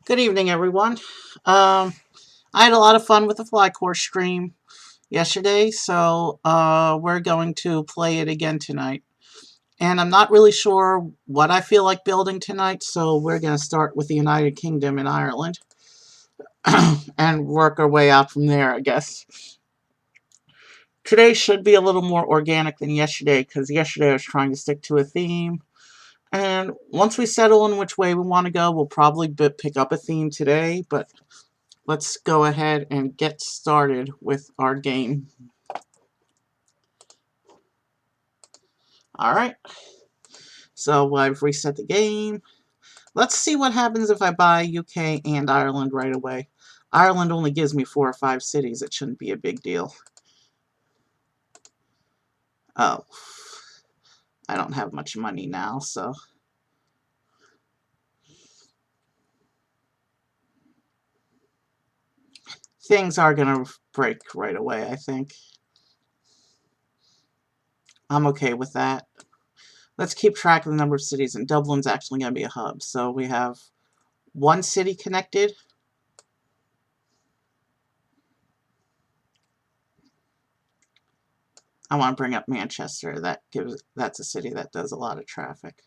Good evening, everyone. I had a lot of fun with the FlyCorp stream yesterday, so we're going to play it again tonight. And I'm not really sure what I feel like building tonight, so we're going to start with the United Kingdom and Ireland and work our way out from there, I guess. Today should be a little more organic than yesterday, because yesterday I was trying to stick to a theme. And once we settle on which way we want to go, we'll probably pick up a theme today, but let's go ahead and get started with our game. Alright, so I've reset the game. Let's see what happens if I buy UK and Ireland right away. Ireland only gives me 4 or 5 cities. It shouldn't be a big deal. Oh, I don't have much money now, so... things are going to break right away, I think. I'm okay with that. Let's keep track of the number of cities, and Dublin's actually going to be a hub. So we have 1 city connected. I want to bring up Manchester. That's a city that does a lot of traffic.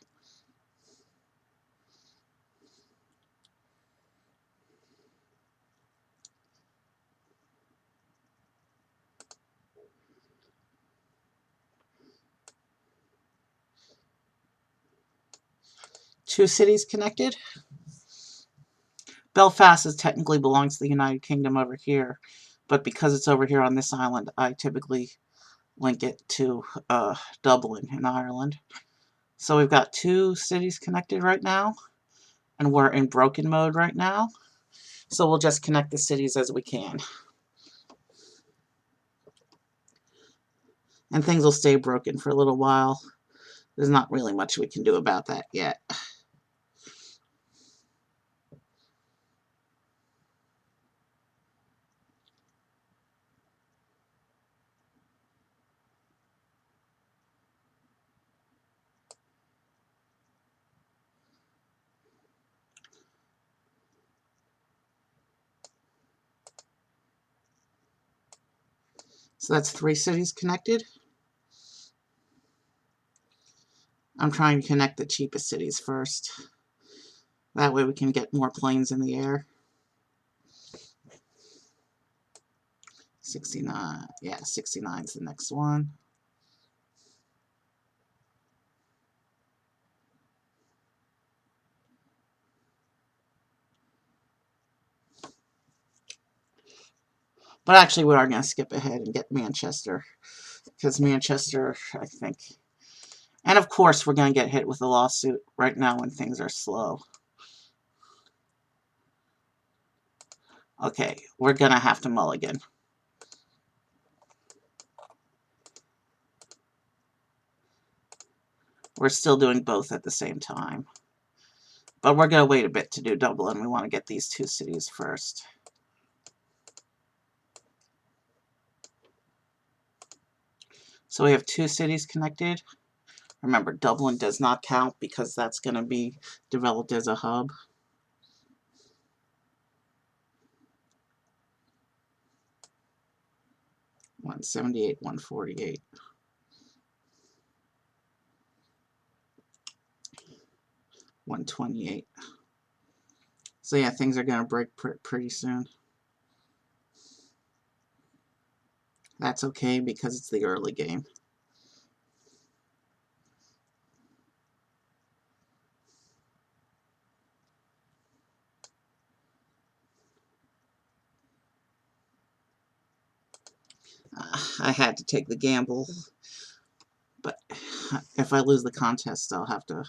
Two cities connected. Belfast technically belongs to the United Kingdom over here, but because it's over here on this island, I typically link it to Dublin in Ireland. So we've got 2 cities connected right now, and we're in broken mode right now. So we'll just connect the cities as we can. And things will stay broken for a little while. There's not really much we can do about that yet. So that's 3 cities connected. I'm trying to connect the cheapest cities first. That way we can get more planes in the air. 69. Yeah, 69 is the next one. But actually, we are going to skip ahead and get Manchester. Because Manchester, I think... And of course, we're going to get hit with a lawsuit right now when things are slow. Okay, we're going to have to mulligan. We're still doing both at the same time. But we're going to wait a bit to do Dublin. We want to get these 2 cities first. So we have 2 cities connected. Remember, Dublin does not count because that's going to be developed as a hub. $178, $148. $128. So yeah, things are going to break pretty soon. That's okay because it's the early game. I had to take the gamble, but if I lose the contest, I'll have to...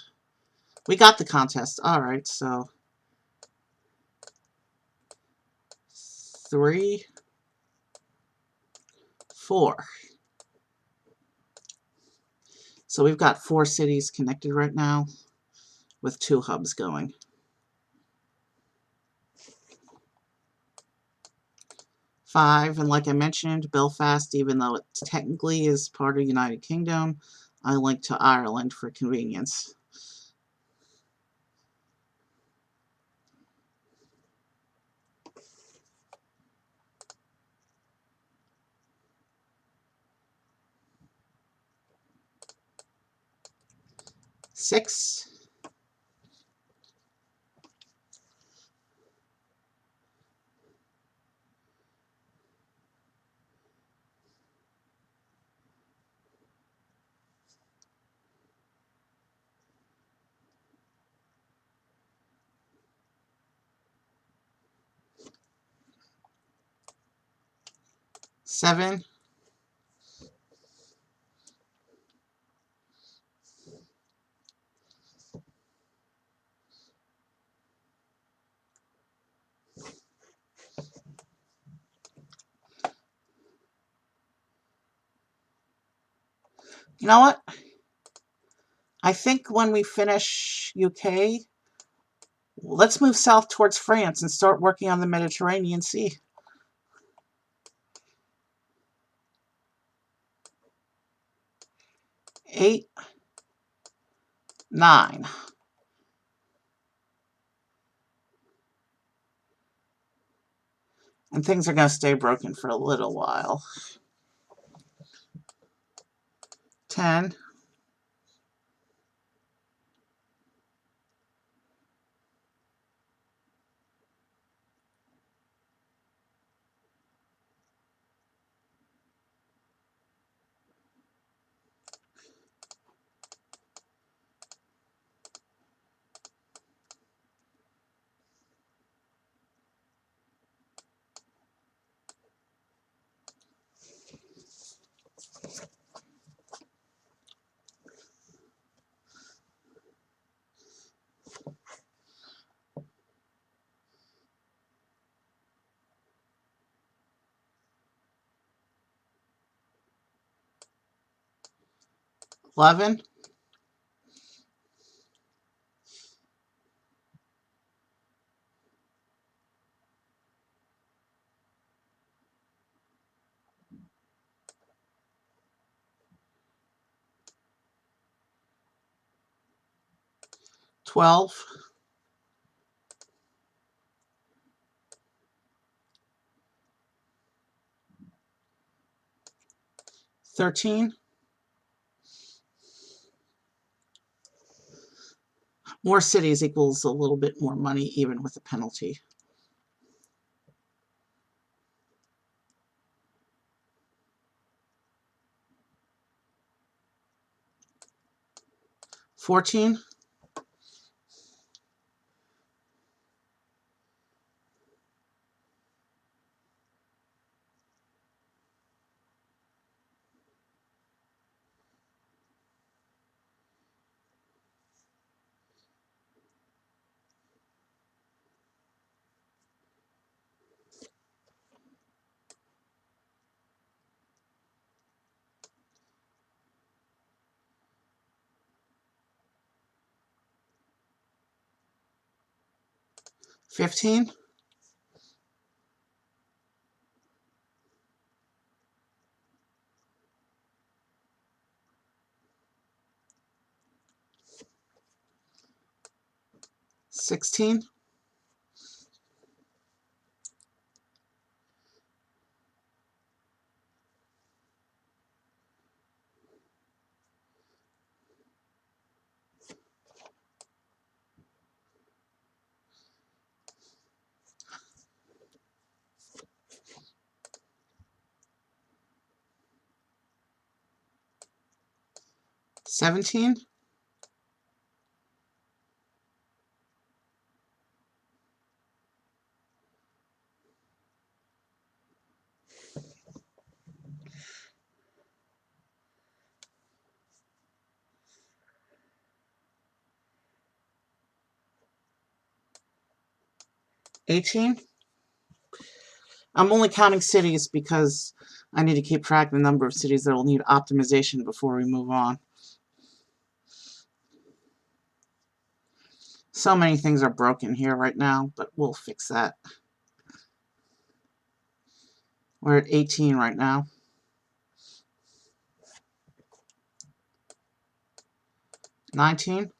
We got the contest. Alright, so... 3, 4. So we've got 4 cities connected right now with 2 hubs going. 5, and like I mentioned, Belfast, even though it technically is part of the United Kingdom, I link to Ireland for convenience. 6, 7, 'What? I think when we finish UK, let's move south towards France and start working on the Mediterranean Sea. 8, 9. And things are going to stay broken for a little while. 10, 11, 12, 13. More cities equals a little bit more money, even with the penalty. 14, 15, 16, 17, 18. I'm only counting cities because I need to keep track of the number of cities that will need optimization before we move on. So many things are broken here right now, but we'll fix that. We're at 18 right now. 19,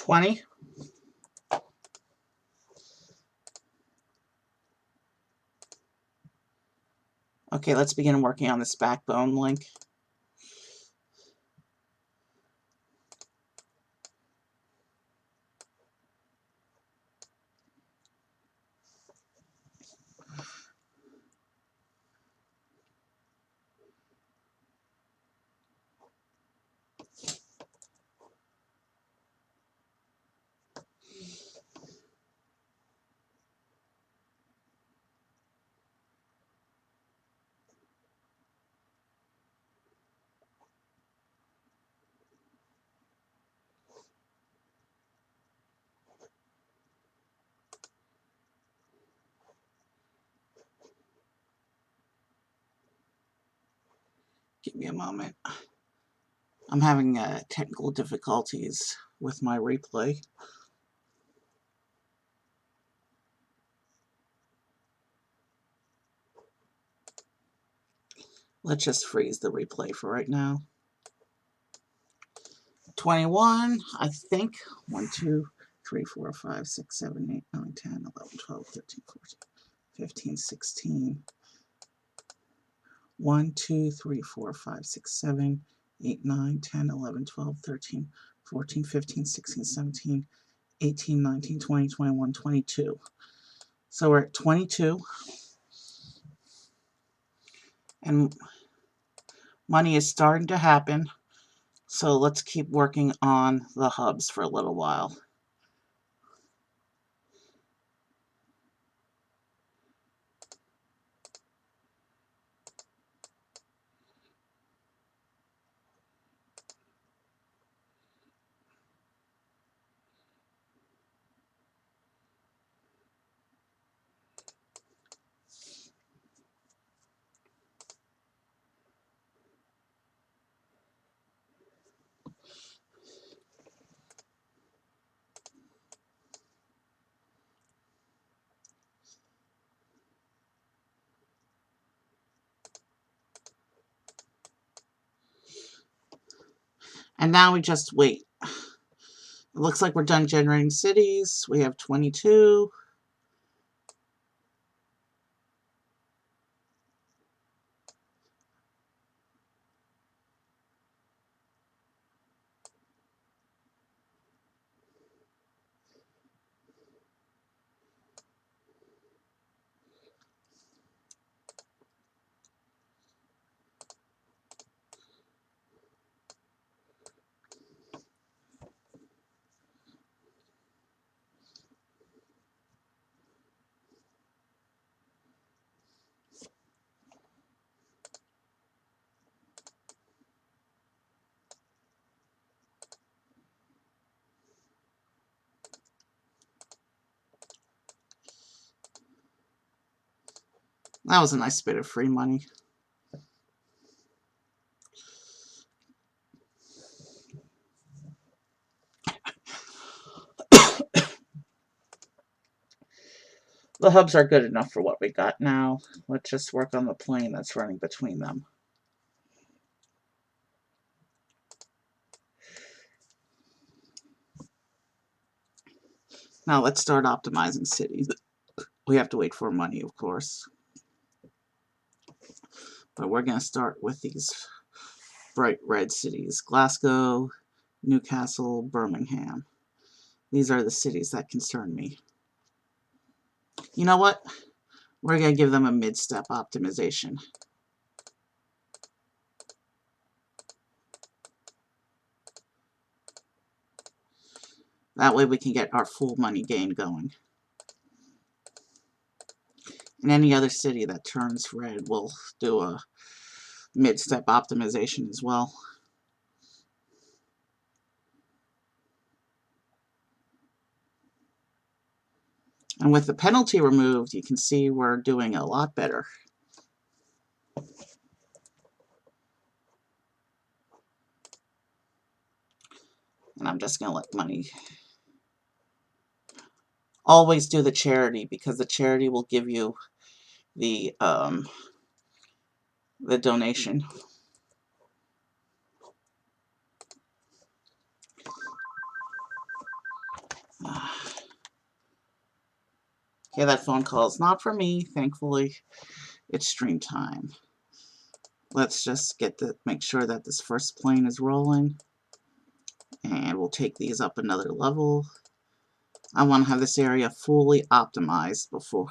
20. Okay, let's begin working on this backbone link. Give me a moment. I'm having technical difficulties with my replay. Let's just freeze the replay for right now. 21, I think. 1, 2, 3, 4, 5, 6, 7, 8, 9, 10, 11, 12, 13, 14, 15, 16. 1, 2, 3, 4, 5, 6, 7, 8, 9, 10, 11, 12, 13, 14, 15, 16, 17, 18, 19, 20, 21, 22. So we're at 22. And money is starting to happen. So let's keep working on the hubs for a little while. And now we just wait. It looks like we're done generating cities. We have 22. That was a nice bit of free money. The hubs are good enough for what we got now. Let's just work on the plane that's running between them. Now let's start optimizing cities. We have to wait for money, of course. But we're going to start with these bright red cities. Glasgow, Newcastle, Birmingham. These are the cities that concern me. You know what? We're going to give them a mid-step optimization. That way we can get our full money gain going. And any other city that turns red, we'll do a mid-step optimization as well. And with the penalty removed, you can see we're doing a lot better. And I'm just going to let money... Always do the charity, because the charity will give you the donation. Okay, that phone call is not for me, thankfully. It's stream time. Let's just make sure that this first plane is rolling. And we'll take these up another level. I want to have this area fully optimized before,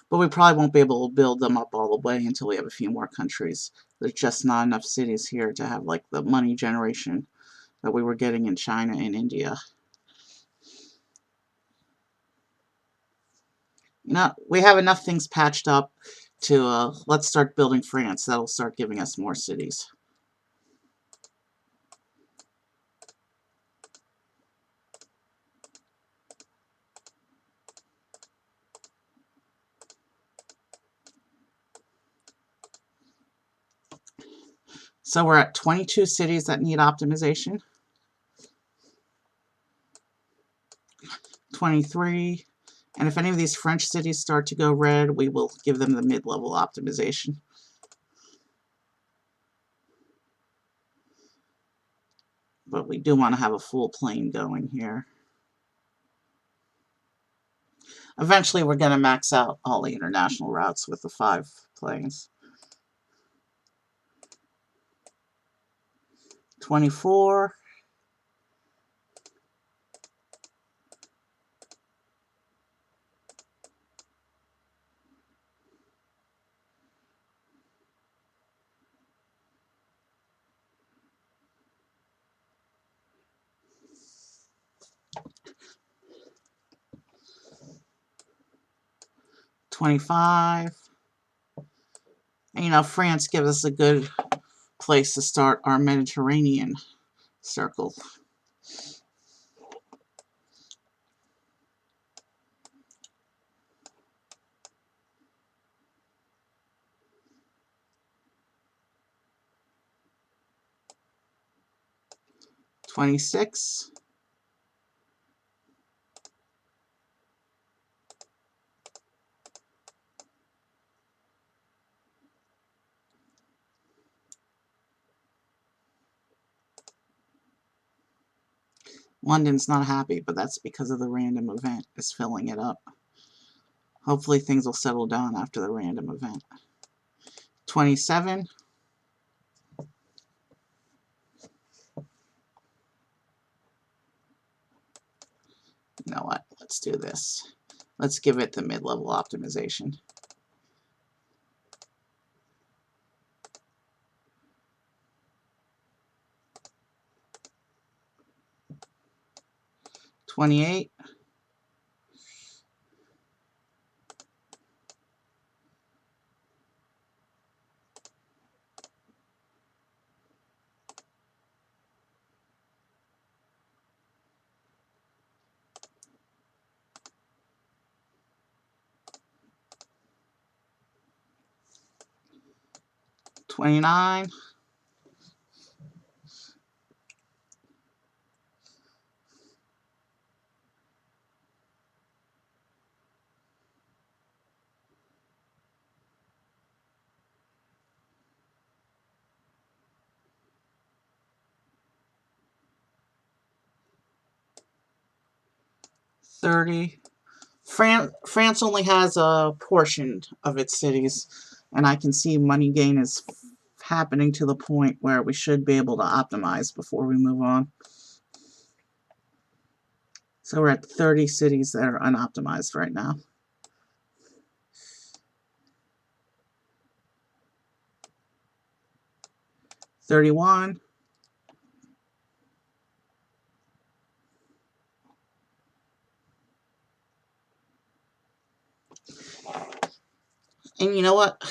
but we probably won't be able to build them up all the way until we have a few more countries. There's just not enough cities here to have like the money generation that we were getting in China and India. You know, we have enough things patched up to, let's start building France. That'll start giving us more cities. So we're at 22 cities that need optimization. 23. And if any of these French cities start to go red, we will give them the mid-level optimization. But we do want to have a full plane going here. Eventually, we're going to max out all the international routes with the 5 planes. 24. 25. And, you know, France gives us a good place to start our Mediterranean circle. 26. 'London's not happy, but that's because of the random event is filling it up. Hopefully things will settle down after the random event. 27. You know what? Let's do this. Let's give it the mid-level optimization. 28. 29. 30. France only has a portion of its cities, and I can see money gain is happening to the point where we should be able to optimize before we move on. So we're at 30 cities that are unoptimized right now. 31. And you know what?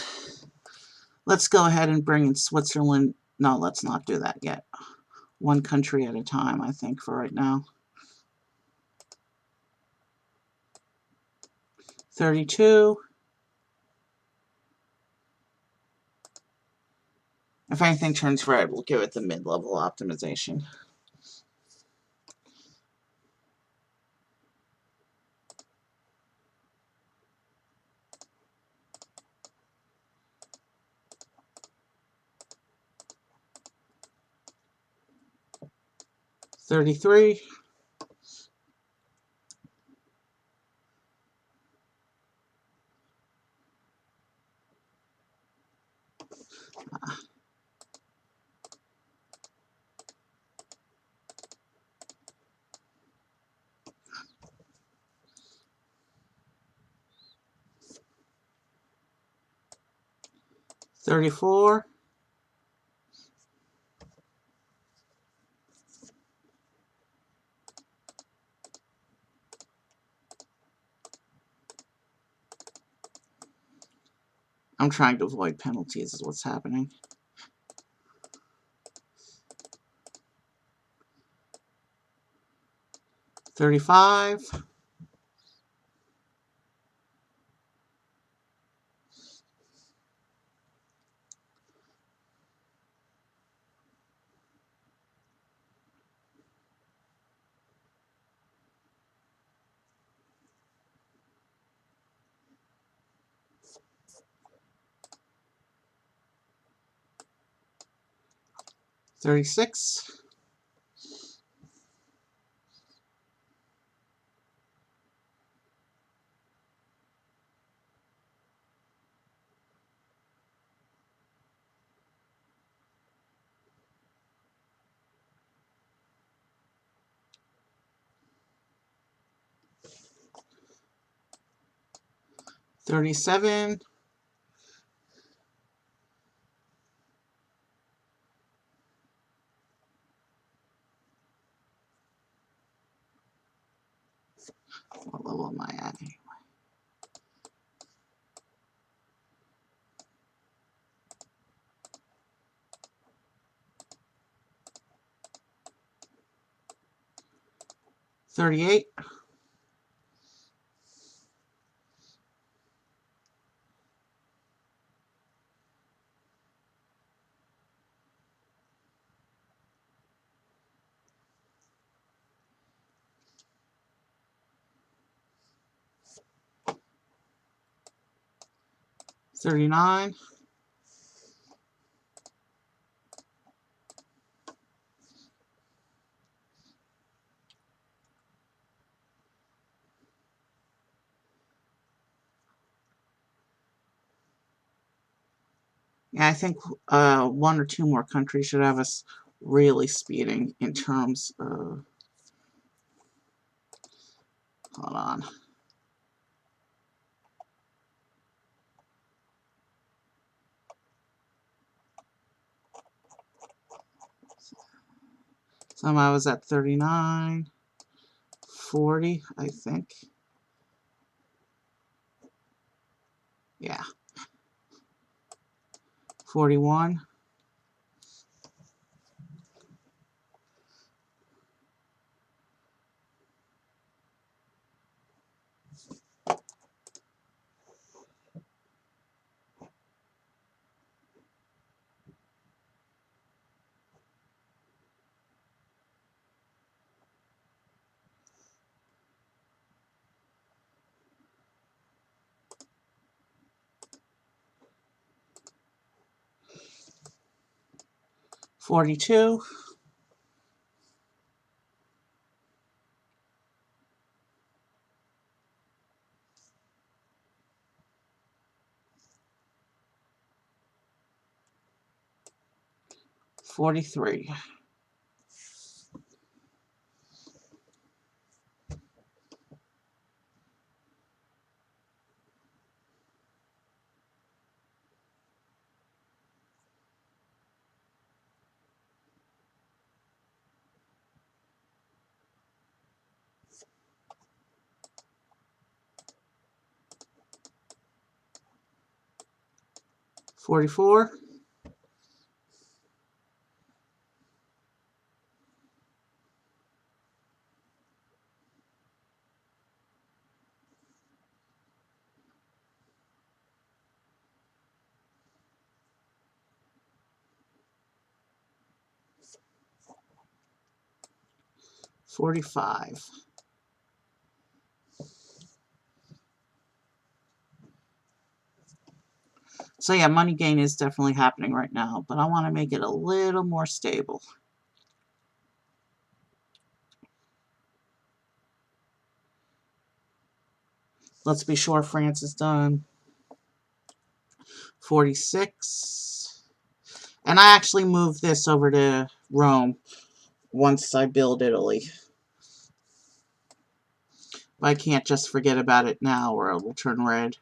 Let's go ahead and bring in Switzerland. No, let's not do that yet. One country at a time, I think, for right now. 32. If anything turns red, we'll give it the mid-level optimization. 33. 34. I'm trying to avoid penalties is what's happening. 35. 36. 37. 'What level am I at? 38. 39. 'Yeah, I think one or two more countries should have us really speeding in terms of. Hold on. Some I was at 39. 40, I think. Yeah. 41. 42. 43. 44. 45. So yeah, money gain is definitely happening right now, but I want to make it a little more stable. Let's be sure France is done. 46. And I actually moved this over to Rome once I build Italy. But I can't just forget about it now or it will turn red.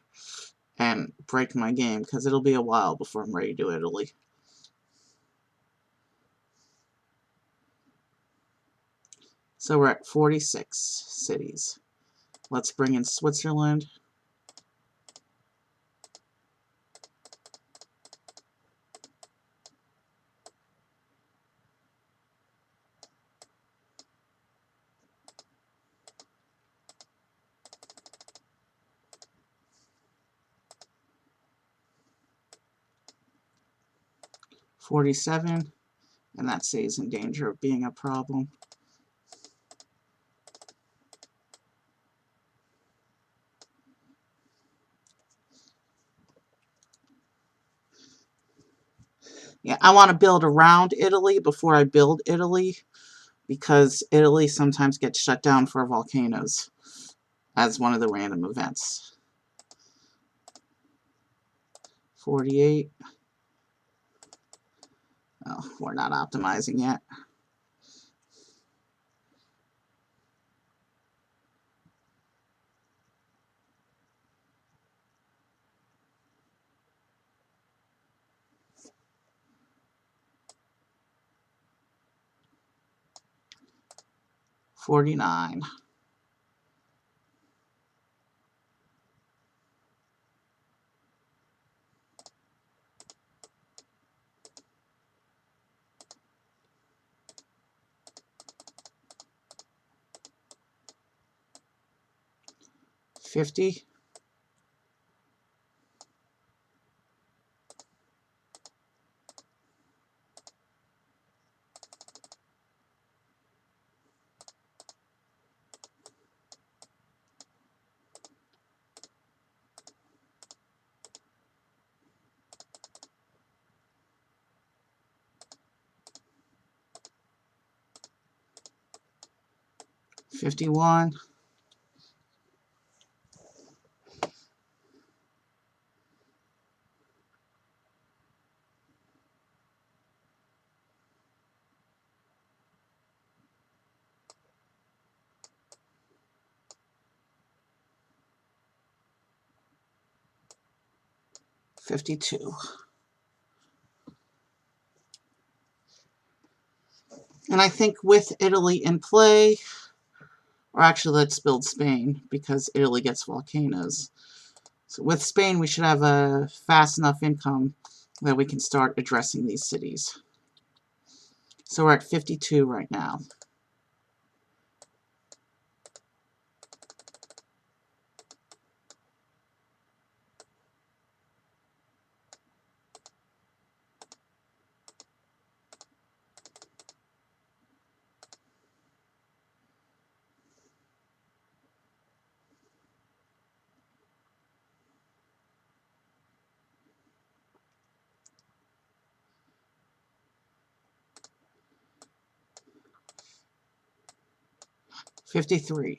and break my game, because it'll be a while before I'm ready to do Italy. So we're at 46 cities. Let's bring in Switzerland. $47, and that stays in danger of being a problem. Yeah, I want to build around Italy before I build Italy, because Italy sometimes gets shut down for volcanoes as one of the random events. 48. Oh, we're not optimizing yet. $49. $50. $51. $52. And I think with Italy in play, or actually let's build Spain, because Italy gets volcanoes. So with Spain, we should have a fast enough income that we can start addressing these cities. So we're at 52 right now. $53.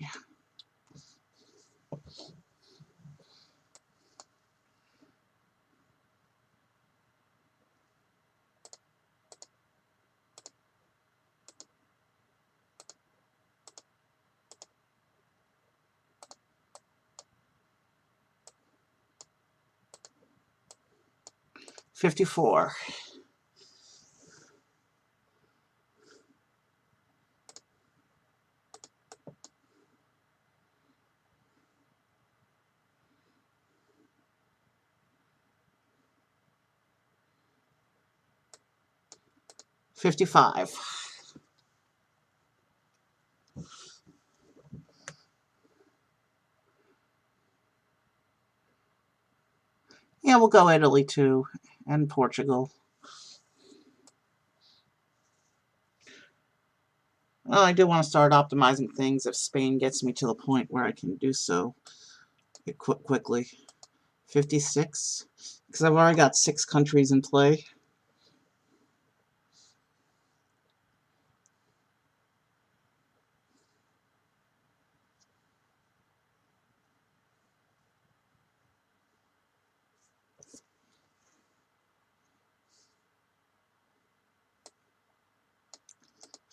$54. $55. Yeah, we'll go Italy too, and Portugal. Well, I do want to start optimizing things if Spain gets me to the point where I can do so quickly. 56, because I've already got 6 countries in play.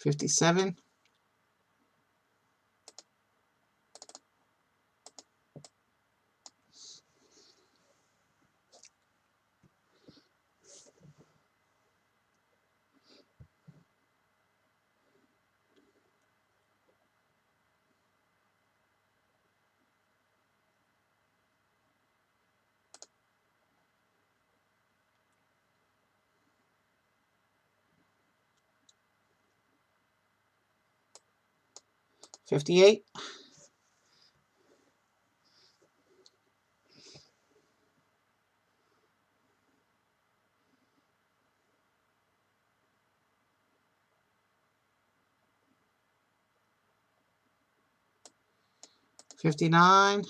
$57. 58. 59.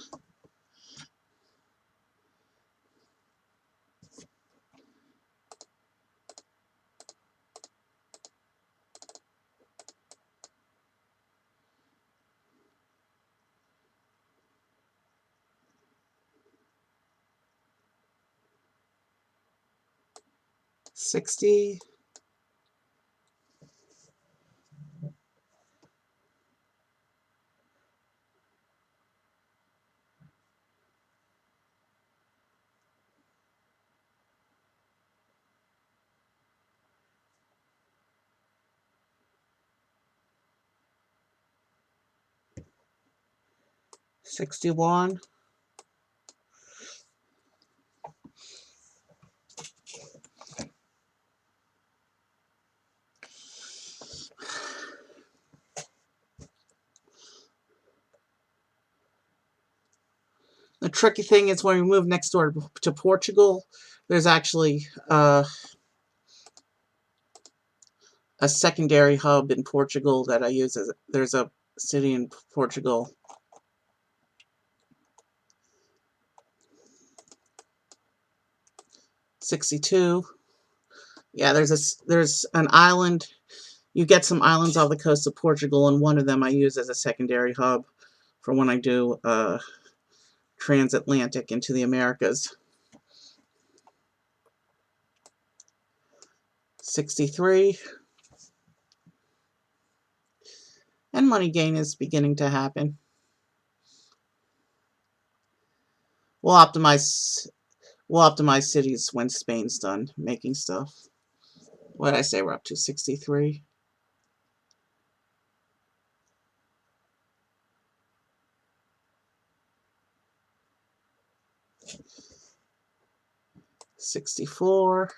60. $61. The tricky thing is when we move next door to Portugal, there's actually a secondary hub in Portugal that I use. There's a city in Portugal. 62. Yeah, there's an island. You get some islands off the coast of Portugal, and one of them I use as a secondary hub for when I do transatlantic into the Americas. 63. And money gain is beginning to happen. We'll optimize cities when Spain's done making stuff. What did I say? We're up to 63. 64.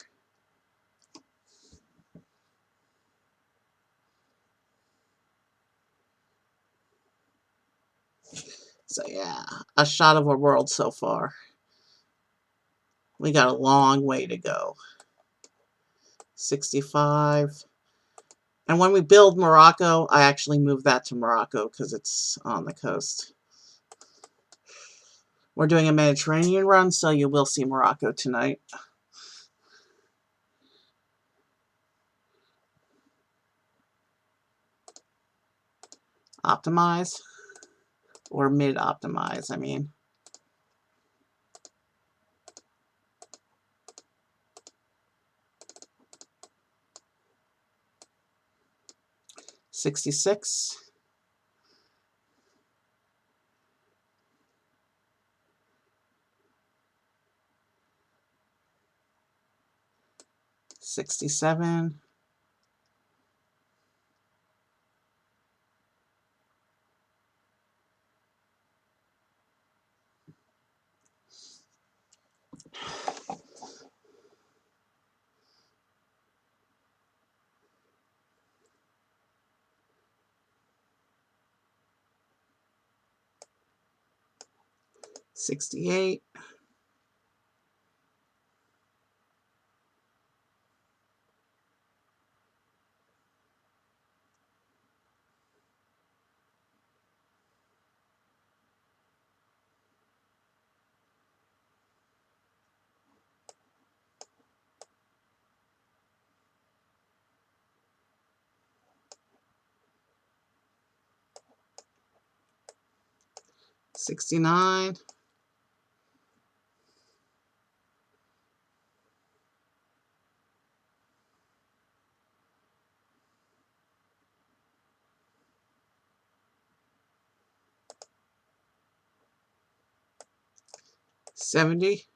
So yeah, a shot of a world so far. We got a long way to go. 65. And when we build Morocco, I actually move that to Morocco because it's on the coast. We're doing a Mediterranean run, so you will see Morocco tonight. Optimize. Or mid-optimize, I mean. 66. 67. 68. 69. 70.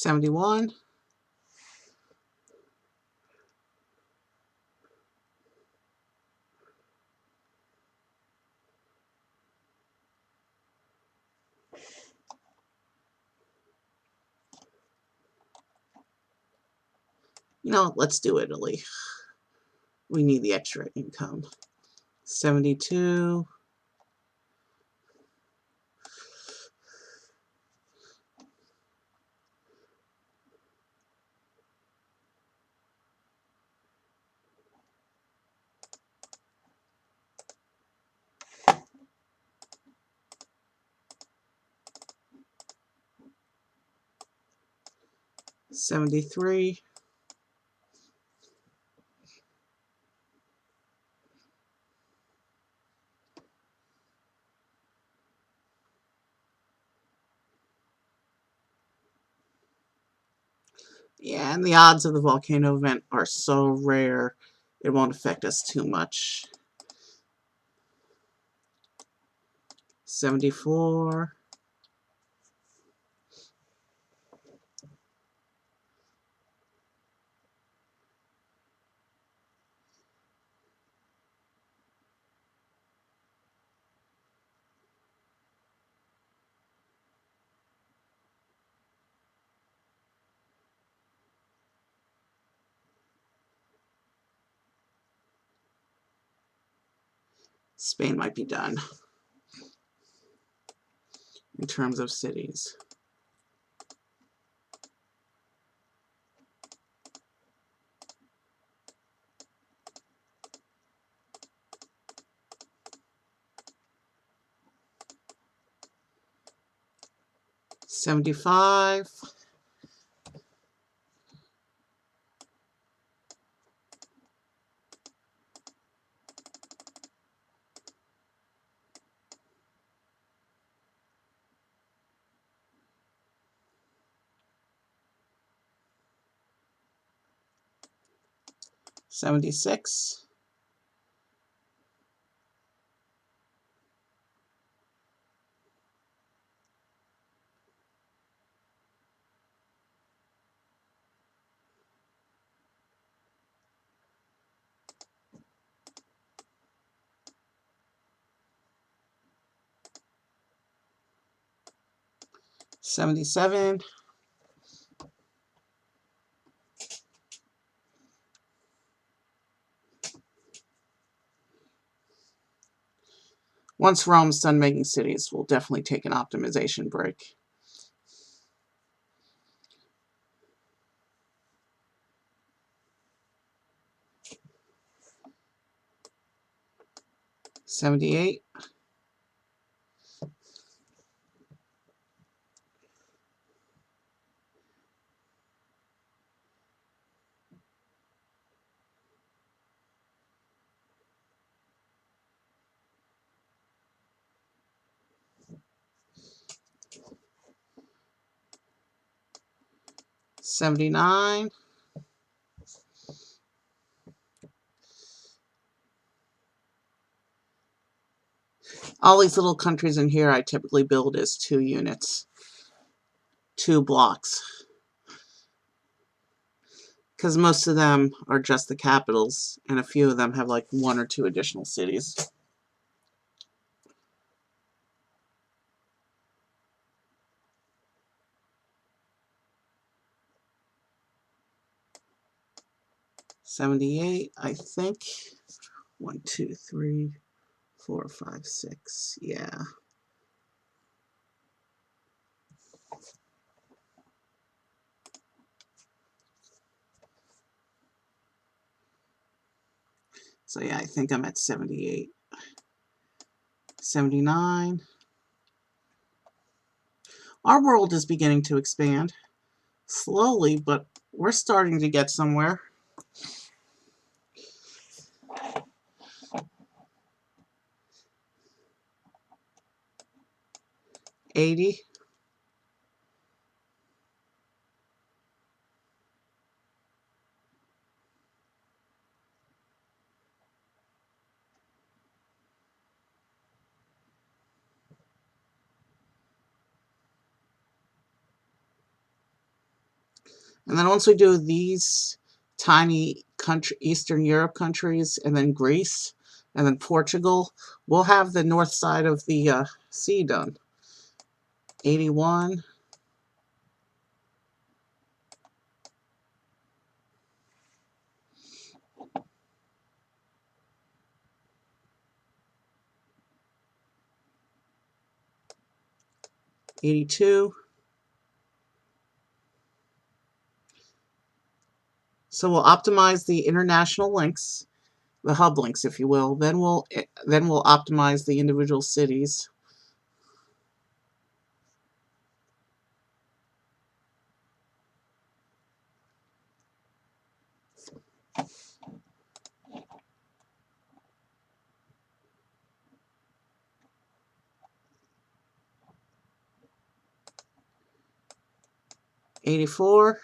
71. You know, let's do Italy. We need the extra income. 72. $73. Yeah, and the odds of the volcano event are so rare, it won't affect us too much. 74. Spain might be done in terms of cities. $75. $76. $77. Once Rome's done making cities, we'll definitely take an optimization break. $78. $79. All these little countries in here I typically build as 2 units, 2 blocks, because most of them are just the capitals, and a few of them have like 1 or 2 additional cities. $78, I think. 1, 2, 3, 4, 5, 6. Yeah. So yeah, I think I'm at 78. 79. Our world is beginning to expand. Slowly, but we're starting to get somewhere. 80. And then once we do these tiny Eastern Europe countries, and then Greece, and then Portugal, we'll have the north side of the sea done. 81. 82. So we'll optimize the international links, the hub links, if you will. Then we'll optimize the individual cities. 84.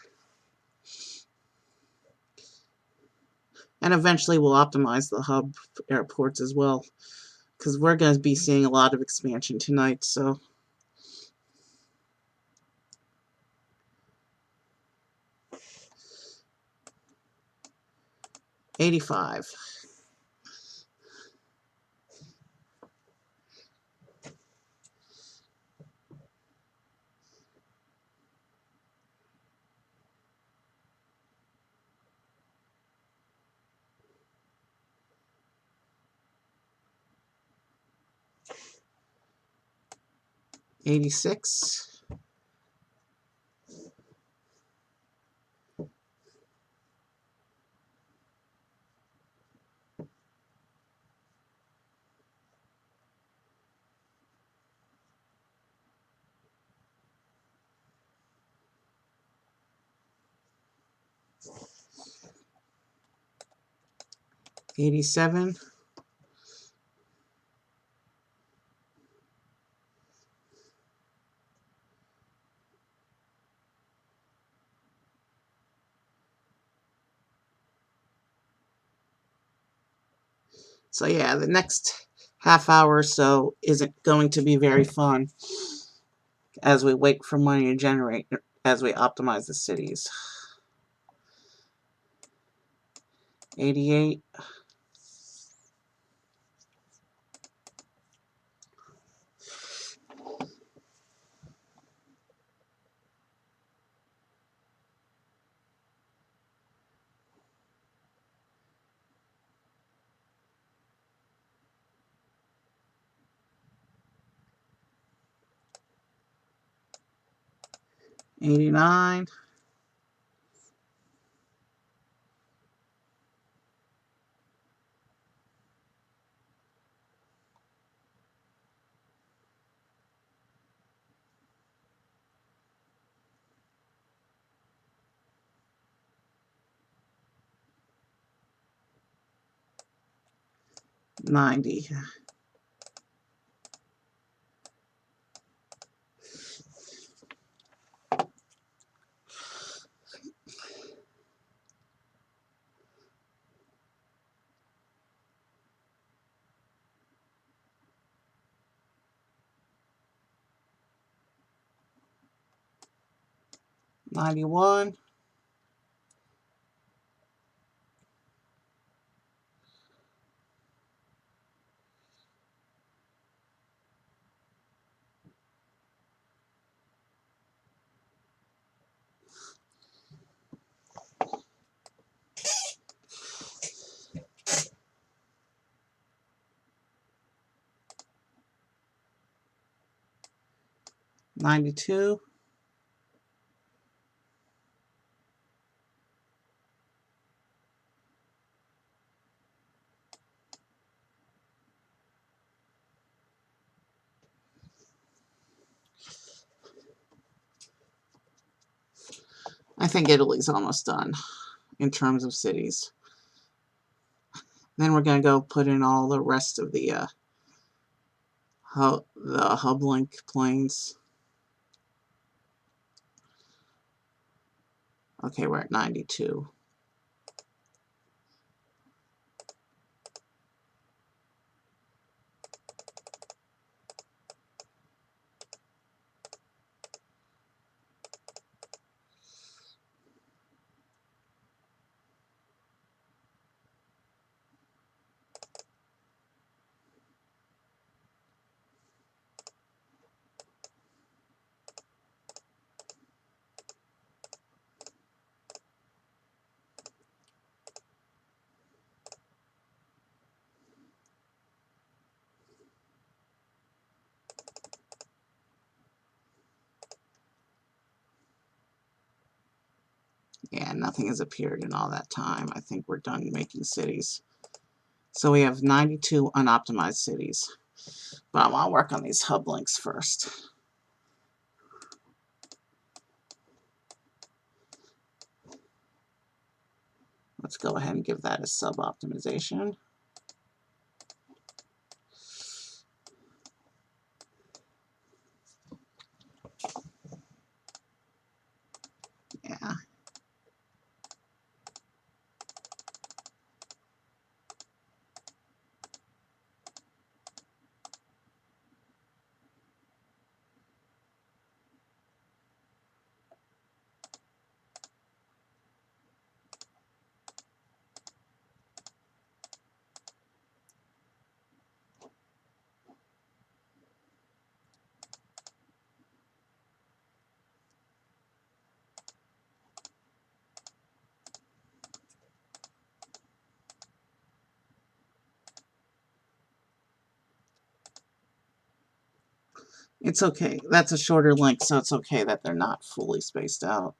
And eventually we'll optimize the hub airports as well, because we're going to be seeing a lot of expansion tonight. So 85. 86. 87. 'So yeah, the next half hour or so isn't going to be very fun as we wait for money to generate, as we optimize the cities. 88. 89. 90. 91. 92. 'I think Italy's almost done in terms of cities. Then we're going to go put in all the rest of the hub link planes. Okay, we're at 92. And nothing has appeared in all that time. I think we're done making cities. So we have 92 unoptimized cities. But I want to work on these hub links first. Let's go ahead and give that a sub-optimization. Yeah. It's okay. That's a shorter link, so it's okay that they're not fully spaced out.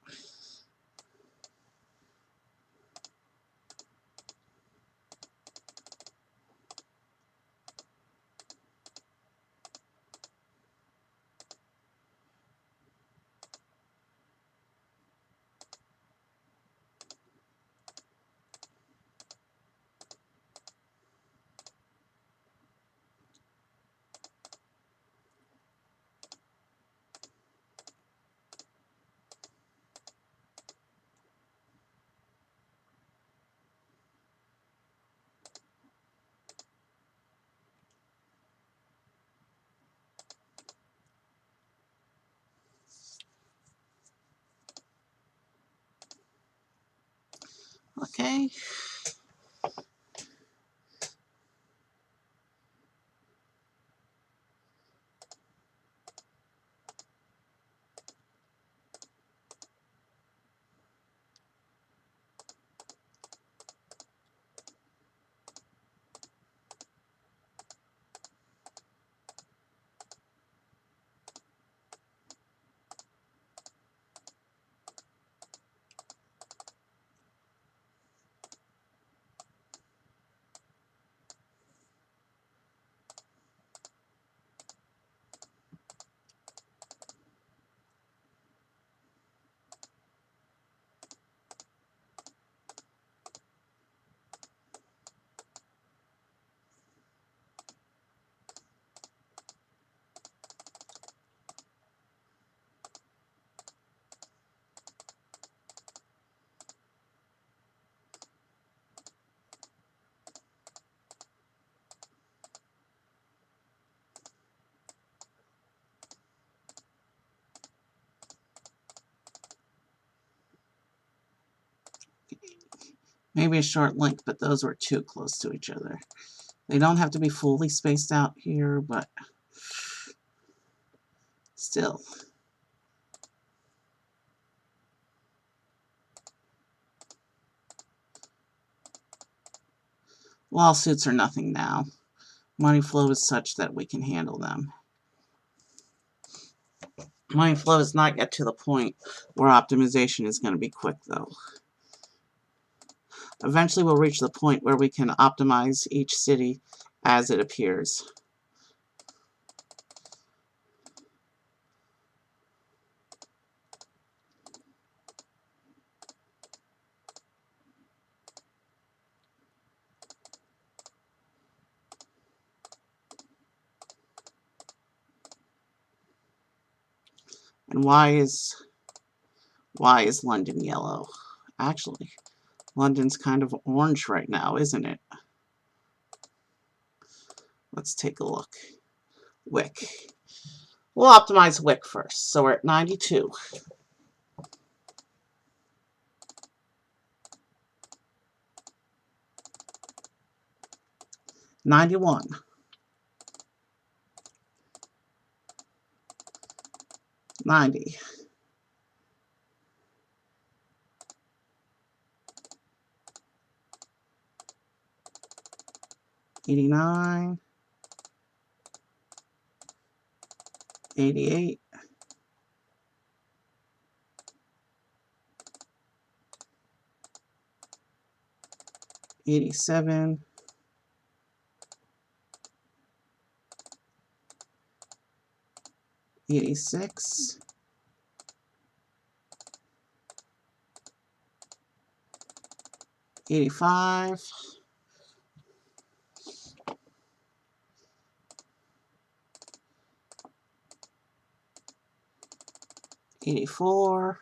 Okay. Maybe a short link, but those were too close to each other. They don't have to be fully spaced out here, but still. Lawsuits are nothing now. Money flow is such that we can handle them. Money flow is not yet to the point where optimization is going to be quick, though. Eventually we'll reach the point where we can optimize each city as it appears. And why is London yellow? Actually, London's kind of orange right now, isn't it? Let's take a look. Wick. We'll optimize Wick first. So we're at 92. 91. 90. 89. 88. 87, 86, 85, 84,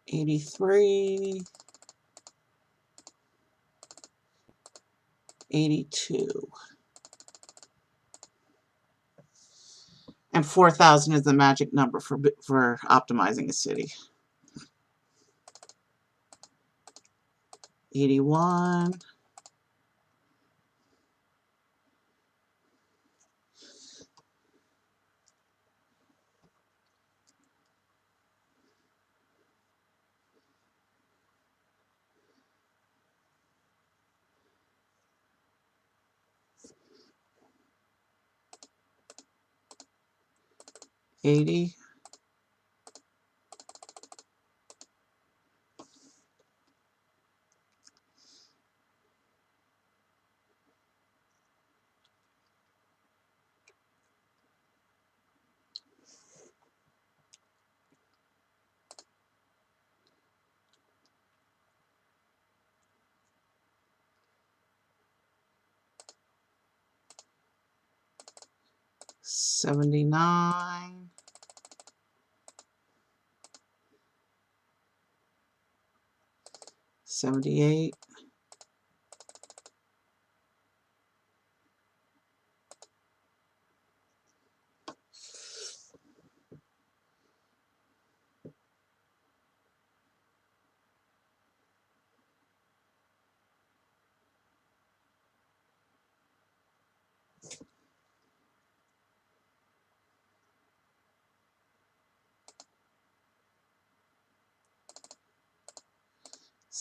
83, 82. And 4,000 is the magic number for optimizing a city. 81, 80, 79, 78,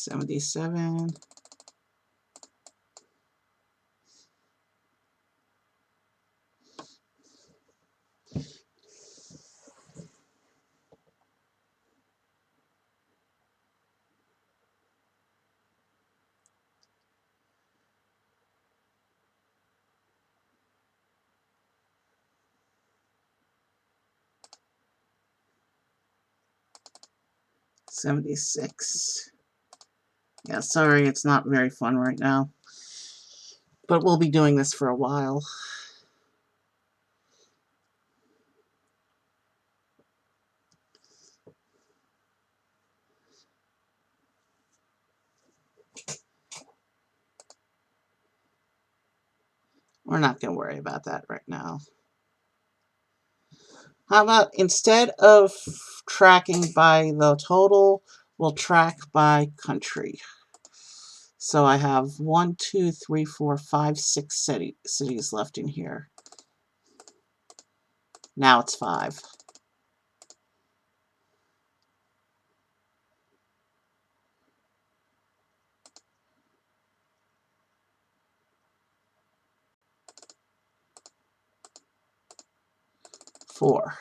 77, 76. Yeah, sorry, it's not very fun right now. But we'll be doing this for a while. We're not going to worry about that right now. How about instead of tracking by the total, we'll track by country. So I have 1, 2, 3, 4, 5, 6 cities left in here. Now it's 5. Four.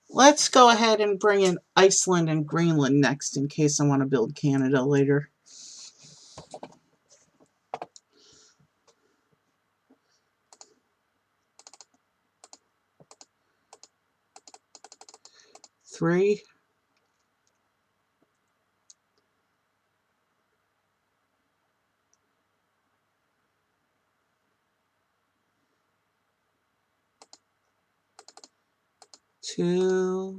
Let's go ahead and bring in Iceland and Greenland next in case I want to build Canada later. Three. Two.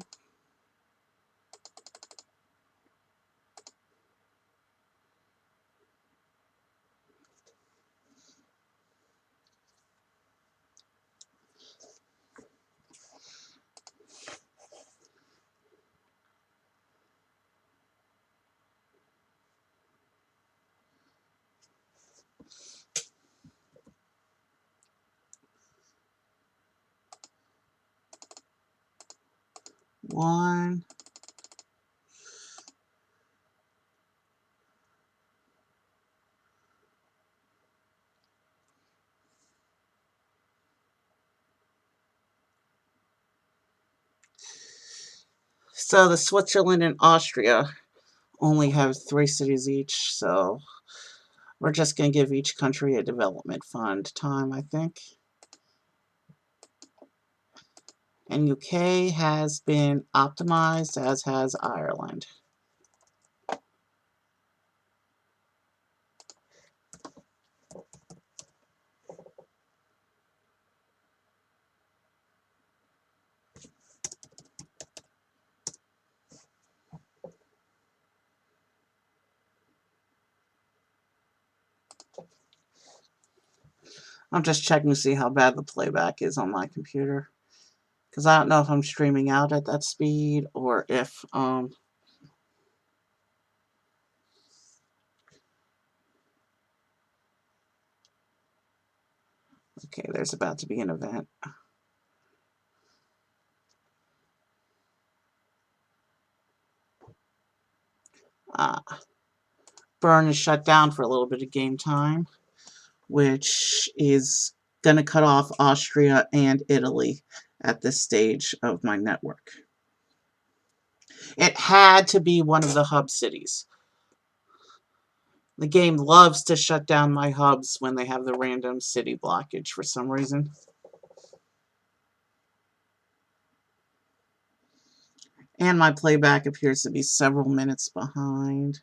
One. So the Switzerland and Austria only have 3 cities each, so we're just going to give each country a development fund time, I think. And UK has been optimized, as has Ireland. I'm just checking to see how bad the playback is on my computer, because I don't know if I'm streaming out at that speed or if okay, there's about to be an event. Burn is shut down for a little bit of game time, which is going to cut off Austria and Italy at this stage of my network. It had to be one of the hub cities. The game loves to shut down my hubs when they have the random city blockage for some reason. And my playback appears to be several minutes behind.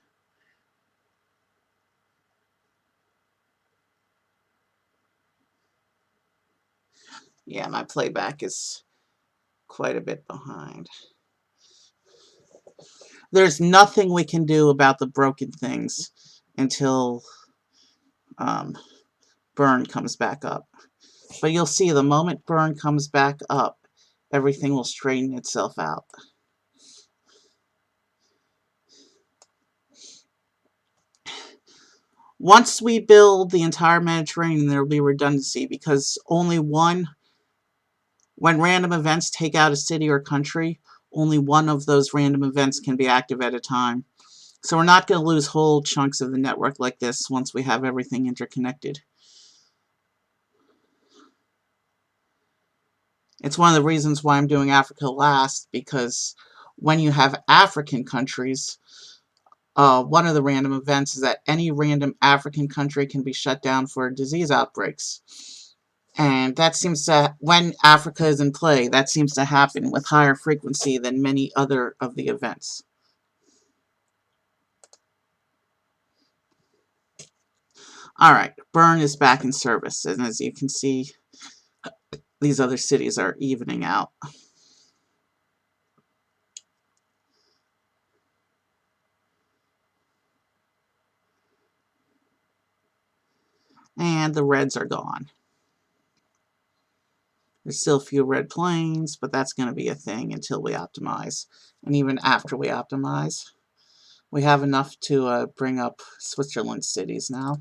Yeah, my playback is quite a bit behind. There's nothing we can do about the broken things until Burn comes back up. But you'll see the moment Burn comes back up, everything will straighten itself out. Once we build the entire Mediterranean, there will be redundancy because when random events take out a city or country, only one of those random events can be active at a time. So we're not going to lose whole chunks of the network like this once we have everything interconnected. It's one of the reasons why I'm doing Africa last, because when you have African countries, one of the random events is that any random African country can be shut down for disease outbreaks. And that seems to, when Africa is in play, that seems to happen with higher frequency than many other of the events. Alright, Burn is back in service, and as you can see, these other cities are evening out. And the reds are gone. There's still a few red planes, but that's going to be a thing until we optimize. And even after we optimize, we have enough to bring up Switzerland cities now.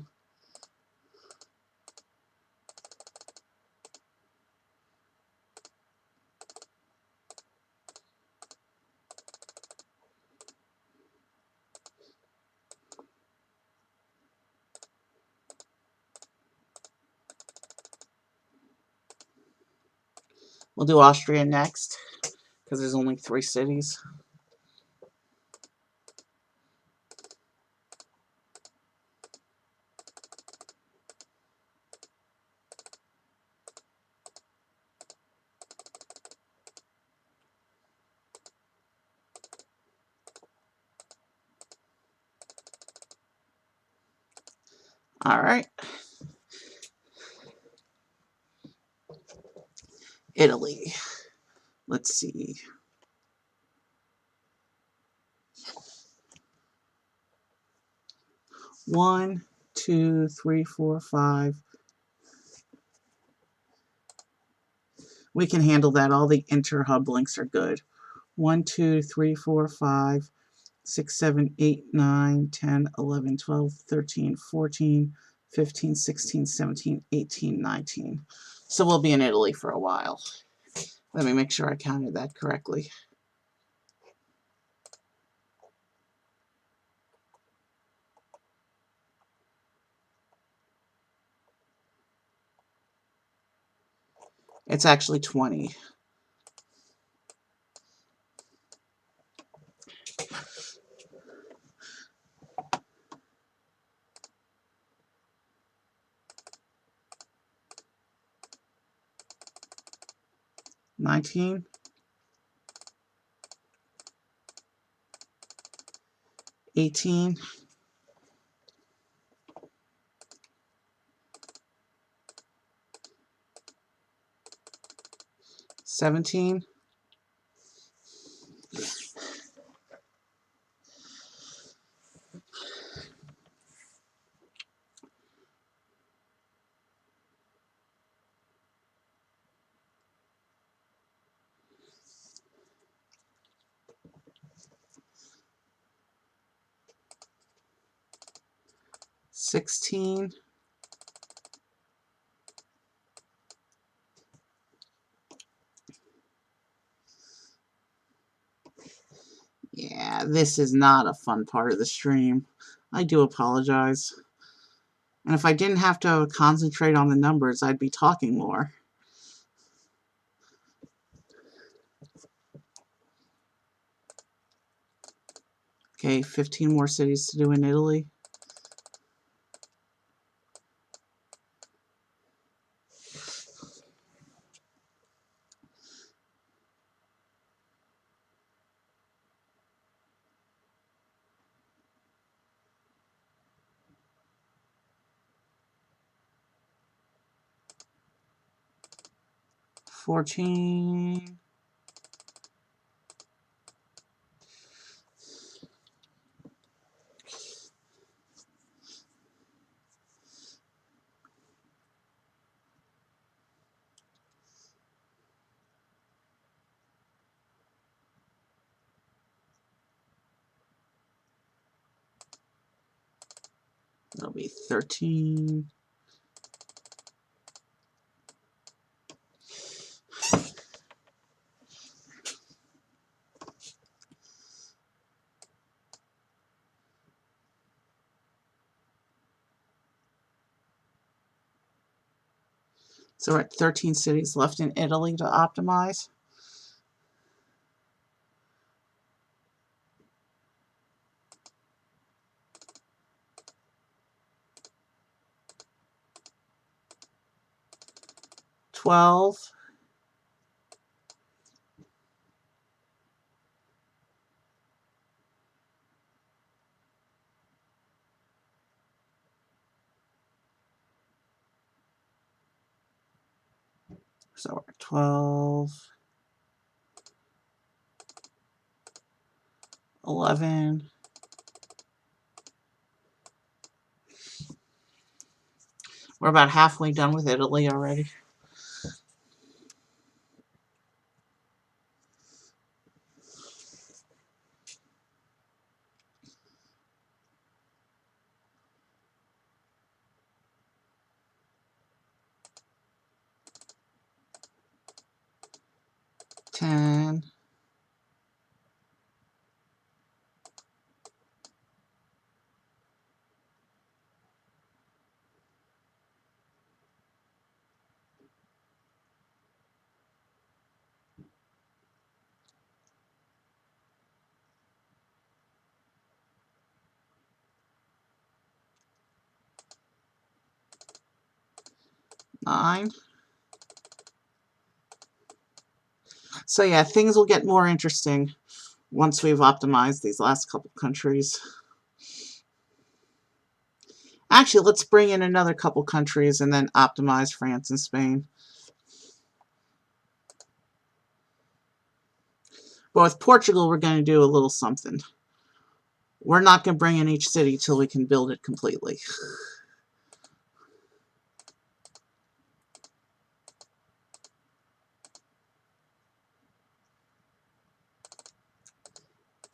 We'll do Austria next, because there's only 3 cities. Alright. Italy. Let's see. One, two, three, four, 5. We can handle that. All the inter-hub links are good. 1, 2, 3, 4, 5, 6, 7, 8, 9, 10, 11, 12, 13, 14, 15, 16, 17, 18, 19. So we'll be in Italy for a while. Let me make sure I counted that correctly. It's actually 20. 19, 18, 17, 16, yeah, this is not a fun part of the stream. I do apologize. And if I didn't have to concentrate on the numbers, I'd be talking more. Okay, 15 more cities to do in Italy. $14. That'll be 13. So we're at 13 cities left in Italy to optimize. $12. So we're at 12. 11. We're about halfway done with Italy already. $10. 9. So yeah, things will get more interesting once we've optimized these last couple countries. Actually, let's bring in another couple countries and then optimize France and Spain. But with Portugal, we're going to do a little something. We're not going to bring in each city till we can build it completely.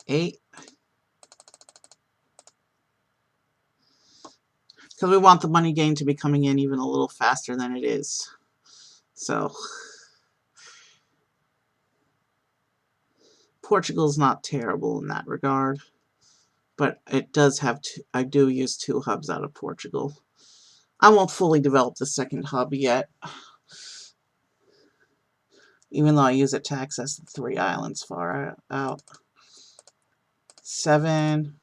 $8. Because we want the money gain to be coming in even a little faster than it is. So Portugal's not terrible in that regard, but it does have I do use 2 hubs out of Portugal. I won't fully develop the second hub yet, even though I use it to access the 3 islands far out. 7.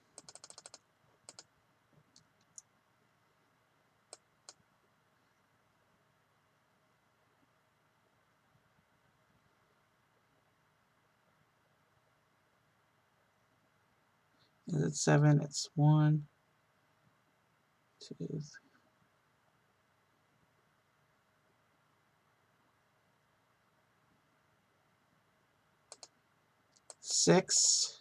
It's 7. It's 1, 2, 3, 6.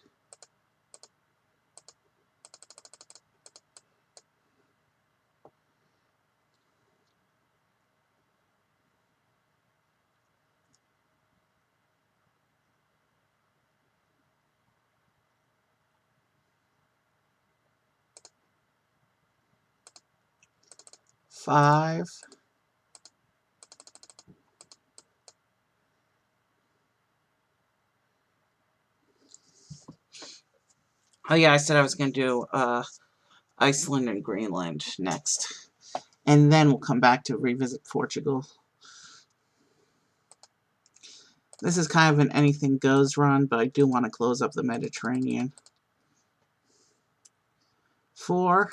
5. Oh yeah, I said I was going to do Iceland and Greenland next. And then we'll come back to revisit Portugal. This is kind of an anything goes run, but I do want to close up the Mediterranean. 4.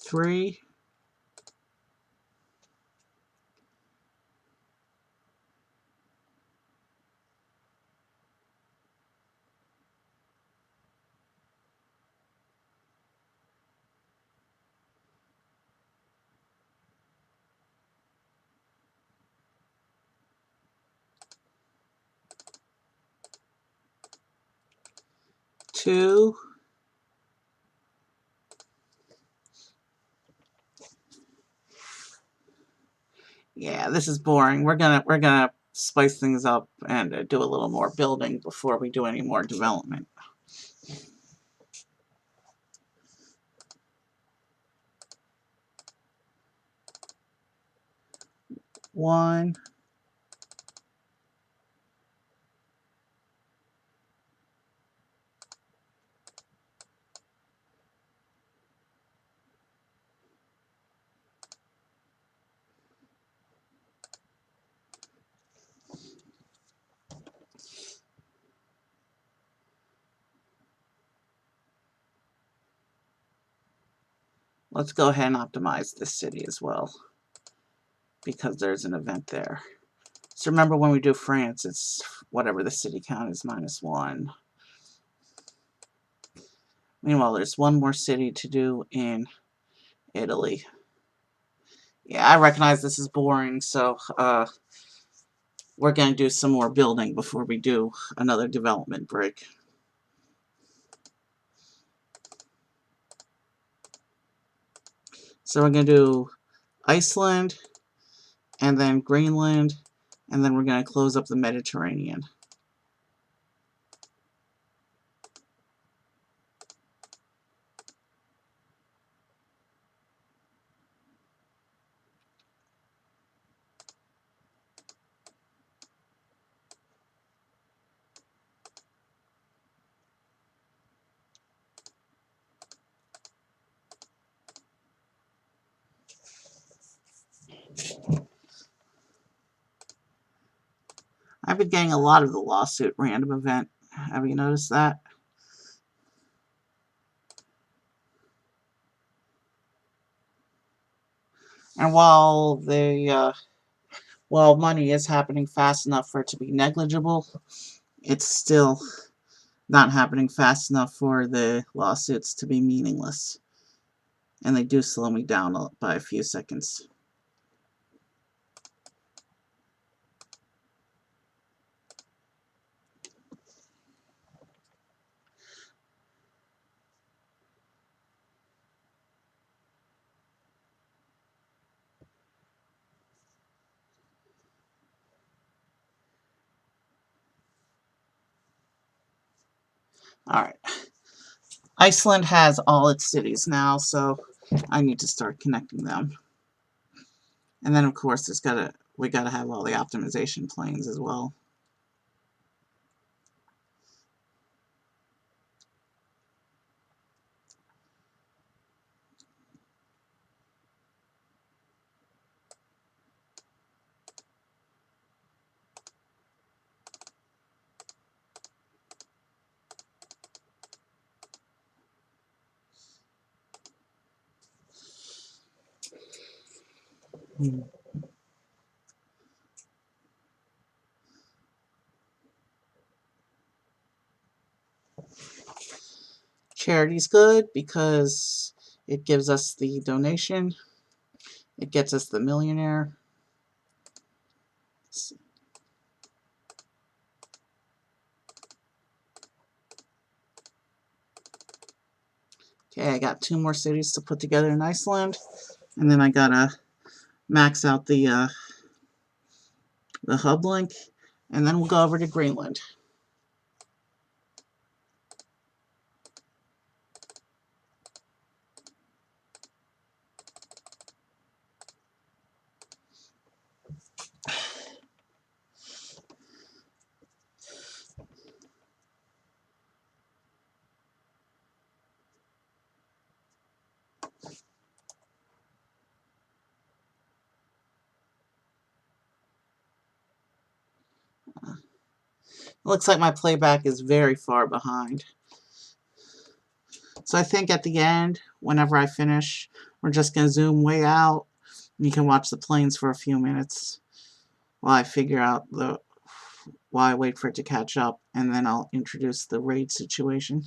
3. 2. Yeah, this is boring. We're gonna spice things up and do a little more building before we do any more development. 1. 'Let's go ahead and optimize this city as well, because there's an event there. So remember, when we do France, it's whatever the city count is minus 1. Meanwhile, there's one more city to do in Italy. Yeah, I recognize this is boring, so we're going to do some more building before we do another development break. So we're going to do Iceland, and then Greenland, and then we're going to close up the Mediterranean. I've been getting a lot of the lawsuit random event. Have you noticed that? And while money is happening fast enough for it to be negligible, it's still not happening fast enough for the lawsuits to be meaningless. And they do slow me down by a few seconds. Alright. Iceland has all its cities now, so I need to start connecting them. And then, of course, we gotta have all the optimization planes as well. Charity's good because it gives us the donation. It gets us the millionaire. Okay, I got 2 more cities to put together in Iceland, and then I gotta max out the hub link, and then we'll go over to Greenland. Looks like my playback is very far behind. So I think at the end, whenever I finish, we're just going to zoom way out. And you can watch the planes for a few minutes while I figure out while I wait for it to catch up, and then I'll introduce the raid situation.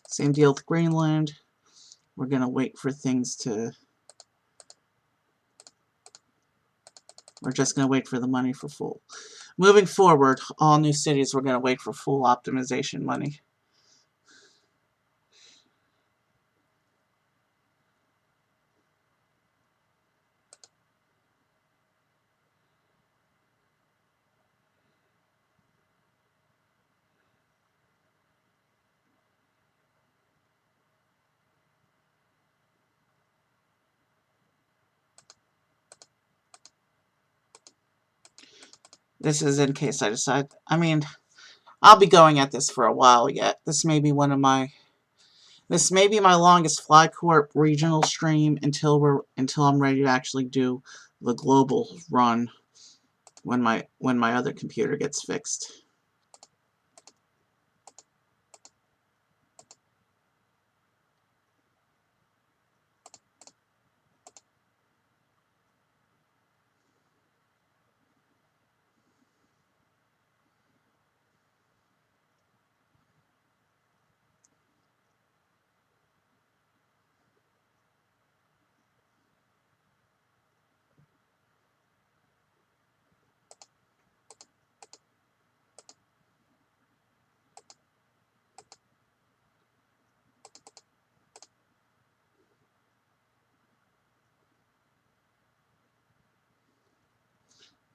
Same deal with Greenland. We're going to wait for things to... We're just going to wait for the money for full. Moving forward, all new cities, we're going to wait for full optimization money. This is in case I decide... I mean, I'll be going at this for a while yet. This may be one of my... This may be my longest FlyCorp regional stream until I'm ready to actually do the global run when my other computer gets fixed.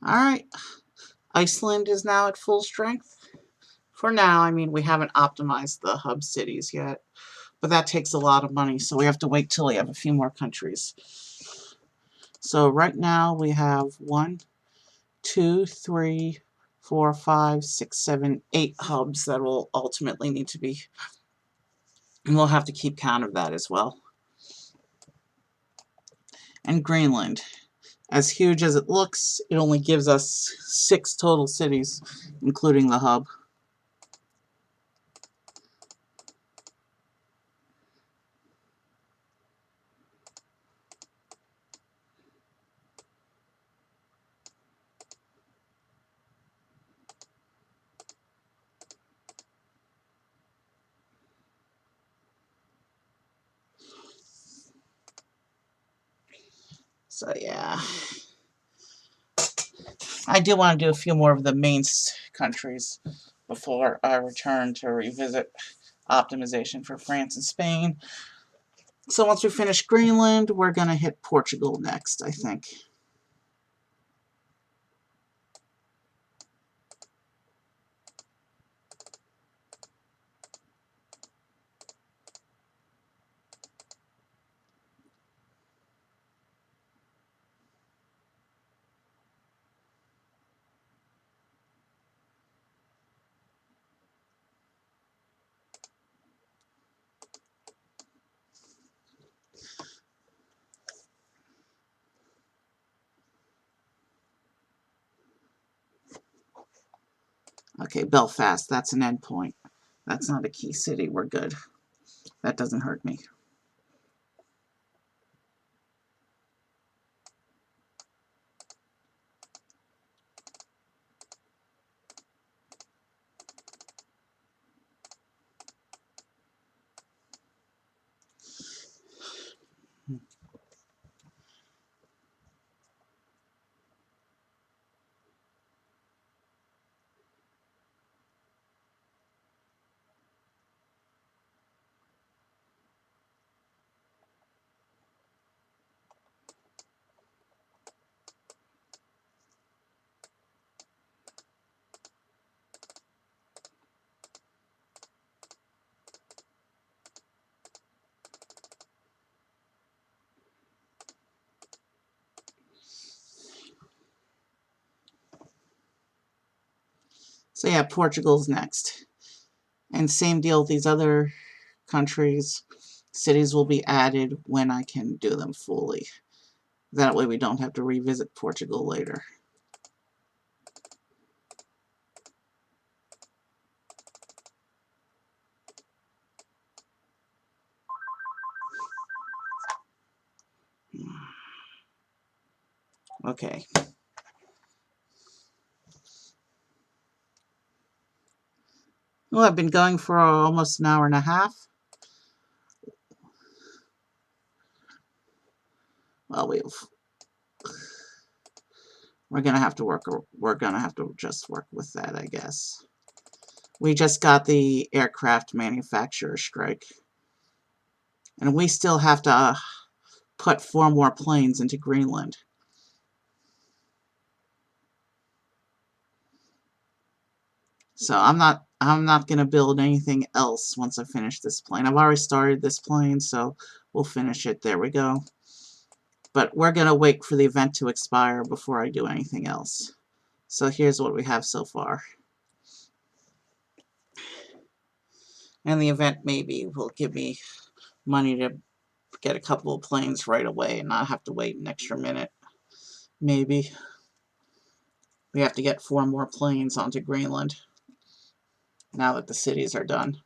Alright, Iceland is now at full strength. For now, I mean, we haven't optimized the hub cities yet, but that takes a lot of money, so we have to wait till we have a few more countries. So right now we have 1, 2, 3, 4, 5, 6, 7, 8 hubs that will ultimately need to be, and we'll have to keep count of that as well. And Greenland, as huge as it looks, it only gives us 6 total cities, including the hub. So yeah, I do want to do a few more of the main countries before I return to revisit optimization for France and Spain. So once we finish Greenland, we're going to hit Portugal next, I think. Okay, Belfast, that's an endpoint. That's not a key city. We're good. That doesn't hurt me. So yeah, Portugal's next. And same deal with these other countries. Cities will be added when I can do them fully. That way we don't have to revisit Portugal later. Okay. Well, I've been going for almost an hour and a half. Well, we're gonna have to work. We're gonna have to just work with that, I guess. We just got the aircraft manufacturer strike, and we still have to put 4 more planes into Greenland. So I'm not gonna build anything else once I finish this plane. I've already started this plane, so we'll finish it. There we go. But we're gonna wait for the event to expire before I do anything else. So here's what we have so far. And the event maybe will give me money to get a couple of planes right away and not have to wait an extra minute. Maybe. We have to get 4 more planes onto Greenland now that the cities are done.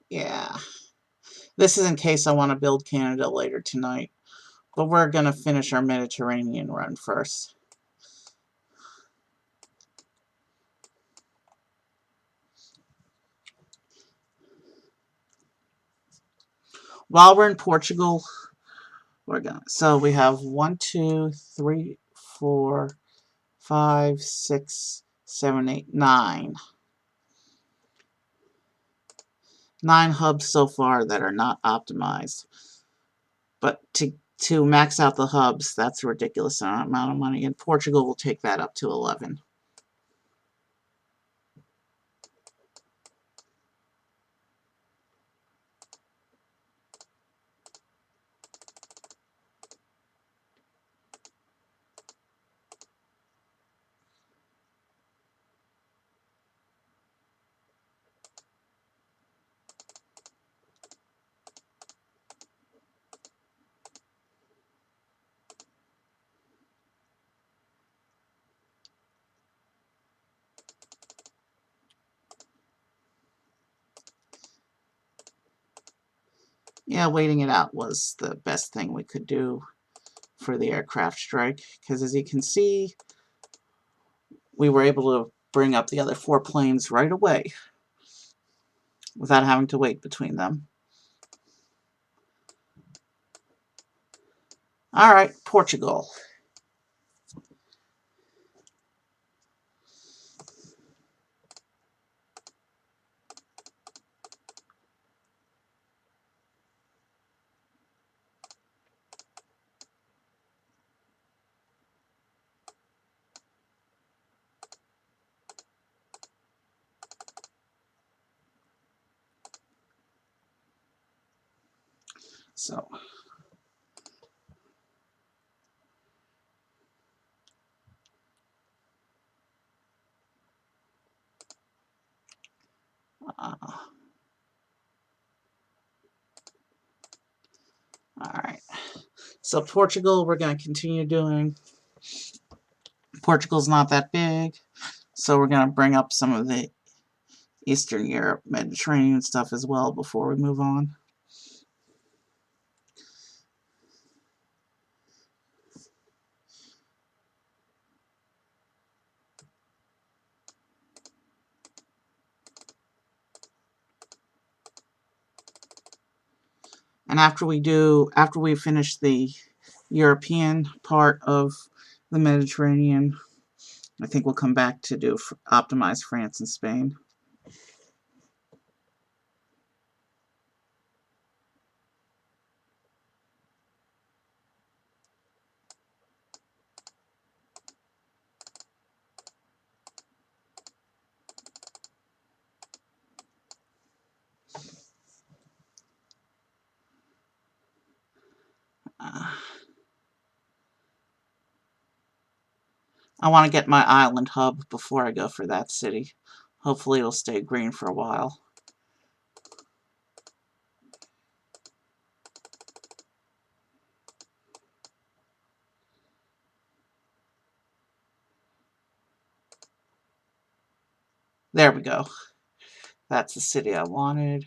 Yeah. This is in case I want to build Canada later tonight. But we're going to finish our Mediterranean run first. While we're in Portugal, so we have 1, 2, 3, 4, 5, 6, 7, 8, 9. 9 hubs so far that are not optimized. But to max out the hubs, that's a ridiculous amount of money, and Portugal will take that up to 11. Yeah, waiting it out was the best thing we could do for the aircraft strike, because as you can see, we were able to bring up the other 4 planes right away without having to wait between them. Alright, Portugal. So, alright. So Portugal, we're going to continue doing. Portugal's not that big, so we're going to bring up some of the Eastern Europe, Mediterranean stuff as well before we move on. And after we finish the European part of the Mediterranean, I think we'll come back to optimize France and Spain. I want to get my island hub before I go for that city. Hopefully it'll stay green for a while. There we go. That's the city I wanted.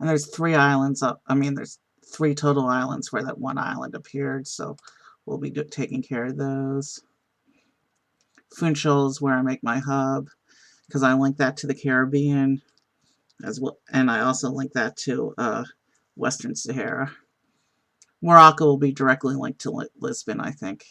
And there's 3 islands up. There's 3 total islands where that one island appeared, so we'll be taking care of those. Funchal is where I make my hub, because I link that to the Caribbean as well, and I also link that to Western Sahara. Morocco will be directly linked to Lisbon, I think.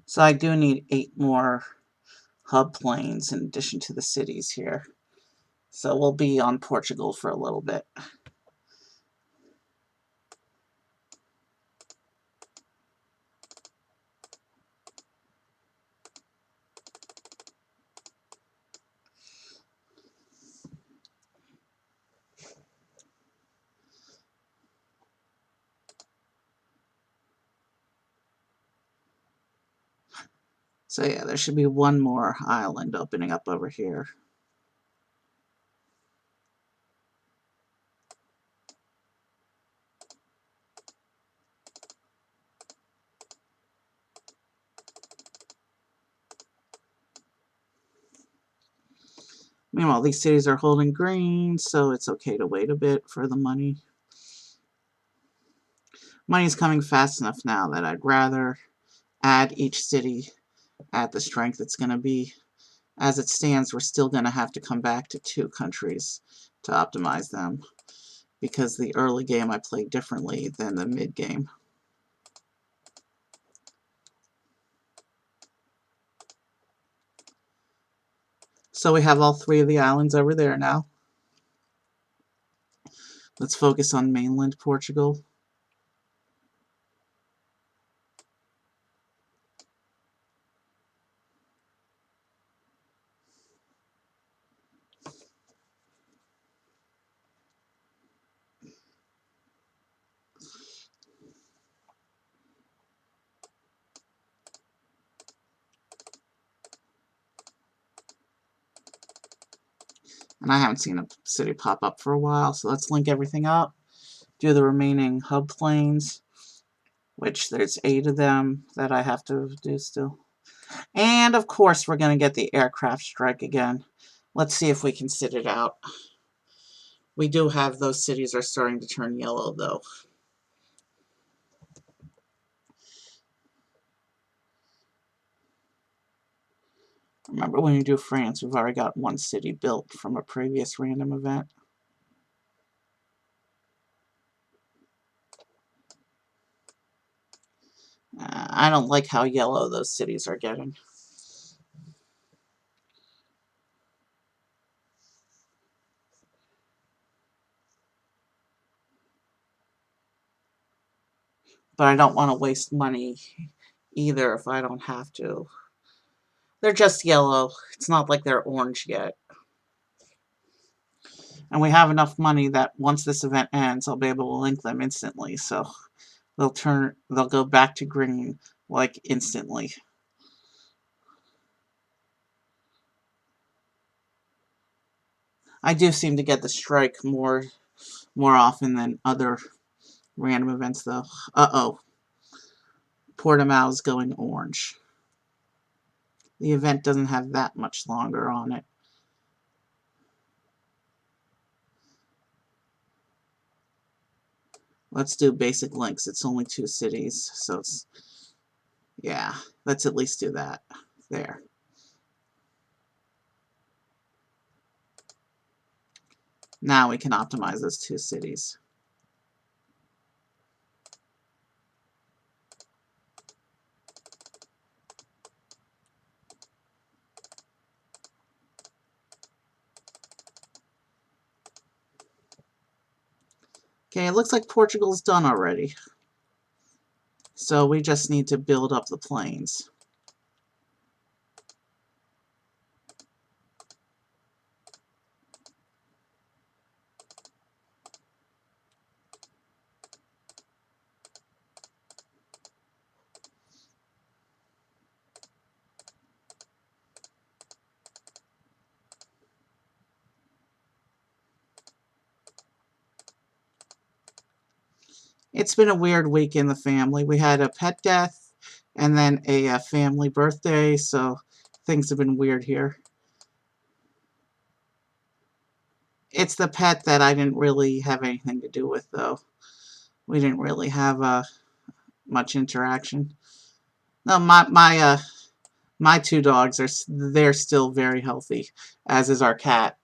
So I do need 8 more hub planes in addition to the cities here. So we'll be on Portugal for a little bit. So yeah, there should be one more island opening up over here. Meanwhile, these cities are holding green, so it's okay to wait a bit for the money. Money's coming fast enough now that I'd rather add each city at the strength it's going to be. As it stands, we're still going to have to come back to 2 countries to optimize them, because the early game I played differently than the mid game. So we have all 3 of the islands over there now. Let's focus on mainland Portugal. And I haven't seen a city pop up for a while, so let's link everything up. Do the remaining hub planes, which there's 8 of them that I have to do still. And of course we're going to get the aircraft strike again. Let's see if we can sit it out. We do have those cities are starting to turn yellow though. Remember, when you do France, we've already got 1 city built from a previous random event. I don't like how yellow those cities are getting. but I don't want to waste money either if I don't have to. They're just yellow. It's not like they're orange yet. And we have enough money that once this event ends, I'll be able to link them instantly. So they'll go back to green like instantly. I do seem to get the strike more often than other random events though. Uh-oh. Portimao's going orange. The event doesn't have that much longer on it. Let's do basic links. It's only 2 cities, so it's... yeah, let's at least do that. There. Now we can optimize those 2 cities. Okay, it looks like Portugal's done already. So we just need to build up the plains. It's been a weird week in the family. We had a pet death and then a family birthday, so things have been weird here. It's the pet that I didn't really have anything to do with, though. We didn't really have much interaction. No, my 2 dogs they're still very healthy, as is our cat.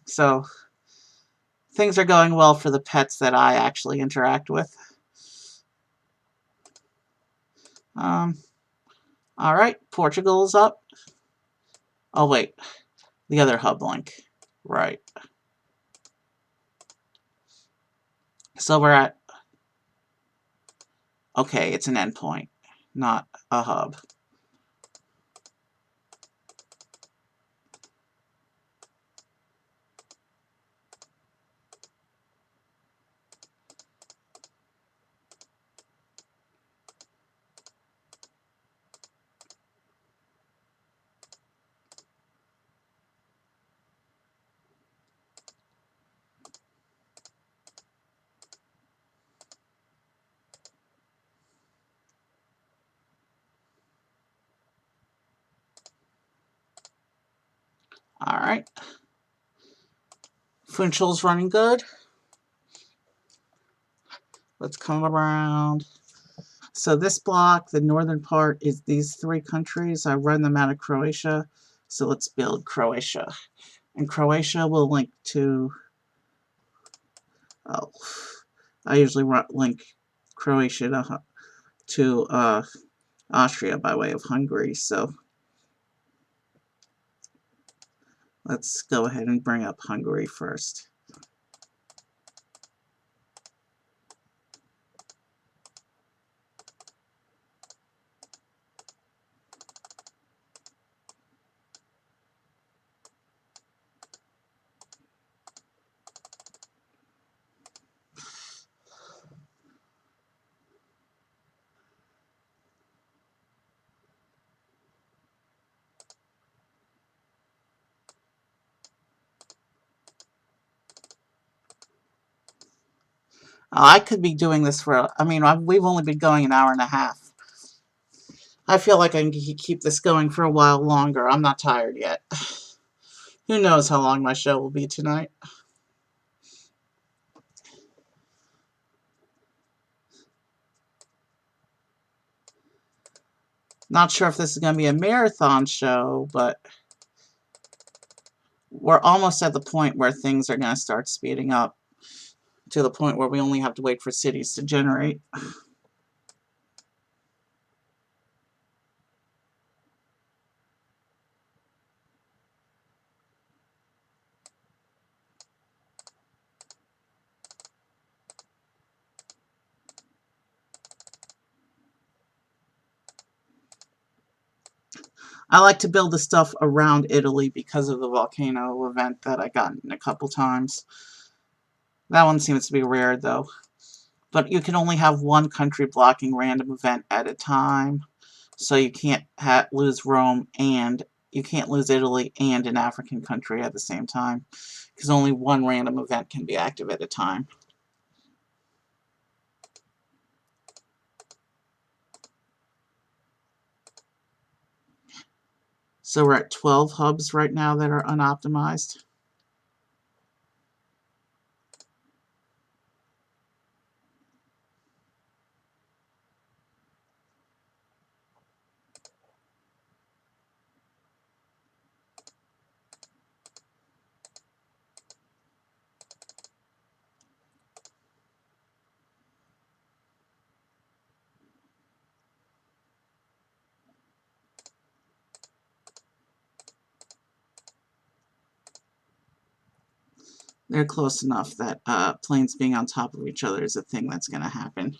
So things are going well for the pets that I actually interact with. All right, Portugal's up. Oh wait, the other hub link. Right. So we're at... okay, it's an endpoint, not a hub. All right. Funchal's running good. Let's come around. So this block, the northern part, is these 3 countries. I run them out of Croatia. So let's build Croatia. And Croatia will link to... oh, I usually link Croatia to Austria by way of Hungary. So let's go ahead and bring up Hungary first. I could be doing this for... I mean, we've only been going an hour and a half. I feel like I can keep this going for a while longer. I'm not tired yet. Who knows how long my show will be tonight. Not sure if this is going to be a marathon show, but we're almost at the point where things are going to start speeding up to the point where we only have to wait for cities to generate. I like to build the stuff around Italy because of the volcano event that I got in a couple times. That one seems to be rare though. But you can only have one country blocking random event at a time. So you can't lose Rome and you can't lose Italy and an African country at the same time. Because only one random event can be active at a time. So we're at 12 hubs right now that are unoptimized. They're close enough that planes being on top of each other is a thing that's going to happen.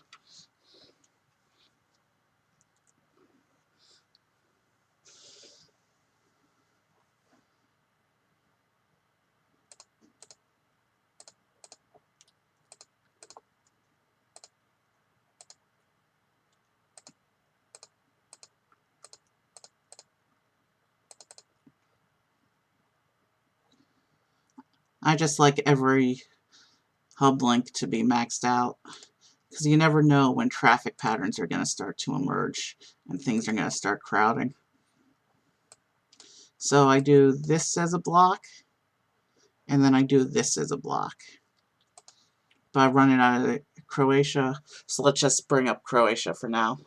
I just like every hub link to be maxed out because you never know when traffic patterns are going to start to emerge and things are going to start crowding. So I do this as a block and then I do this as a block. But I'm running out of Croatia, so let's just bring up Croatia for now,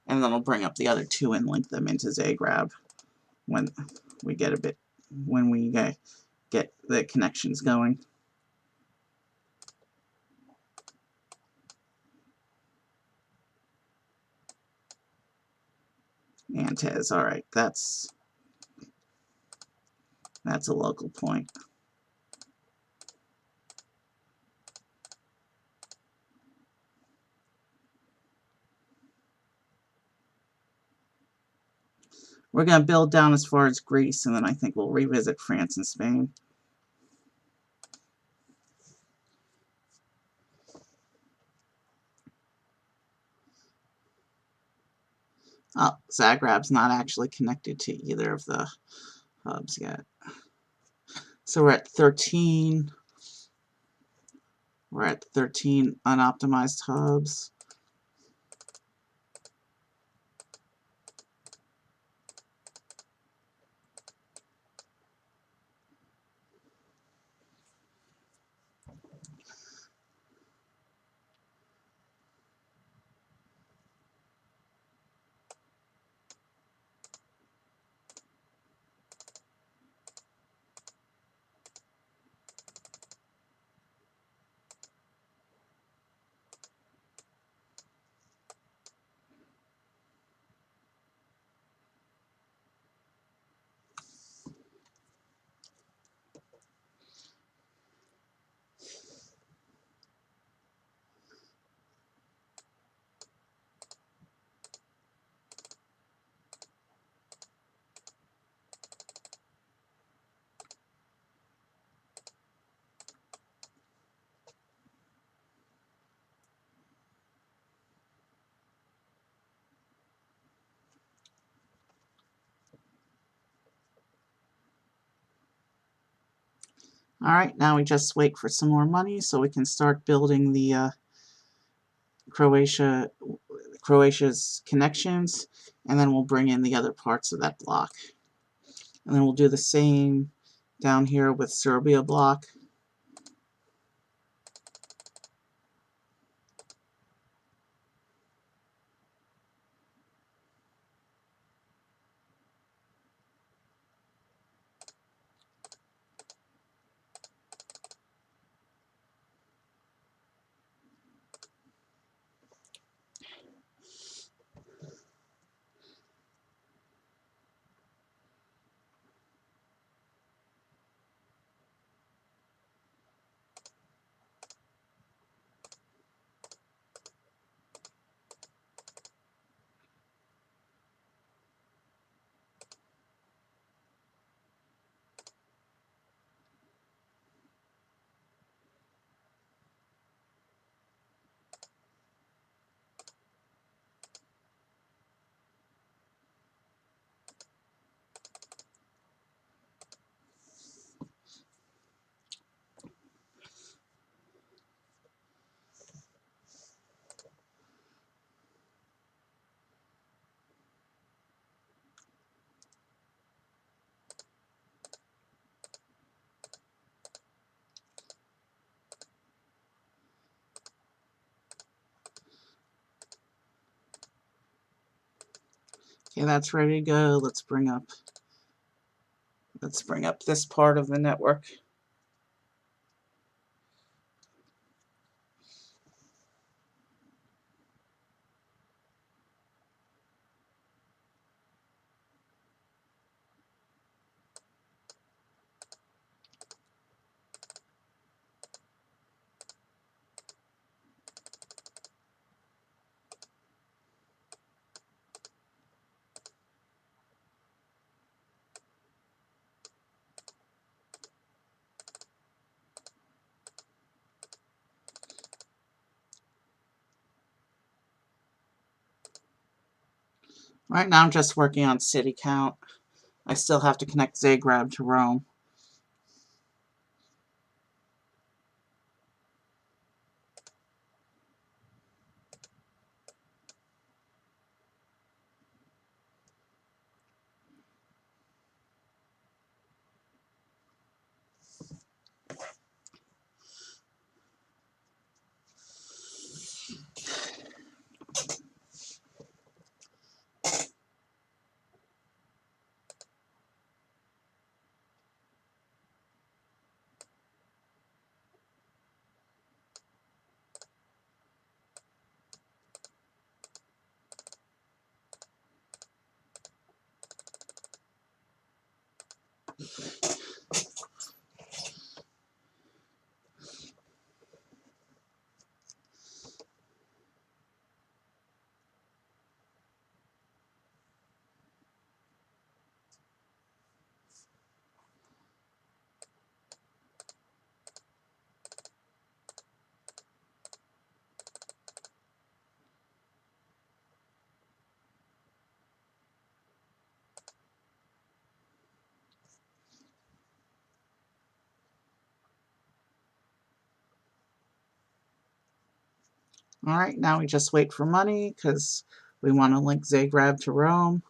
and then I'll bring up the other two and link them into Zagreb when we get get the connections going. Antez, all right, that's a local point. We're going to build down as far as Greece, and then I think we'll revisit France and Spain. Oh, Zagreb's not actually connected to either of the hubs yet. So we're at 13. We're at 13 unoptimized hubs. All right, now we just wait for some more money so we can start building the Croatia's connections, and then we'll bring in the other parts of that block. And then we'll do the same down here with Serbia block. Okay, that's ready to go. Let's bring up this part of the network. Right now I'm just working on city count. I still have to connect Zagreb to Rome. Alright, now we just wait for money because we want to link Zagreb to Rome.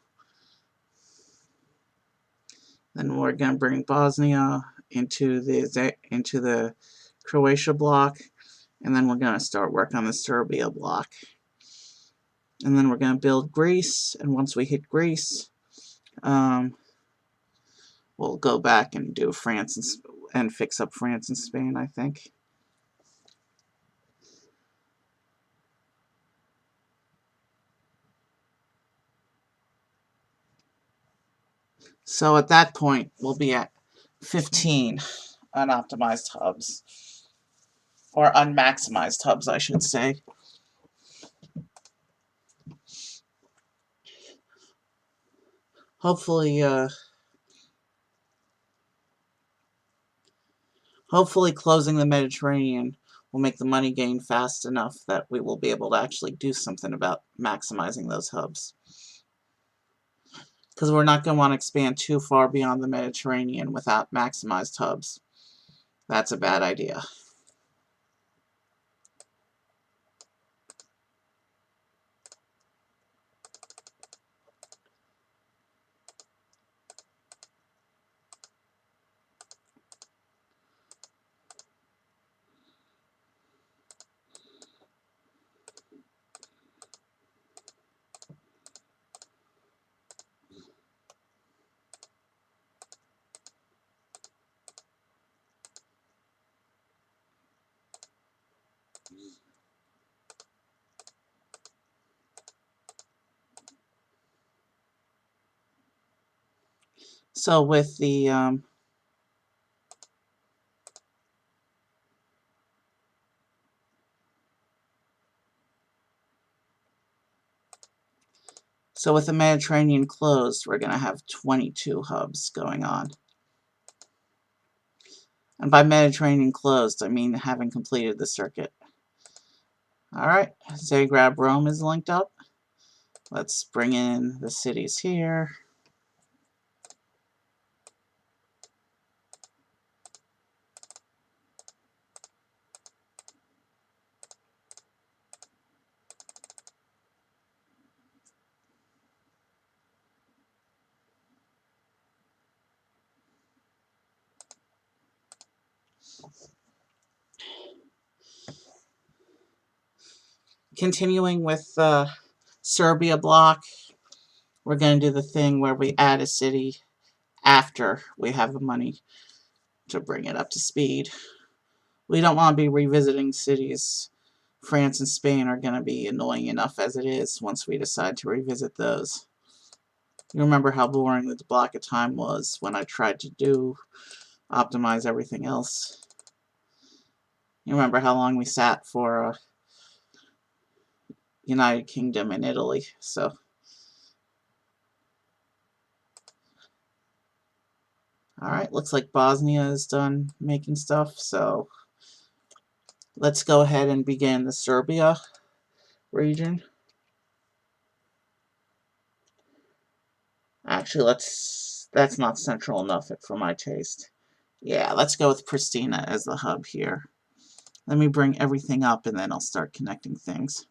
Then we're going to bring Bosnia into the Croatia block, and then we're going to start work on the Serbia block. And then we're going to build Greece, and once we hit Greece, we'll go back and do France and fix up France and Spain, I think. So at that point, we'll be at 15 unoptimized hubs. Or unmaximized hubs, I should say. Hopefully, hopefully closing the Mediterranean will make the money gain fast enough that we will be able to actually do something about maximizing those hubs. Because we're not going to want to expand too far beyond the Mediterranean without maximized hubs. That's a bad idea. So with the Mediterranean closed, we're going to have 22 hubs going on. And by Mediterranean closed, I mean having completed the circuit. Alright, Zagreb Rome is linked up. Let's bring in the cities here. Continuing with the Serbia block, we're going to do the thing where we add a city after we have the money to bring it up to speed. We don't want to be revisiting cities. France and Spain are going to be annoying enough as it is once we decide to revisit those. You remember how boring the block of time was when I tried to optimize everything else. You remember how long we sat for United Kingdom and Italy. So, alright, looks like Bosnia is done making stuff. So, let's go ahead and begin the Serbia region. Actually, that's not central enough for my taste. Yeah, let's go with Pristina as the hub here. Let me bring everything up and then I'll start connecting things.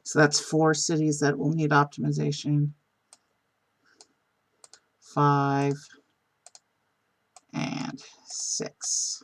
So that's 4 cities that will need optimization. 5 and 6.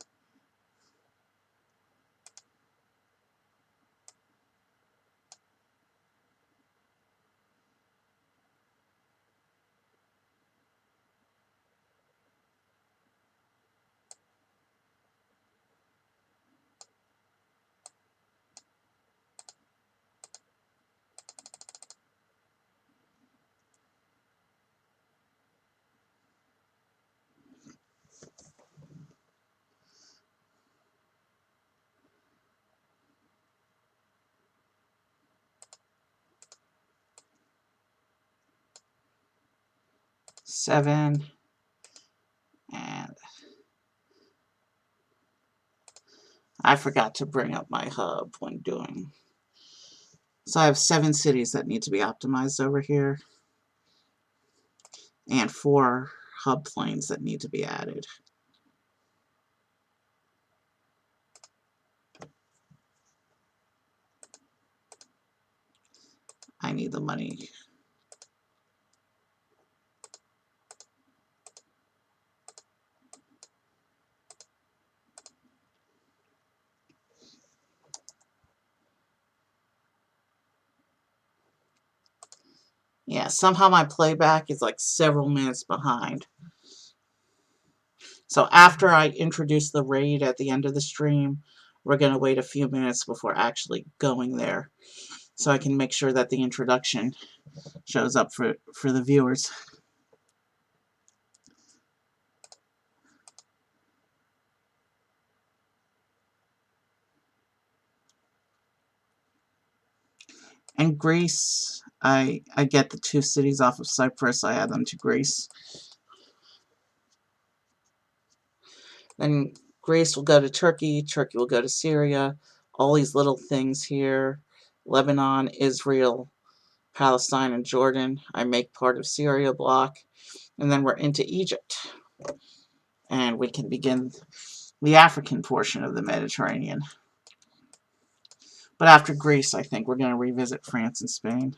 Seven, and I forgot to bring up my hub when doing. So I have 7 cities that need to be optimized over here, and 4 hub planes that need to be added. I need the money. Yeah, somehow my playback is like several minutes behind. So after I introduce the raid at the end of the stream, we're going to wait a few minutes before actually going there, so I can make sure that the introduction shows up for the viewers. And Greece, I get the 2 cities off of Cyprus, I add them to Greece. Then Greece will go to Turkey, Turkey will go to Syria, all these little things here. Lebanon, Israel, Palestine, and Jordan, I make part of Syria block. And then we're into Egypt. And we can begin the African portion of the Mediterranean. But after Greece, I think we're going to revisit France and Spain.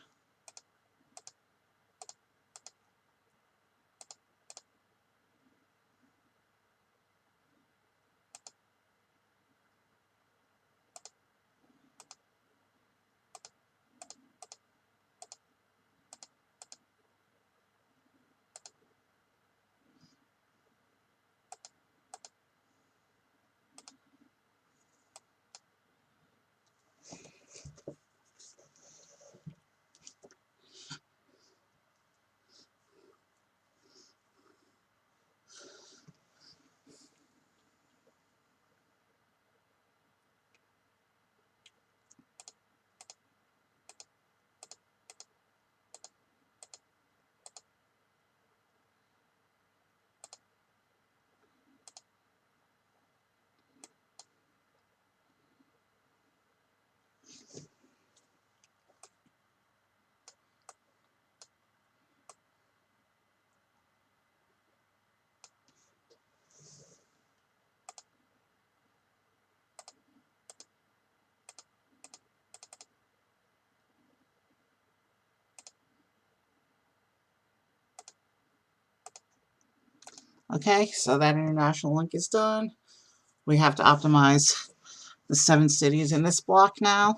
Okay, so that international link is done. We have to optimize the 7 cities in this block now,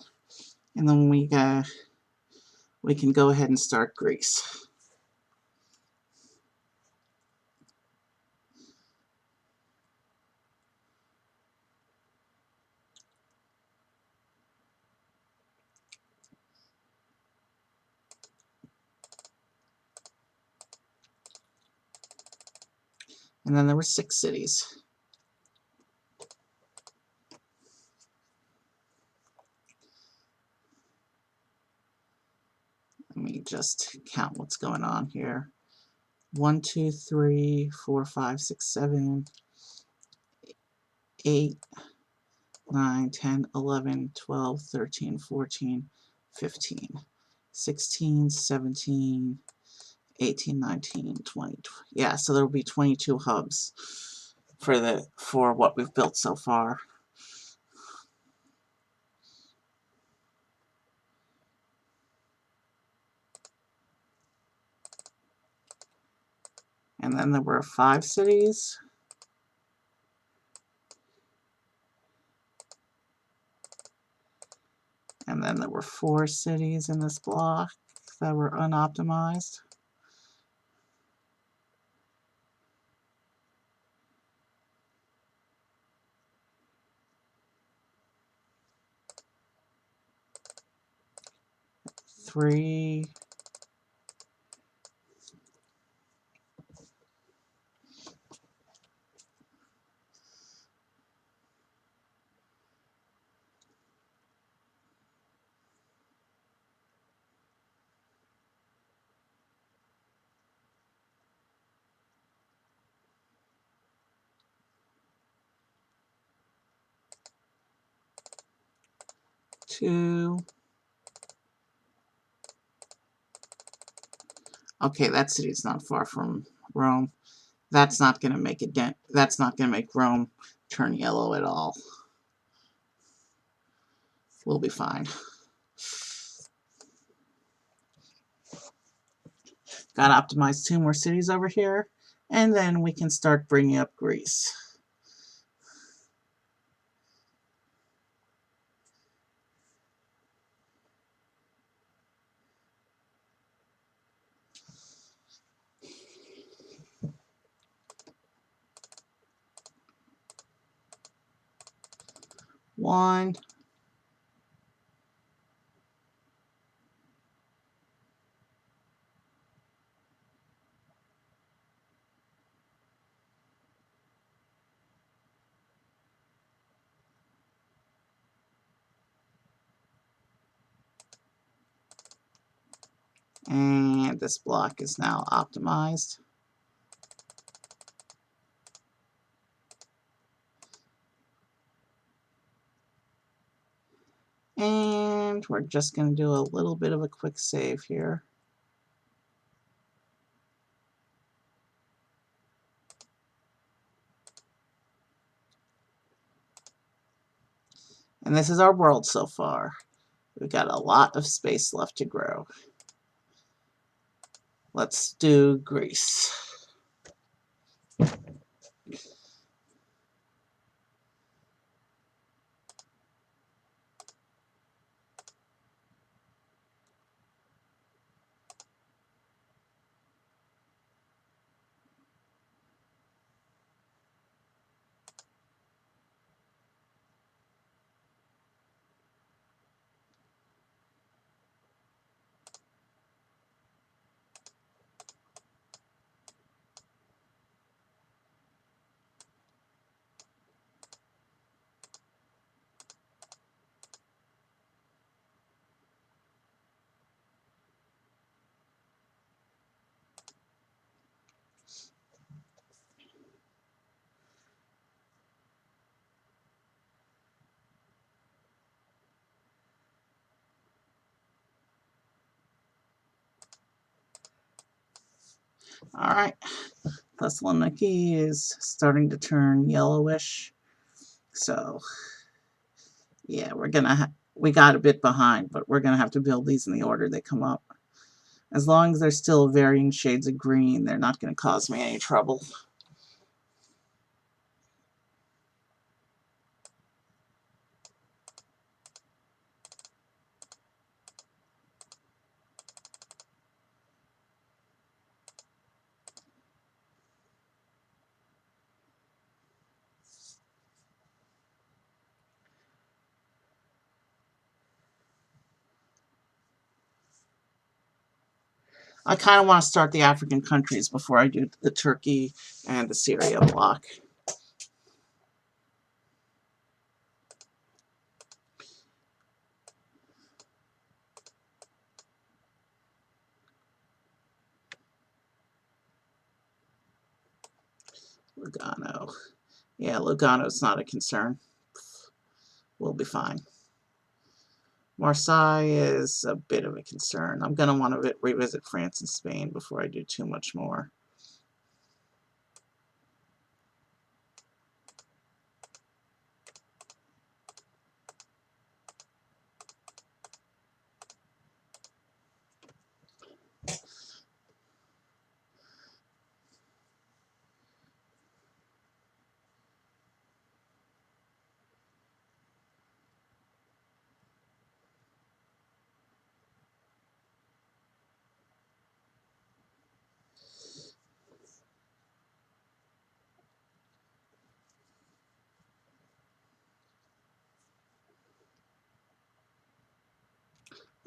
and then we can go ahead and start Greece. And then there were 6 cities. Let me just count what's going on here. 1, 2, 3, 4, 5, 6, 7, 8, 9, 10, 11, 12, 13, 14, 15, 16, 17, 18, 19, 20. Yeah, so there will be 22 hubs for what we've built so far. And then there were 5 cities. And then there were 4 cities in this block that were unoptimized. Three. Two. Okay, that city's not far from Rome. That's not going to make a dent. That's not going to make Rome turn yellow at all. We'll be fine. Got to optimize 2 more cities over here, and then we can start bringing up Greece. One. And this block is now optimized. And we're just going to do a little bit of a quick save here. And this is our world so far. We've got a lot of space left to grow. Let's do Greece. All right, Thessaloniki is starting to turn yellowish. So, yeah, we got a bit behind, but we're gonna have to build these in the order they come up. As long as they're still varying shades of green, they're not gonna cause me any trouble. I kind of want to start the African countries before I do the Turkey and the Syria block. Lugano. Yeah, Lugano's not a concern. We'll be fine. Marseille is a bit of a concern. I'm going to want to revisit France and Spain before I do too much more.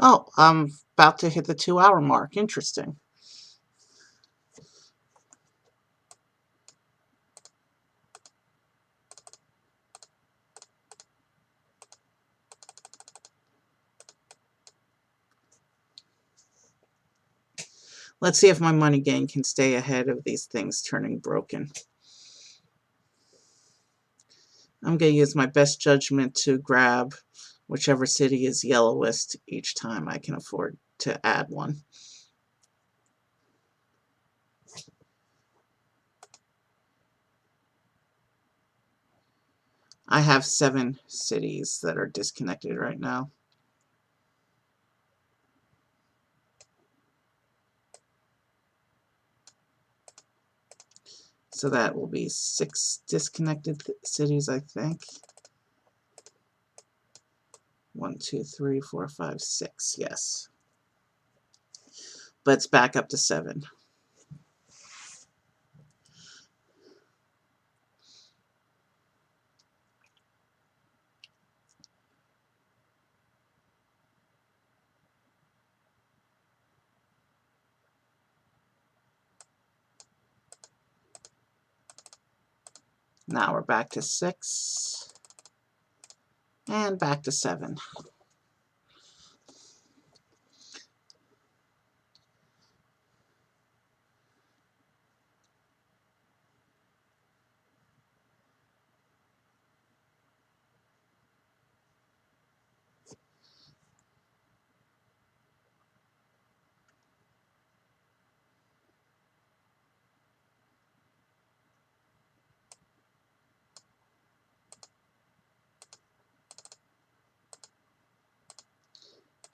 Oh, I'm about to hit the 2-hour mark. Interesting. Let's see if my money gain can stay ahead of these things turning broken. I'm going to use my best judgment to grab whichever city is yellowest each time I can afford to add one. I have 7 cities that are disconnected right now. So that will be 6 disconnected cities, I think. 1, 2, 3, 4, 5, 6. Yes. But it's back up to 7. Now we're back to 6. And back to 7.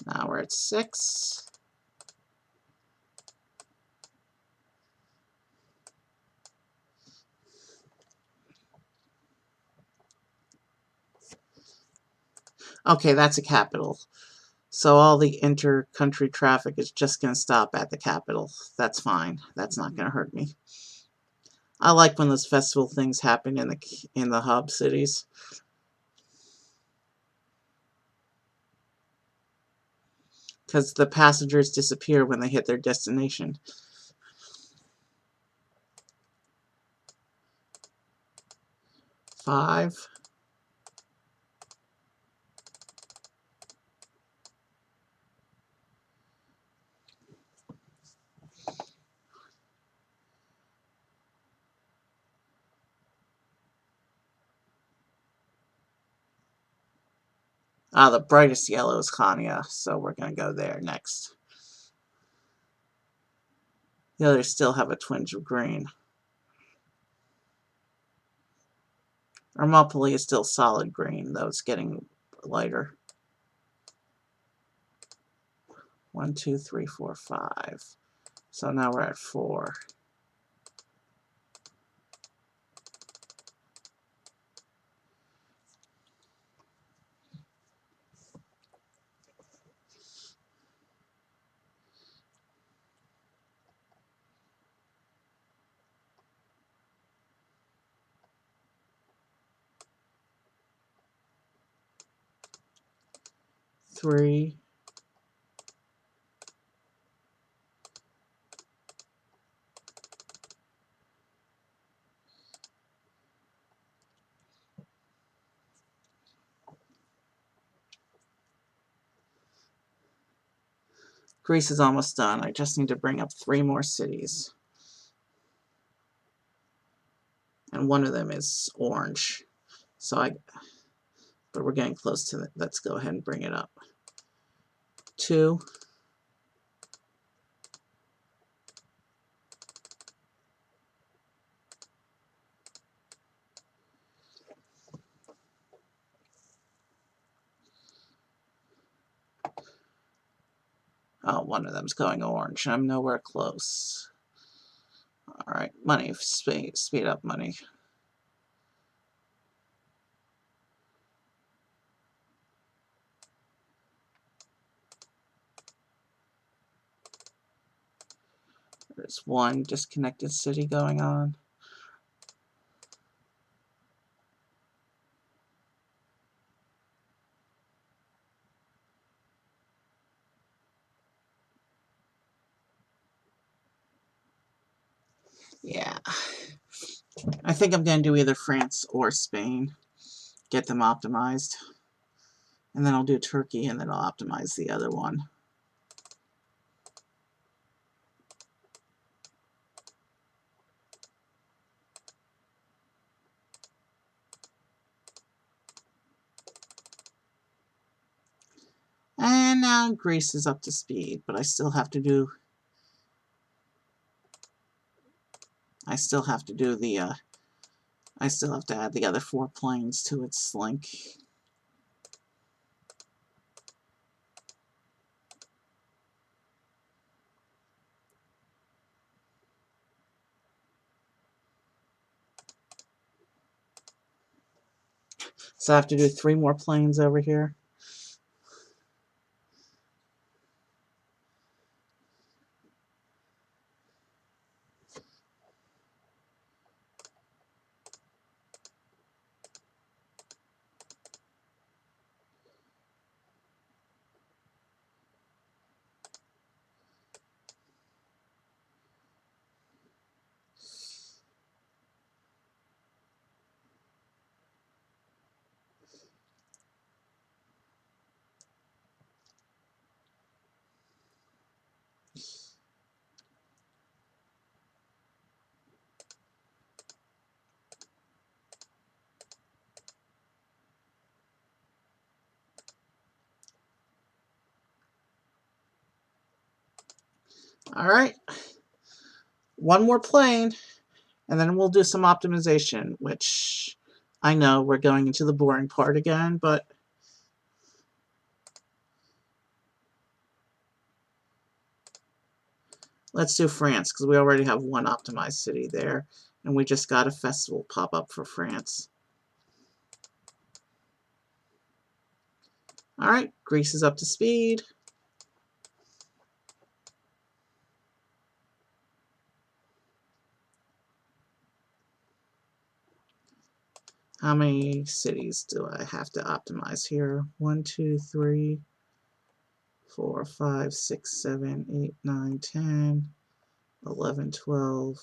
Now we're at 6. Okay, that's a capital. So all the inter-country traffic is just going to stop at the capital. That's fine. That's not going to hurt me. I like when those festival things happen in the hub cities. Because the passengers disappear when they hit their destination. Five. Ah, the brightest yellow is Khania, so we're going to go there next. The others still have a twinge of green. Thermopylae is still solid green, though it's getting lighter. 1, 2, 3, 4, 5. So now we're at 4. Three. Greece is almost done. I just need to bring up 3 more cities. And one of them is orange. But we're getting close to it. Let's go ahead and bring it up. 2. Oh, one of them's going orange. I'm nowhere close. All right, money, speed up money. There's one disconnected city going on. Yeah. I think I'm going to do either France or Spain. Get them optimized. And then I'll do Turkey, and then I'll optimize the other one. And now Greece is up to speed, but I still have to do the I still have to add the other 4 planes to its link. So I have to do 3 more planes over here. All right. 1 more plane, and then we'll do some optimization, which I know we're going into the boring part again, but let's do France, because we already have 1 optimized city there, and we just got a festival pop up for France. All right, Greece is up to speed. How many cities do I have to optimize here? 1, 2, 3, 4, 5, 6, 7, 8, 9, 10, 11, 12,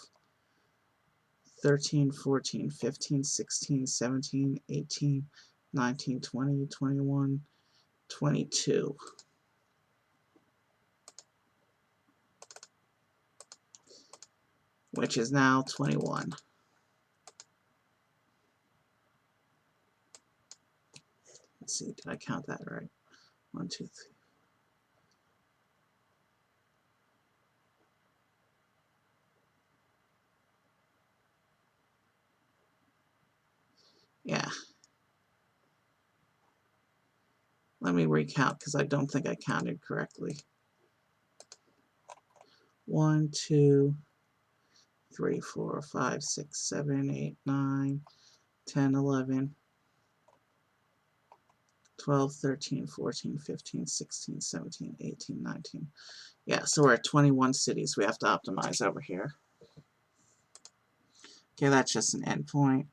13, 14, 15, 16, 17, 18, 19, 20, 21, 22. Which is now 21. Let's see, did I count that right? 1, 2, 3. Yeah. Let me recount because I don't think I counted correctly. 1, 2, 3, 4, 5, 6, 7, 8, 9, 10, 11, 12, 13, 14, 15, 16, 17, 18, 19. Yeah, so we're at 21 cities we have to optimize over here. Okay, that's just an endpoint.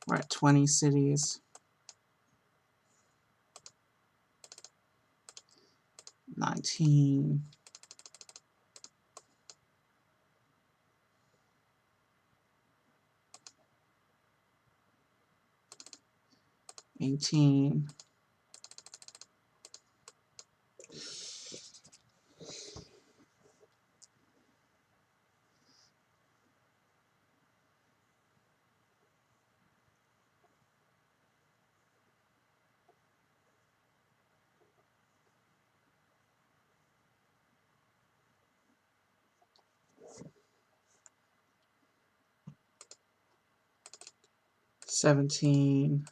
We're at 20 cities. 19. 18, 17,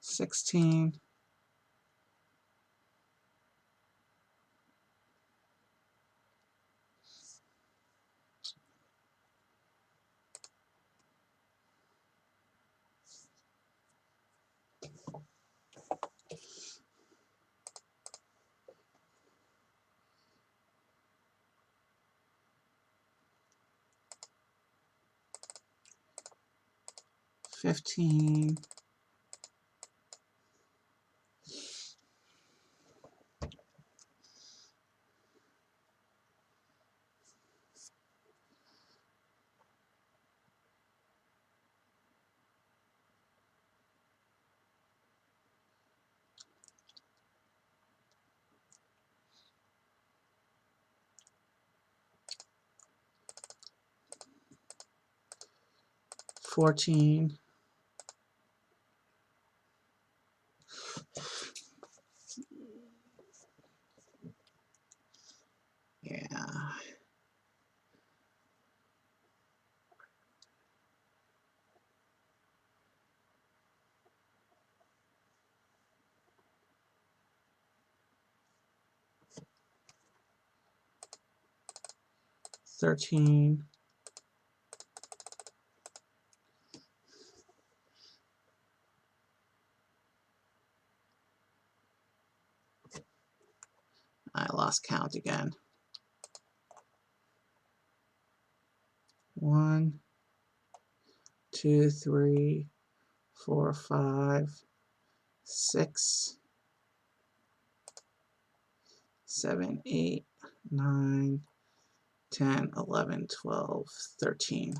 16, 15, 14, yeah, 13, I lost count again. 1, 2, 3, 4, 5, 6, 7, 8, 9, 10, 11, 12, 13.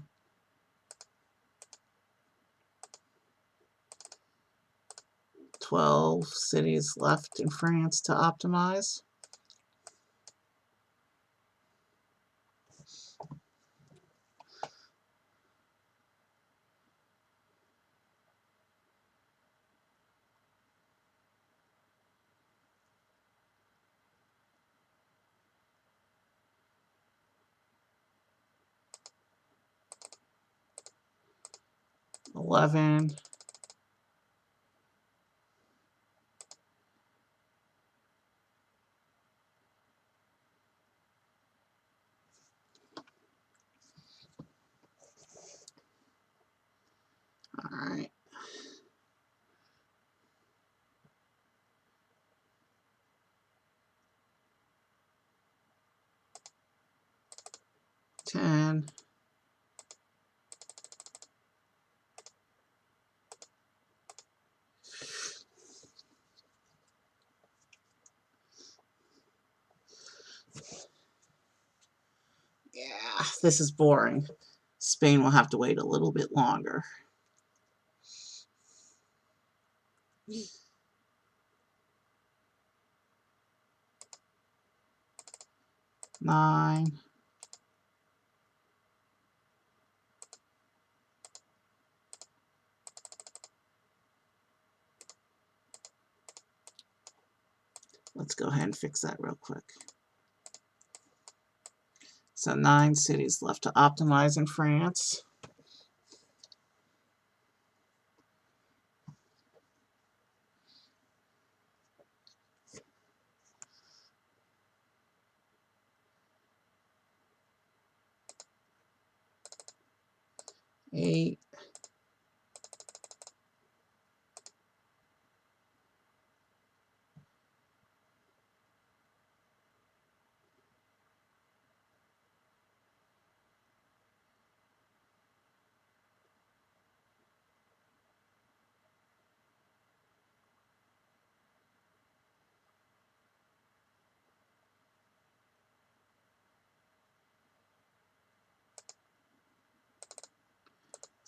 12 cities left in France to optimize. Eleven, all right. 10, yeah, this is boring. Spain will have to wait a little bit longer. 9, let's go ahead and fix that real quick. So 9 cities left to optimize in France. Eight,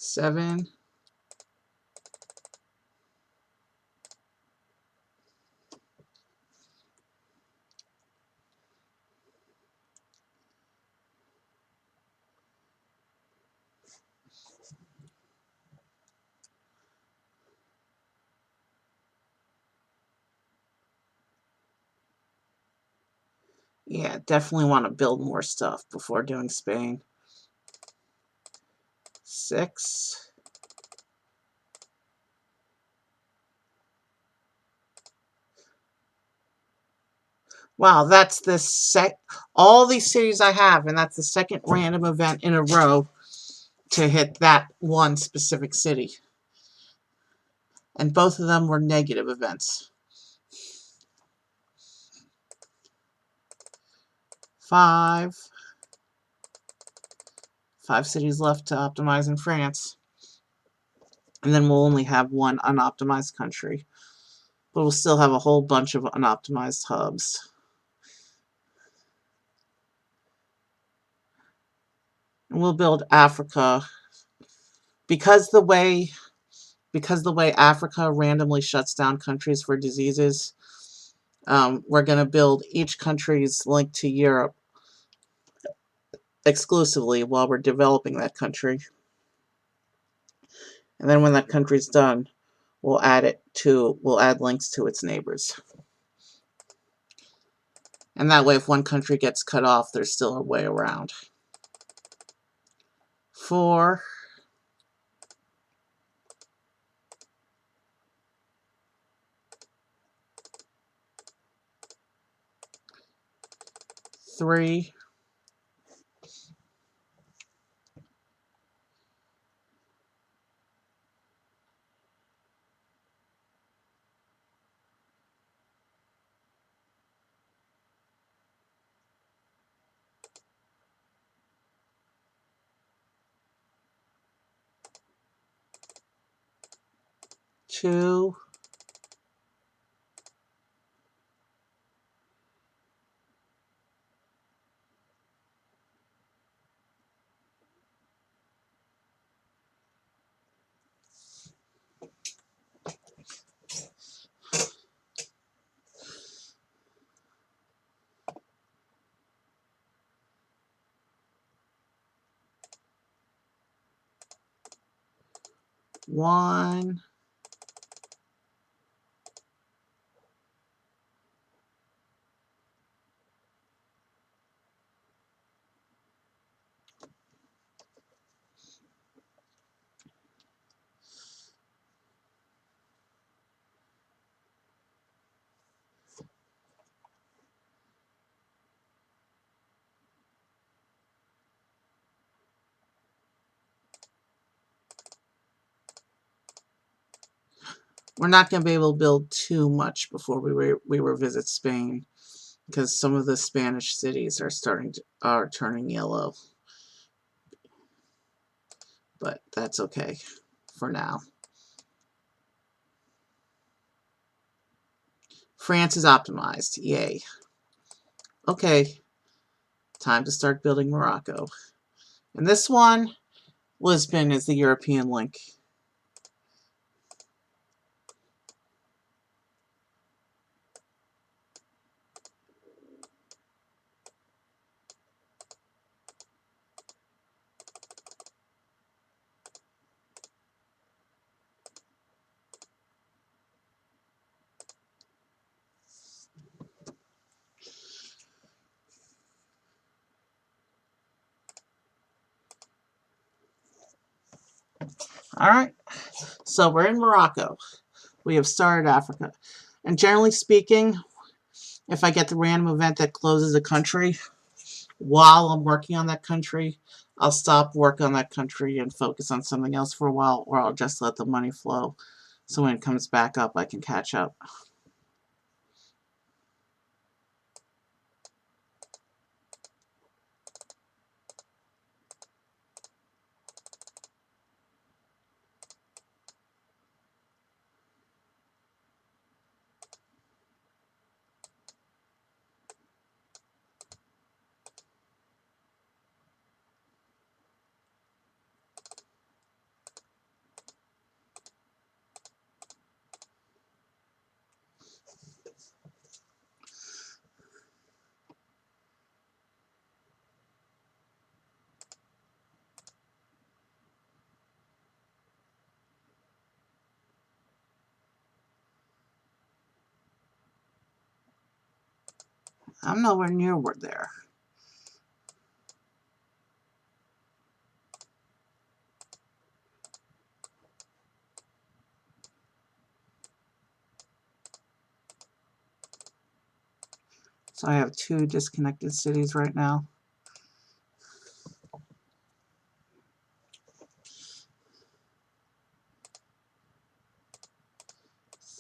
7. Yeah, definitely want to build more stuff before doing Spain. 6. Wow, that's the all these cities I have, and that's the second random event in a row to hit that one specific city. And both of them were negative events. 5. 5 cities left to optimize in France. And then we'll only have one unoptimized country. But we'll still have a whole bunch of unoptimized hubs. And we'll build Africa. Because the way Africa randomly shuts down countries for diseases, we're going to build each country's link to Europe exclusively while we're developing that country. And then when that country's done, we'll add links to its neighbors. And that way, if one country gets cut off, there's still a way around. 4. 3. 2. 1. We're not going to be able to build too much before we revisit Spain, because some of the Spanish cities are turning yellow. But that's okay for now. France is optimized. Yay. Okay. Time to start building Morocco. And this one, Lisbon is the European link. Alright, so we're in Morocco. We have started Africa. And generally speaking, if I get the random event that closes a country, while I'm working on that country, I'll stop work on that country and focus on something else for a while, or I'll just let the money flow. So when it comes back up, I can catch up. I'm nowhere near where there. So I have 2 disconnected cities right now.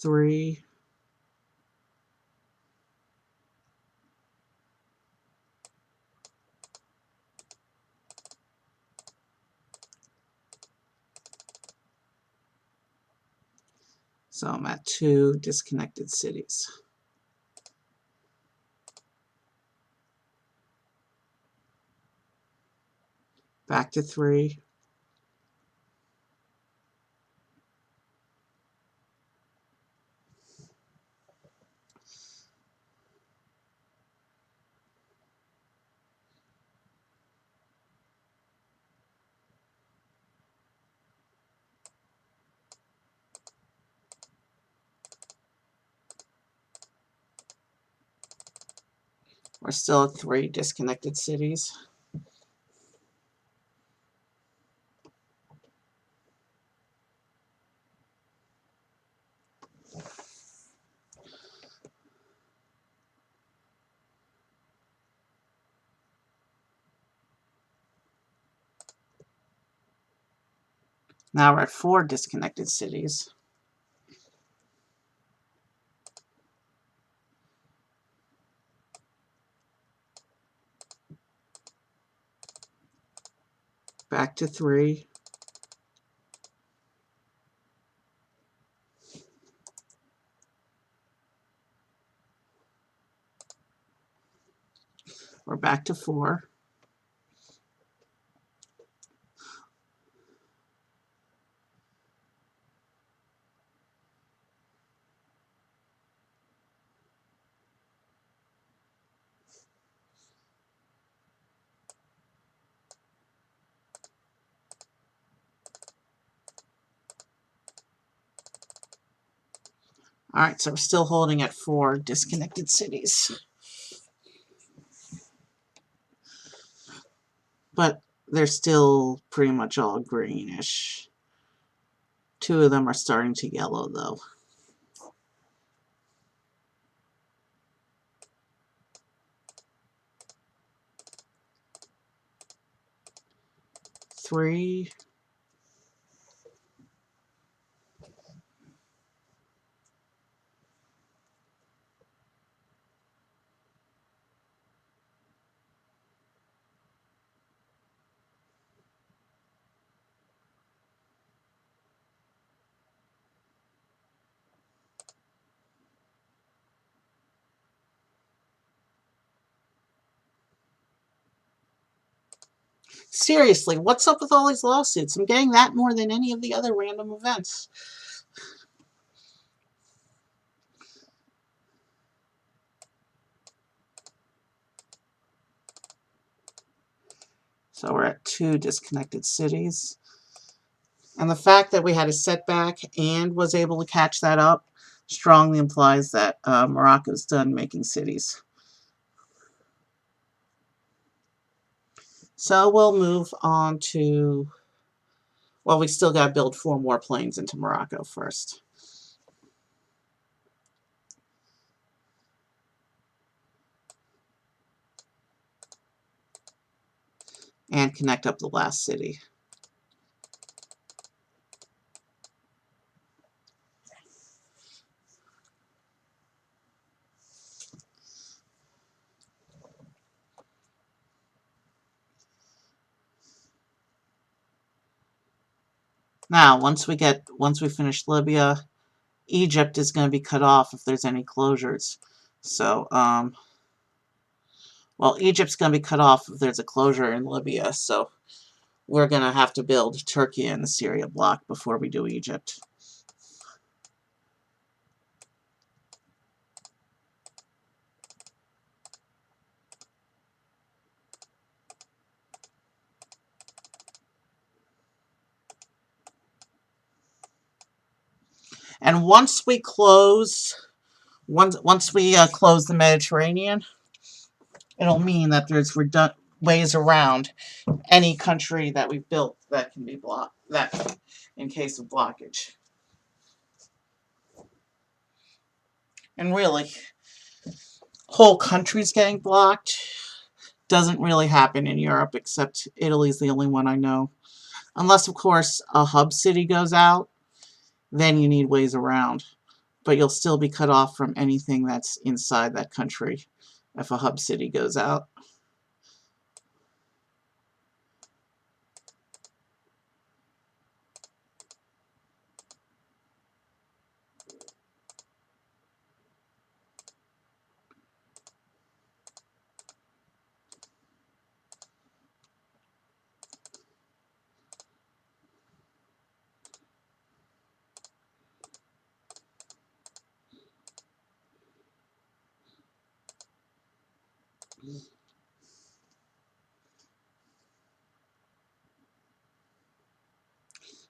3. So I'm at 2 disconnected cities. Back to 3. We're still at 3 disconnected cities. Now we're at 4 disconnected cities. Back to 3. We're back to 4. Alright, so we're still holding at 4 disconnected cities. But they're still pretty much all greenish. 2 of them are starting to yellow, though. 3. Seriously, what's up with all these lawsuits? I'm getting that more than any of the other random events. So we're at 2 disconnected cities. And the fact that we had a setback and was able to catch that up strongly implies that Morocco's done making cities. So we'll move on to, well, we still got to build 4 more planes into Morocco first. And connect up the last city. Now, once we finish Libya, Egypt is going to be cut off if there's any closures. So, well, Egypt's going to be cut off if there's a closure in Libya. So, we're going to have to build Turkey and the Syria bloc before we do Egypt. And once we close the Mediterranean, it'll mean that there's ways around any country that we've built that can be blocked, that in case of blockage. And really, whole countries getting blocked doesn't really happen in Europe, except Italy's the only one I know. Unless, of course, a hub city goes out, then you need ways around. But you'll still be cut off from anything that's inside that country if a hub city goes out.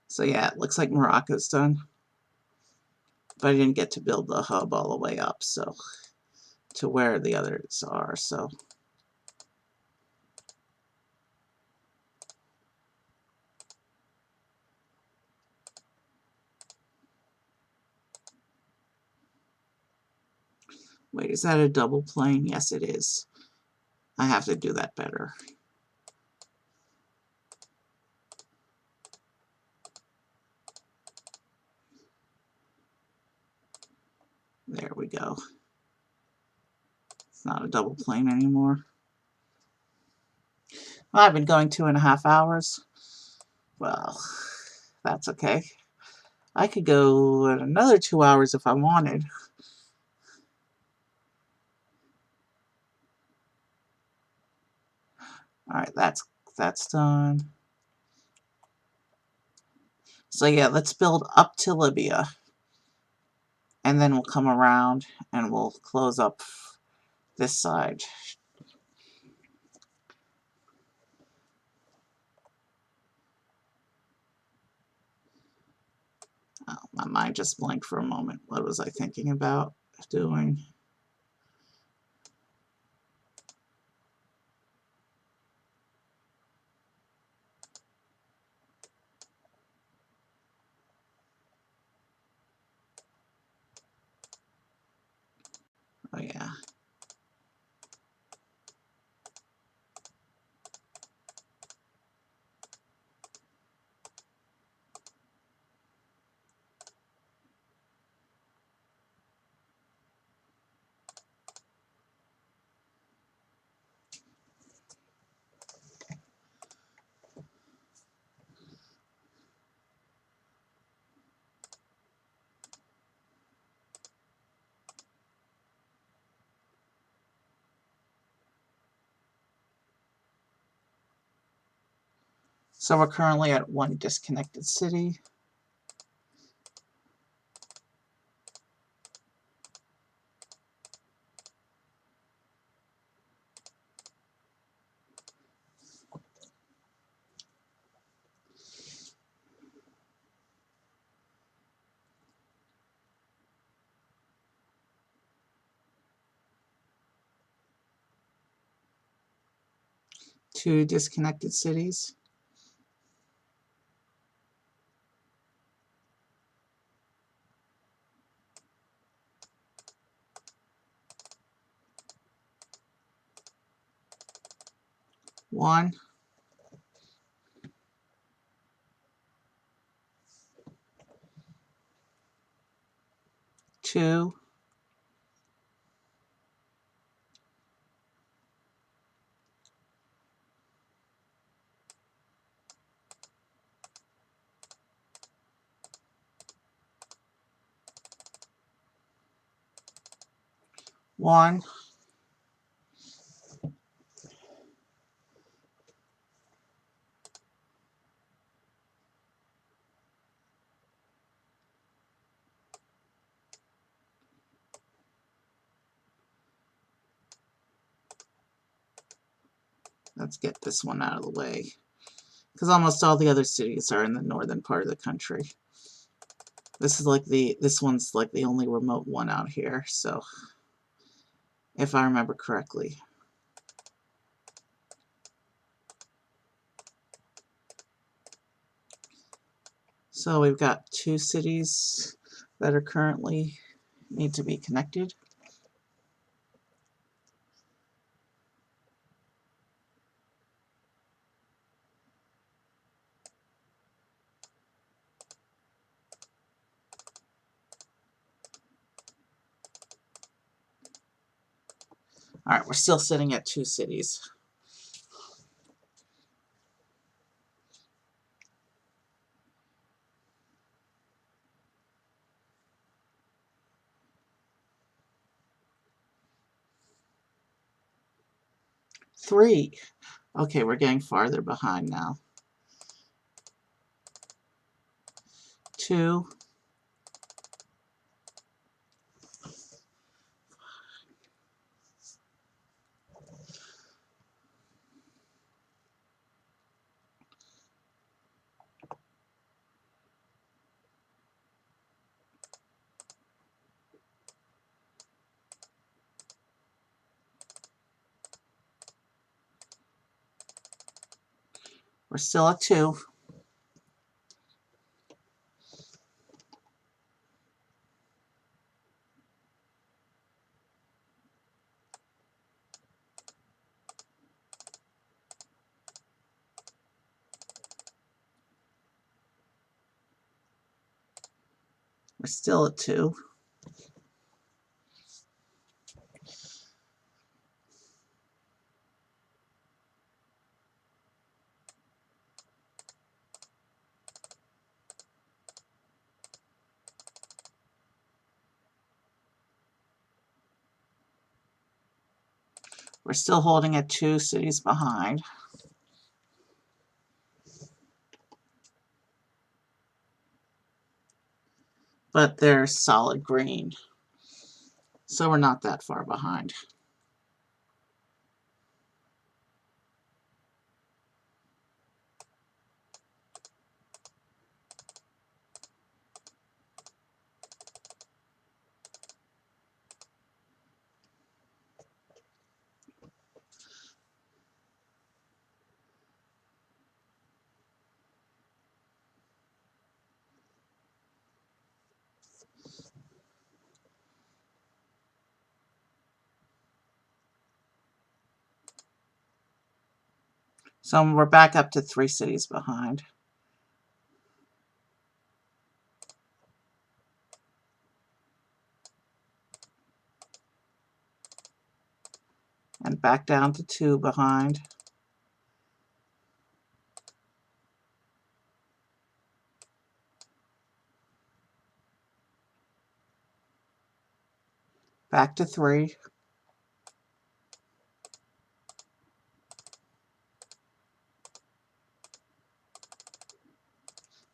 So yeah, it looks like Morocco's done. But I didn't get to build the hub all the way up, so to where the others are, so wait, is that a double plane? Yes, it is. I have to do that better. There we go. It's not a double plane anymore. Well, I've been going 2.5 hours. Well, that's okay. I could go another 2 hours if I wanted. Alright, that's done. So yeah, let's build up to Libya. And then we'll come around and we'll close up this side. Oh, my mind just blanked for a moment. What was I thinking about doing? Oh yeah. So we're currently at 1 disconnected city. Two disconnected cities. One. Two. One. Let's get this one out of the way, because almost all the other cities are in the northern part of the country. This one's like the only remote one out here, so if I remember correctly. So we've got 2 cities that are currently need to be connected. All right, we're still sitting at 2 cities. Three. Okay, we're getting farther behind now. 2. We're still at 2. We're still at 2. We're still holding at 2 cities behind. But they're solid green. So we're not that far behind. So we're back up to 3 cities behind. And back down to 2 behind. Back to 3.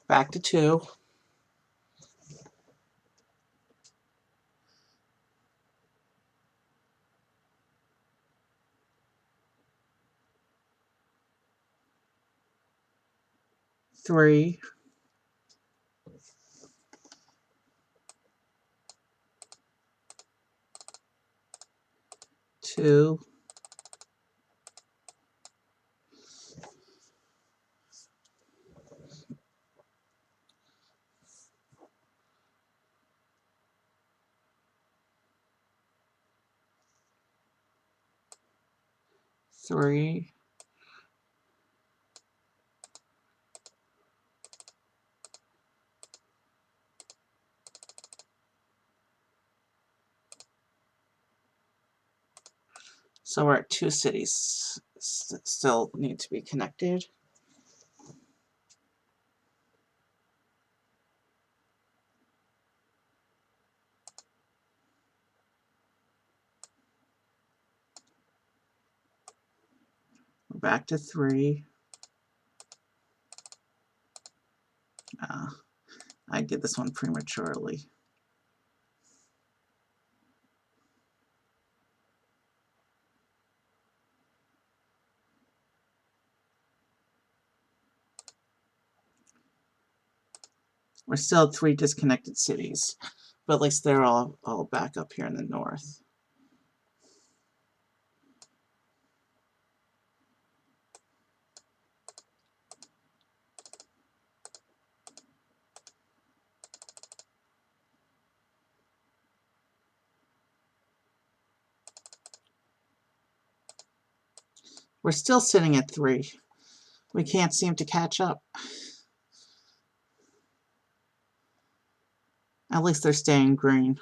Back to 2. Three. 2. 3. So we're at 2 cities still need to be connected. We're back to 3. I did this one prematurely. We're still at 3 disconnected cities, but at least they're all back up here in the north. We're still sitting at 3. We can't seem to catch up. At least they're staying green.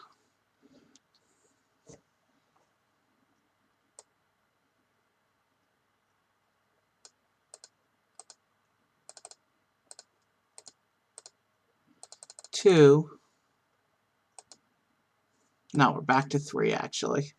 Two. No, we're back to 3 actually.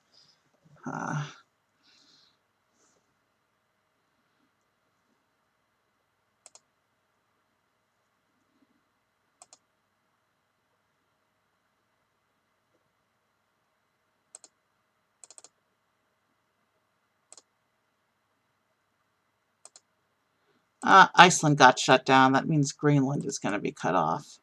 Iceland got shut down. That means Greenland is going to be cut off.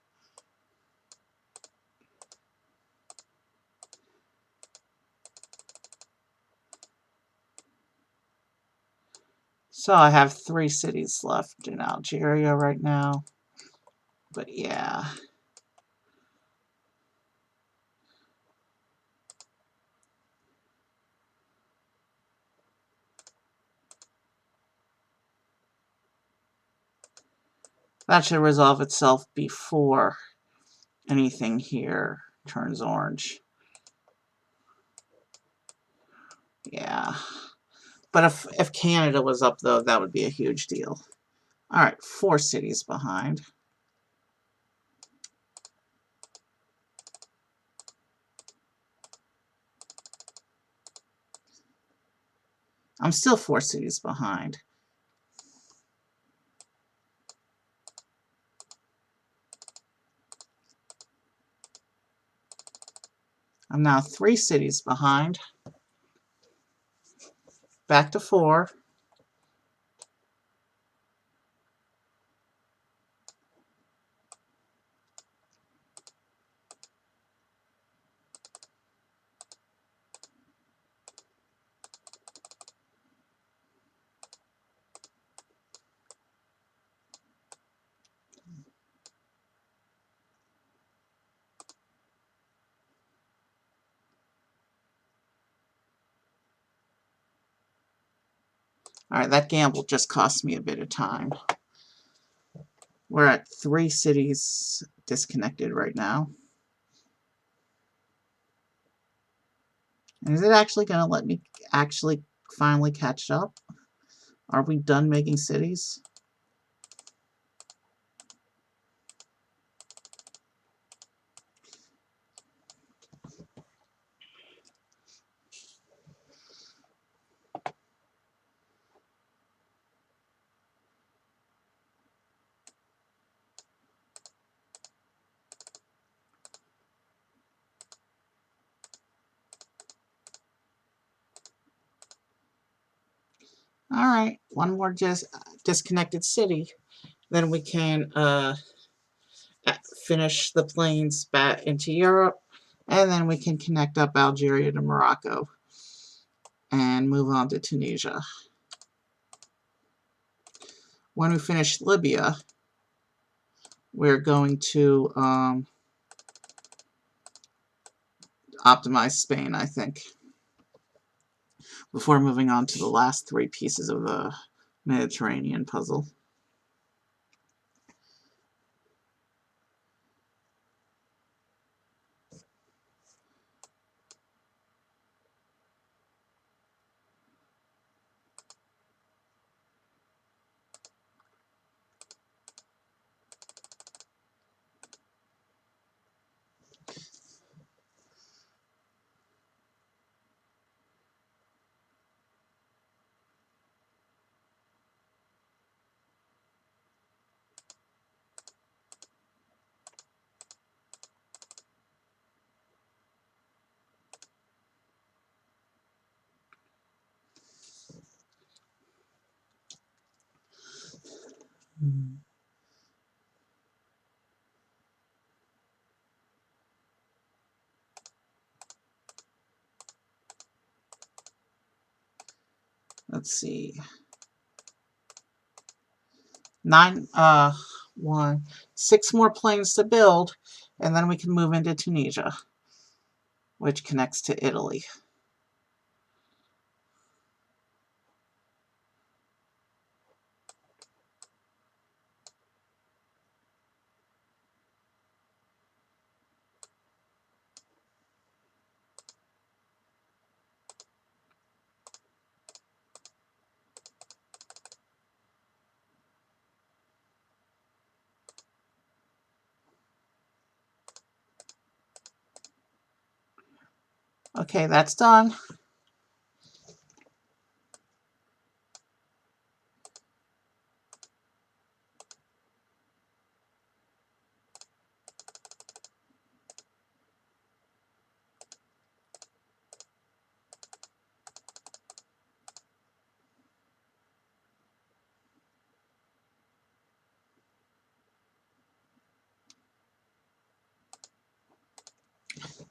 So I have 3 cities left in Algeria right now. But yeah. That should resolve itself before anything here turns orange. Yeah. But if Canada was up, though, that would be a huge deal. All right, 4 cities behind. I'm still 4 cities behind. I'm now 3 cities behind. Back to 4. All right, that gamble just cost me a bit of time. We're at 3 cities disconnected right now. And is it actually going to let me actually finally catch up? Are we done making cities? All right, one more just disconnected city. Then we can finish the planes back into Europe, and then we can connect up Algeria to Morocco and move on to Tunisia. When we finish Libya, we're going to optimize Spain, I think, before moving on to the last 3 pieces of the Mediterranean puzzle. Let's see. 6 more planes to build, and then we can move into Tunisia, which connects to Italy. Okay, that's done.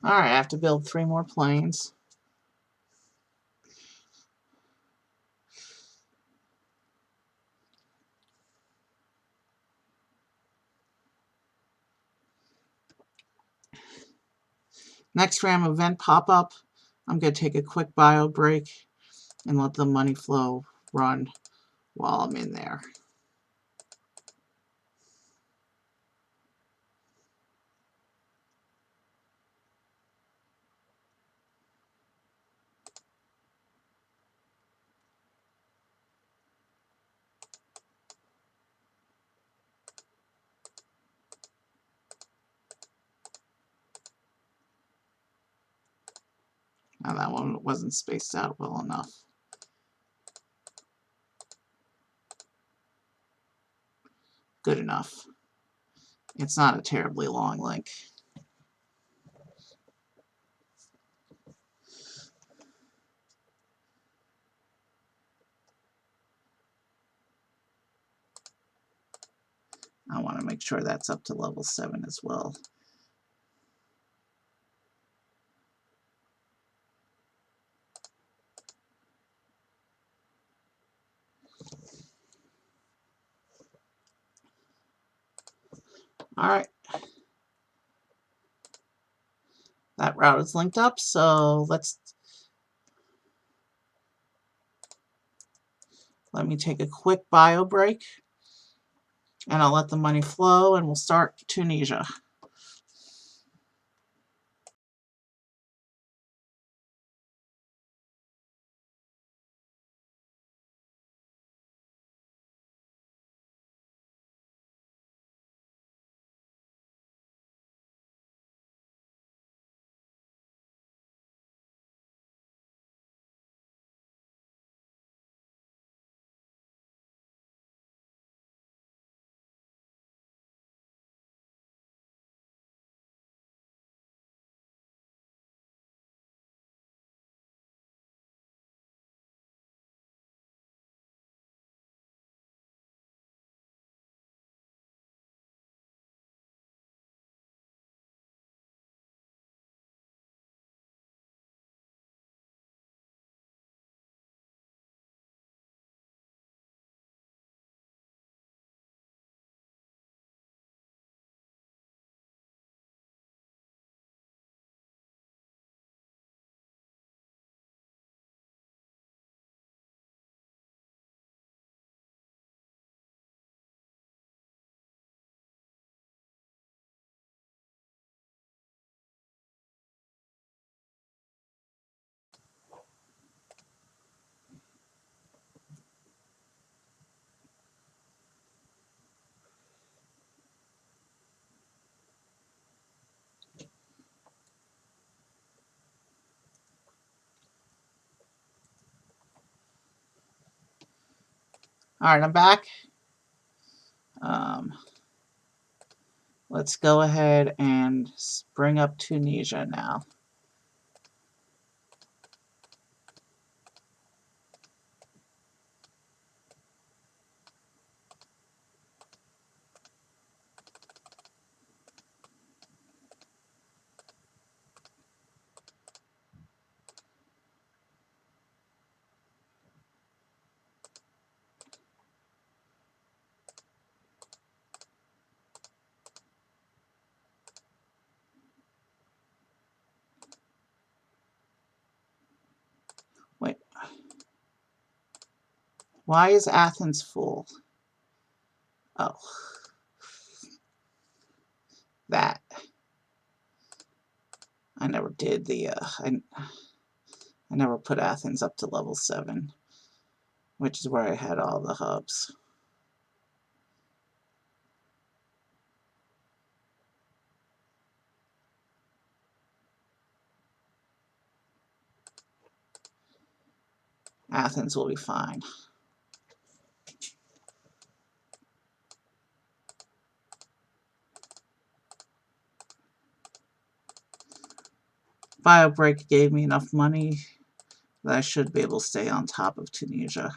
Alright, I have to build 3 more planes. Next RAM event pop-up, I'm going to take a quick bio break and let the money flow run while I'm in there. Now that one wasn't spaced out well enough. Good enough. It's not a terribly long link. I want to make sure that's up to level 7 as well. Alright. That route is linked up, so let me take a quick bio break, and I'll let the money flow, and we'll start Tunisia. Alright, I'm back. Let's go ahead and bring up Tunisia now. Wait. Why is Athens full? Oh. That. I never did the, I never put Athens up to level 7, which is where I had all the hubs. Athens will be fine. BioBreak gave me enough money that I should be able to stay on top of Tunisia.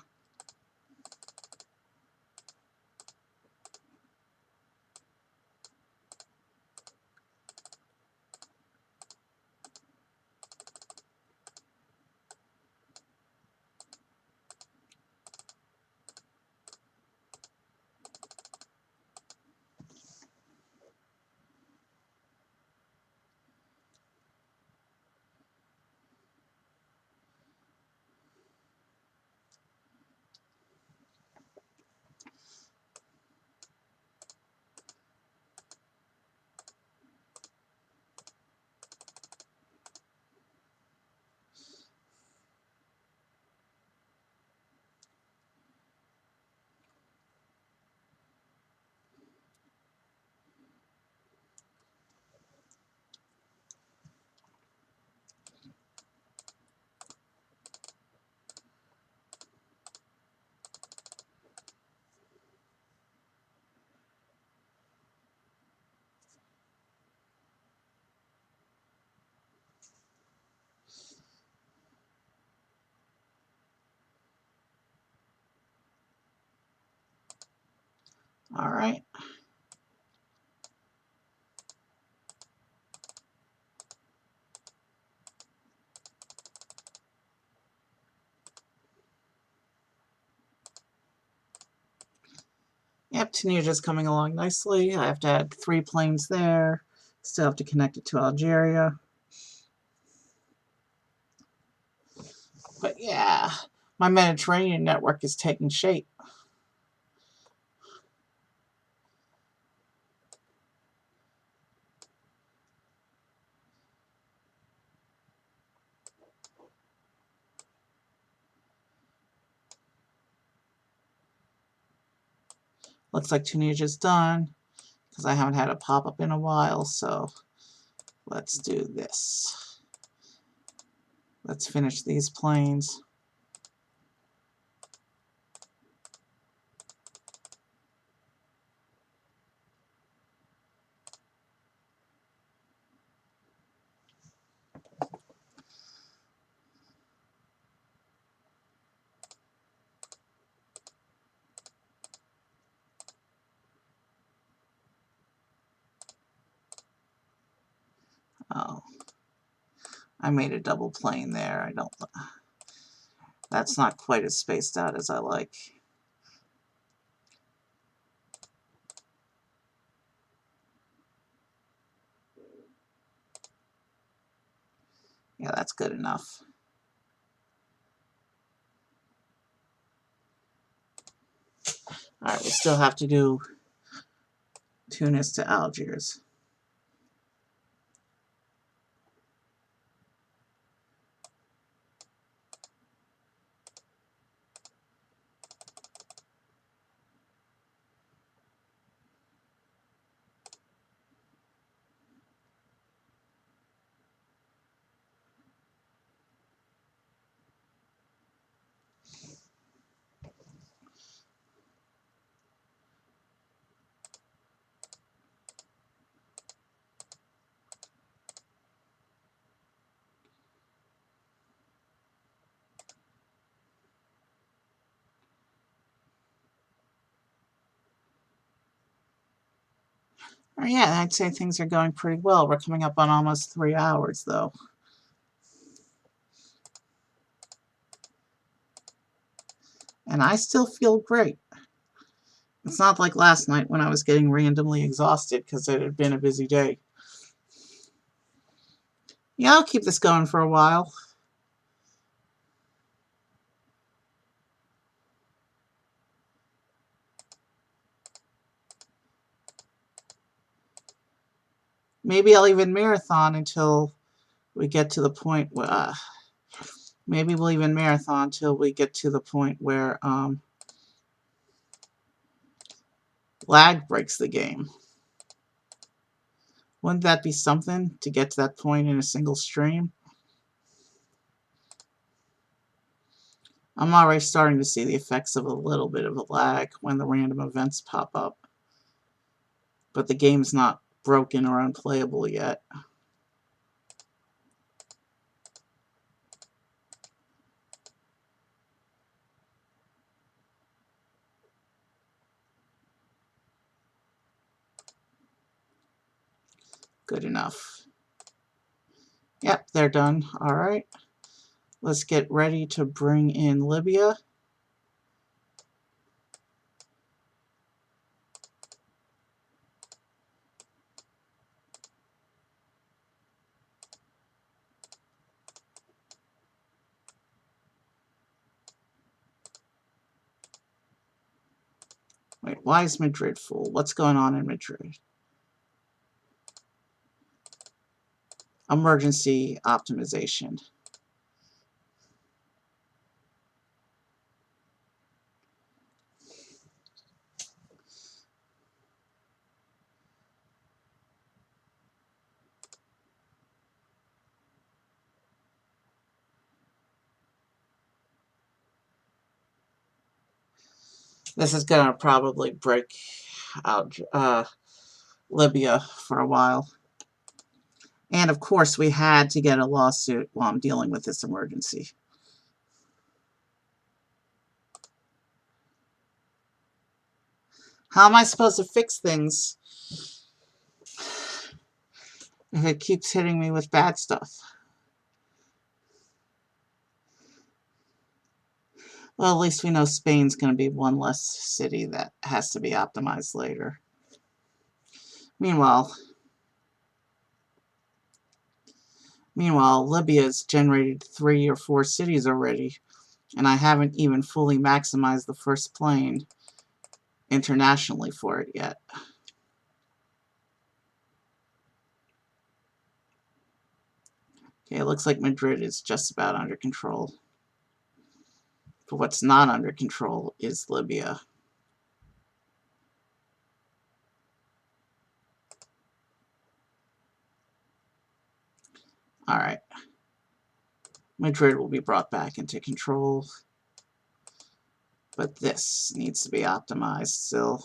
All right. Yep, Tunisia's coming along nicely. I have to add 3 planes there. Still have to connect it to Algeria. But yeah, my Mediterranean network is taking shape. Looks like Tunisia's done because I haven't had a pop-up in a while, so let's do this. Let's finish these planes. Oh, I made a double plane there. I don't. That's not quite as spaced out as I like. Yeah, that's good enough. Alright, we still have to do Tunis to Algiers. Oh, yeah, I'd say things are going pretty well. We're coming up on almost 3 hours, though. And I still feel great. It's not like last night when I was getting randomly exhausted because it had been a busy day. Yeah, I'll keep this going for a while. Maybe I'll even marathon until we get to the point where... maybe we'll even marathon till we get to the point where lag breaks the game. Wouldn't that be something to get to that point in a single stream? I'm already starting to see the effects of a little bit of a lag when the random events pop up. But the game's not broken or unplayable yet. Good enough. Yep, they're done. Alright. Let's get ready to bring in Libya. Wait, why is Madrid full? What's going on in Madrid? Emergency optimization. This is going to probably break out Libya for a while. And of course, we had to get a lawsuit while I'm dealing with this emergency. How am I supposed to fix things if it keeps hitting me with bad stuff? Well, at least we know Spain's going to be one less city that has to be optimized later. Meanwhile, Libya's generated 3 or 4 cities already, and I haven't even fully maximized the first plane internationally for it yet. Okay, it looks like Madrid is just about under control. But what's not under control is Libya. Alright. Madrid will be brought back into control. But this needs to be optimized still.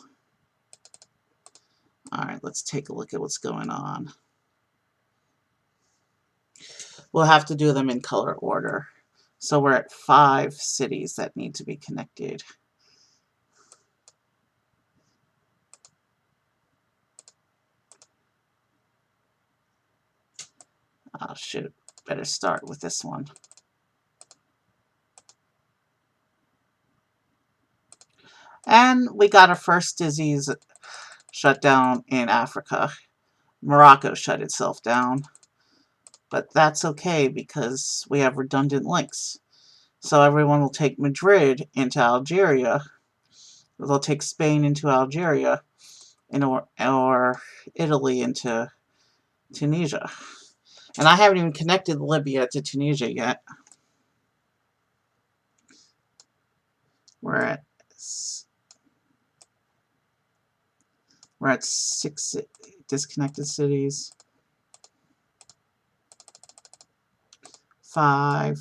Alright, let's take a look at what's going on. We'll have to do them in color order. So we're at 5 cities that need to be connected. Oh, shoot. Better start with this one. And we got our first disease shut down in Africa. Morocco shut itself down. But that's okay because we have redundant links. So everyone will take Madrid into Algeria. They'll take Spain into Algeria, or Italy into Tunisia. And I haven't even connected Libya to Tunisia yet. We're at 6 disconnected cities. 5.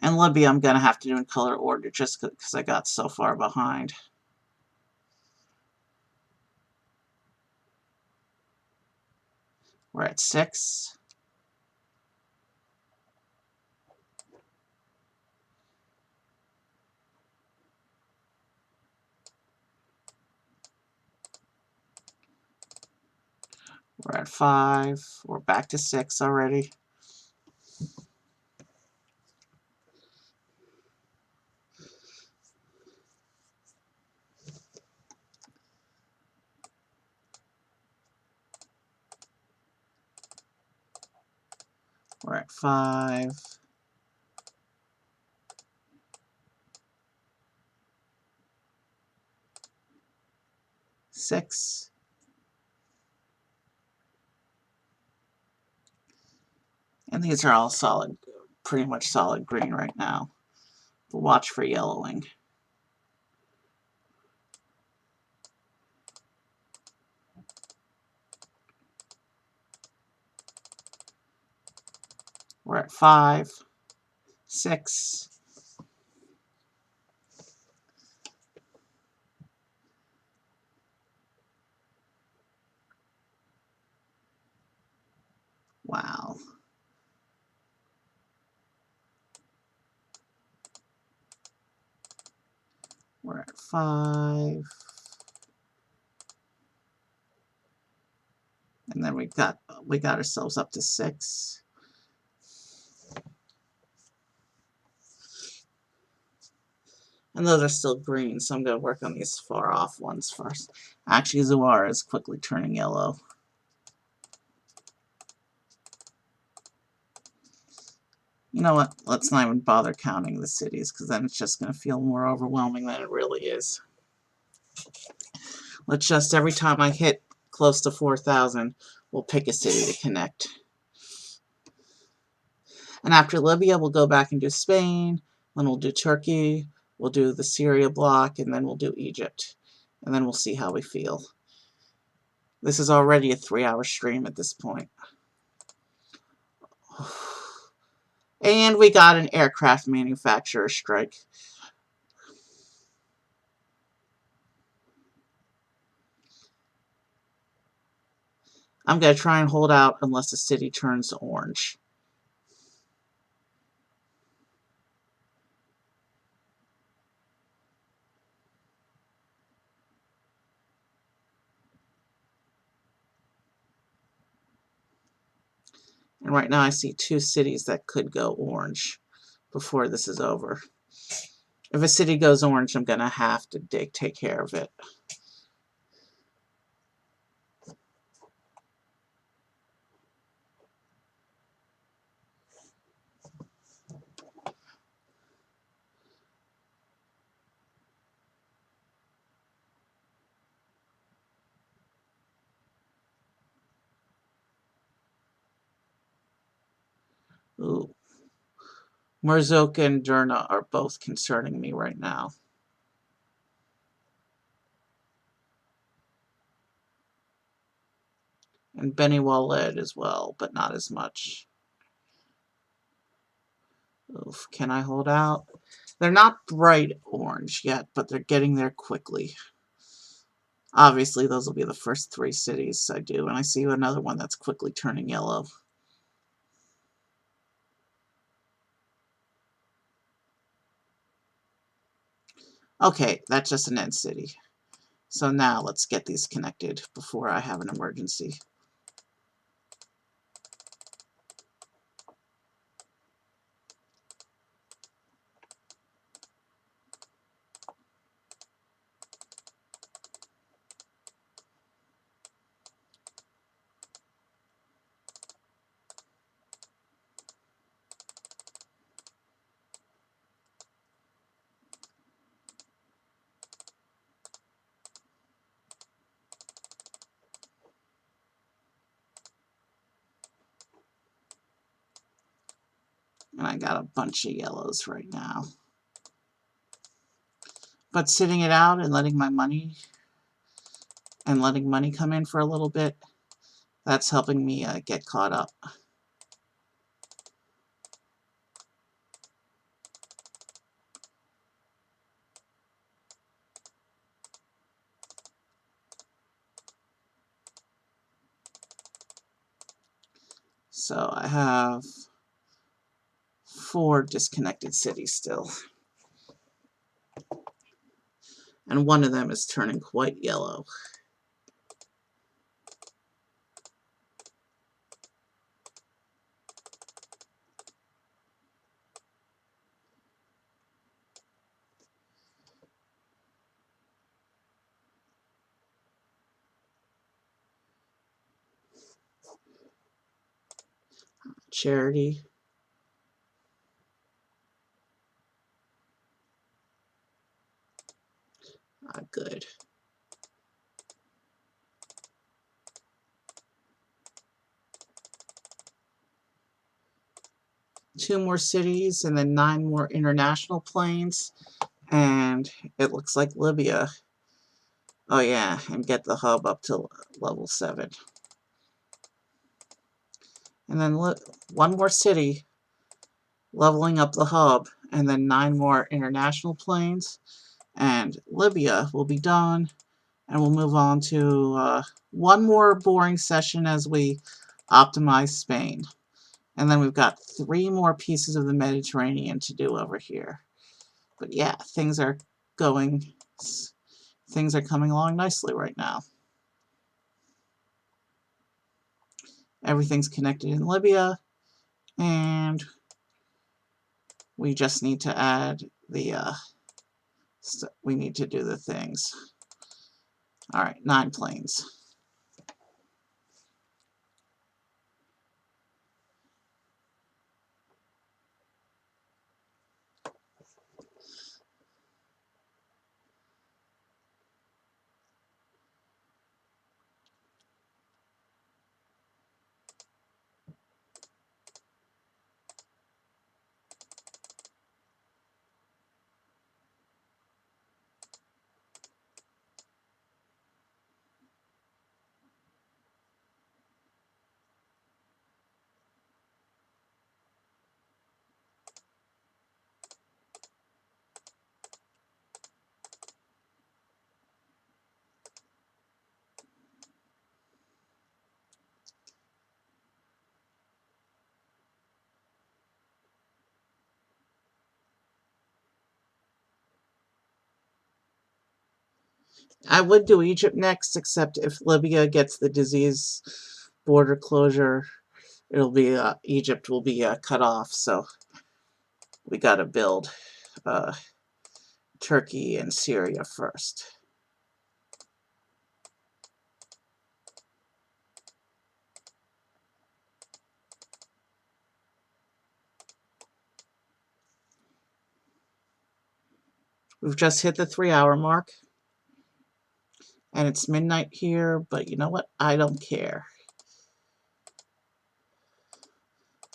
And Libya I'm going to have to do in color order just because I got so far behind. We're at 6. We're at 5. We're back to 6 already. We're at 5. 6. And these are all solid, pretty much solid green right now. But watch for yellowing. We're at 5, 6. Wow. We're at 5. And then we got ourselves up to 6. And those are still green, so I'm going to work on these far off ones first. Actually, Zuara is quickly turning yellow. You know what? Let's not even bother counting the cities, because then it's just going to feel more overwhelming than it really is. Let's just, every time I hit close to 4,000, we'll pick a city to connect. And after Libya, we'll go back and do Spain, then we'll do Turkey, we'll do the Syria block, and then we'll do Egypt. And then we'll see how we feel. This is already a 3-hour stream at this point. And we got an aircraft manufacturer strike. I'm going to try and hold out unless the city turns orange. And right now I see 2 cities that could go orange before this is over. If a city goes orange, I'm going to have to take care of it. Ooh. Morzok and Derna are both concerning me right now. And Beni Walid as well, but not as much. Oof, can I hold out? They're not bright orange yet, but they're getting there quickly. Obviously, those will be the first 3 cities I do, and I see another one that's quickly turning yellow. Okay, that's just an end city. So now let's get these connected before I have an emergency. And I got a bunch of yellows right now. But sitting it out and letting money come in for a little bit, that's helping me get caught up. So I have 4 disconnected cities still. And one of them is turning quite yellow. Charity. Good. Two more cities and then 9 more international planes. And it looks like Libya. Oh yeah, and get the hub up to level 7. And then look, 1 more city. leveling up the hub, and then 9 more international planes, and Libya will be done, and we'll move on to one more boring session as we optimize Spain. And then we've got 3 more pieces of the Mediterranean to do over here. But yeah, things are coming along nicely right now. Everything's connected in Libya, and we just need to add the we need to do the things. All right, 9 planes. I would do Egypt next, except if Libya gets the disease border closure, it'll be Egypt will be cut off. So we got to build Turkey and Syria first. We've just hit the 3-hour mark, and it's midnight here, but you know what? I don't care.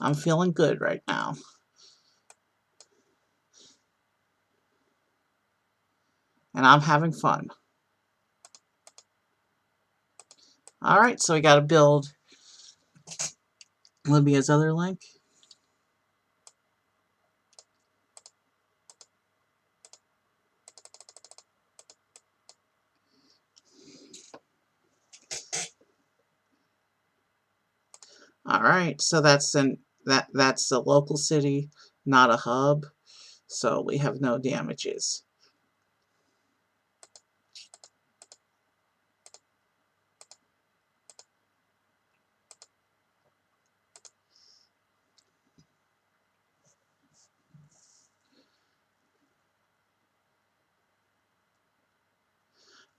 I'm feeling good right now. And I'm having fun. Alright, so we got to build Libya's other link. Alright, so that's a local city, not a hub. So we have no damages.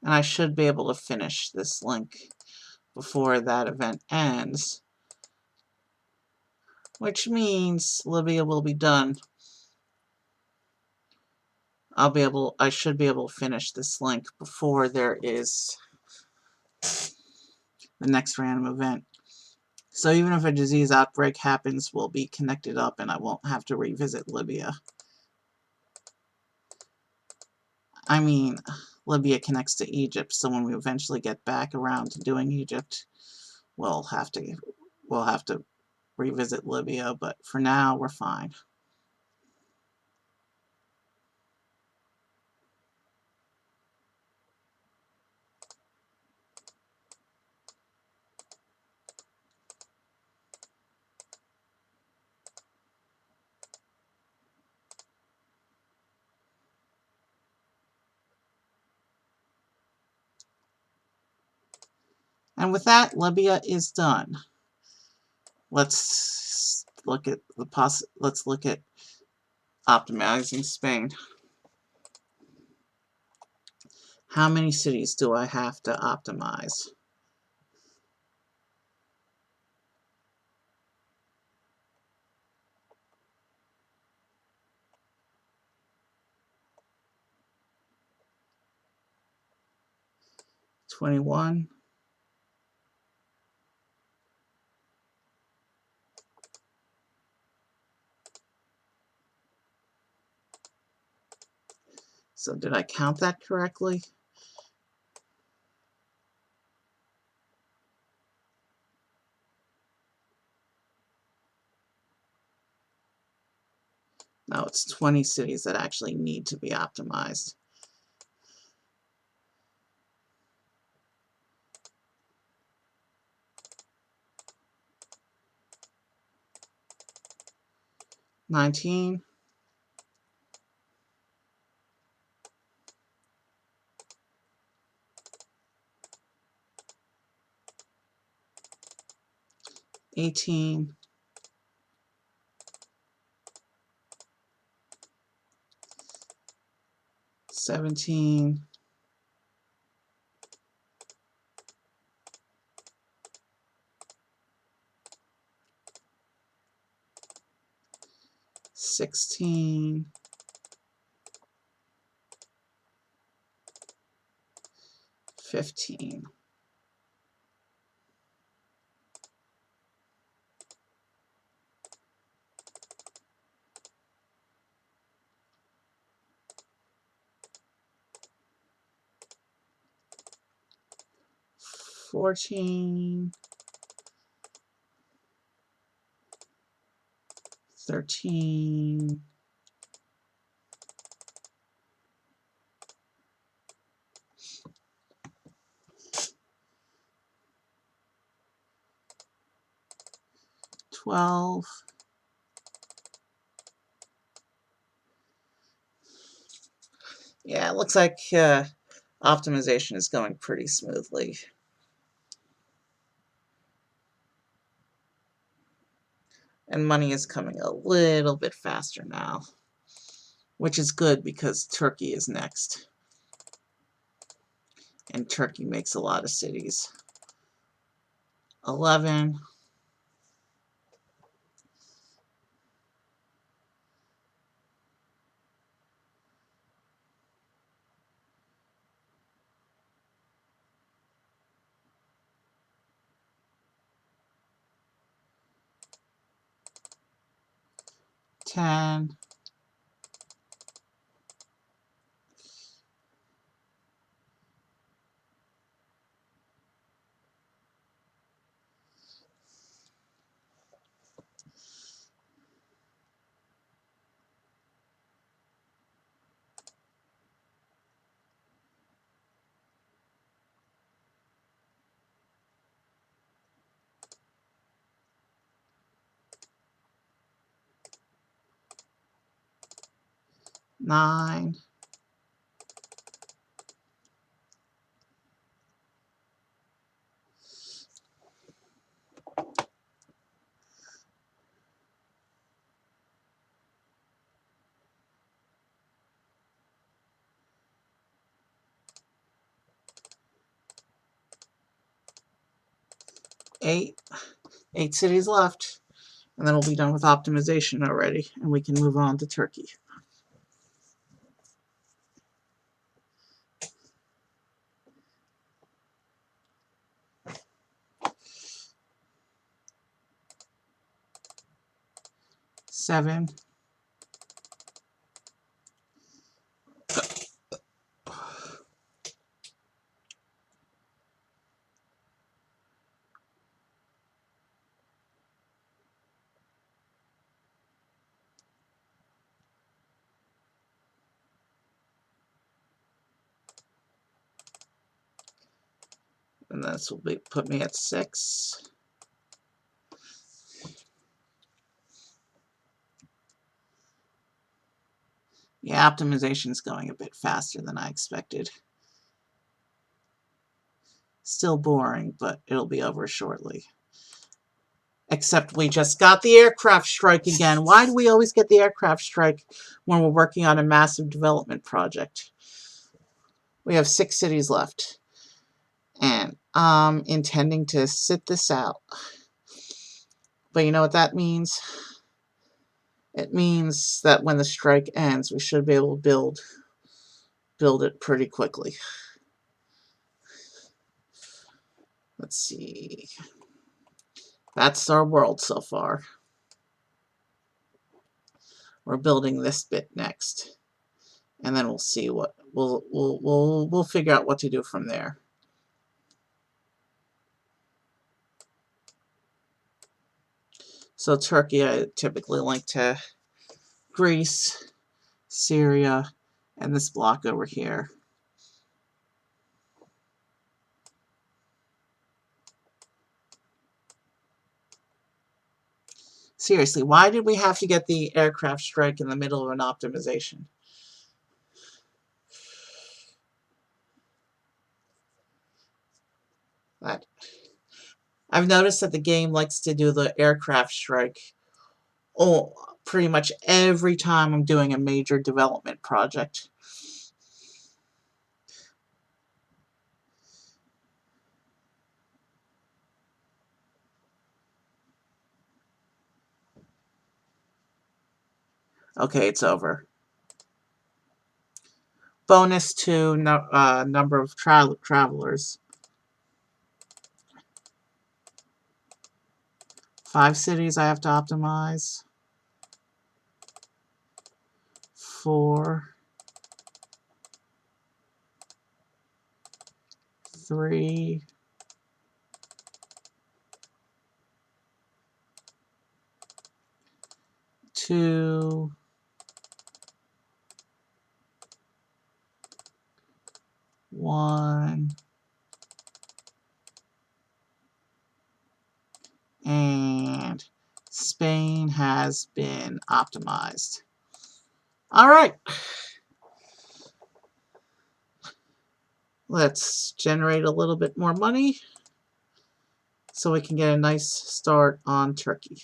And I should be able to finish this link before that event ends, which means Libya will be done. I should be able to finish this link before there is the next random event. So even if a disease outbreak happens, we'll be connected up and I won't have to revisit Libya. I mean, Libya connects to Egypt, so when we eventually get back around to doing Egypt, we'll have to revisit Libya, but for now we're fine. And with that, Libya is done. Let's look at optimizing Spain. How many cities do I have to optimize? $21. So did I count that correctly? No, it's 20 cities that actually need to be optimized. $19. 18. 17. 16. 15. 14. 13. 12. Yeah, it looks like optimization is going pretty smoothly. And money is coming a little bit faster now, which is good because Turkey is next. And Turkey makes a lot of cities. 11. 10. 9. 8. 8 cities left. And then we'll be done with optimization already. And we can move on to Turkey. Seven. 'And this will put me at 6. Yeah, optimization is going a bit faster than I expected. Still boring, but it'll be over shortly. Except we just got the aircraft strike again. Why do we always get the aircraft strike when we're working on a massive development project? We have 6 cities left. And I'm intending to sit this out. But you know what that means? It means that when the strike ends, we should be able to build it pretty quickly. Let's see. That's our world so far. We're building this bit next. And then we'll see what we'll figure out what to do from there. So Turkey, I typically like to Greece, Syria, and this block over here. Seriously, why did we have to get the aircraft strike in the middle of an optimization? That I've noticed that the game likes to do the aircraft strike pretty much every time I'm doing a major development project. Okay, it's over. Bonus to number of travelers. 5 cities I have to optimize. 4. 3. 2. 1. And Spain has been optimized. All right. Let's generate a little bit more money so we can get a nice start on Turkey.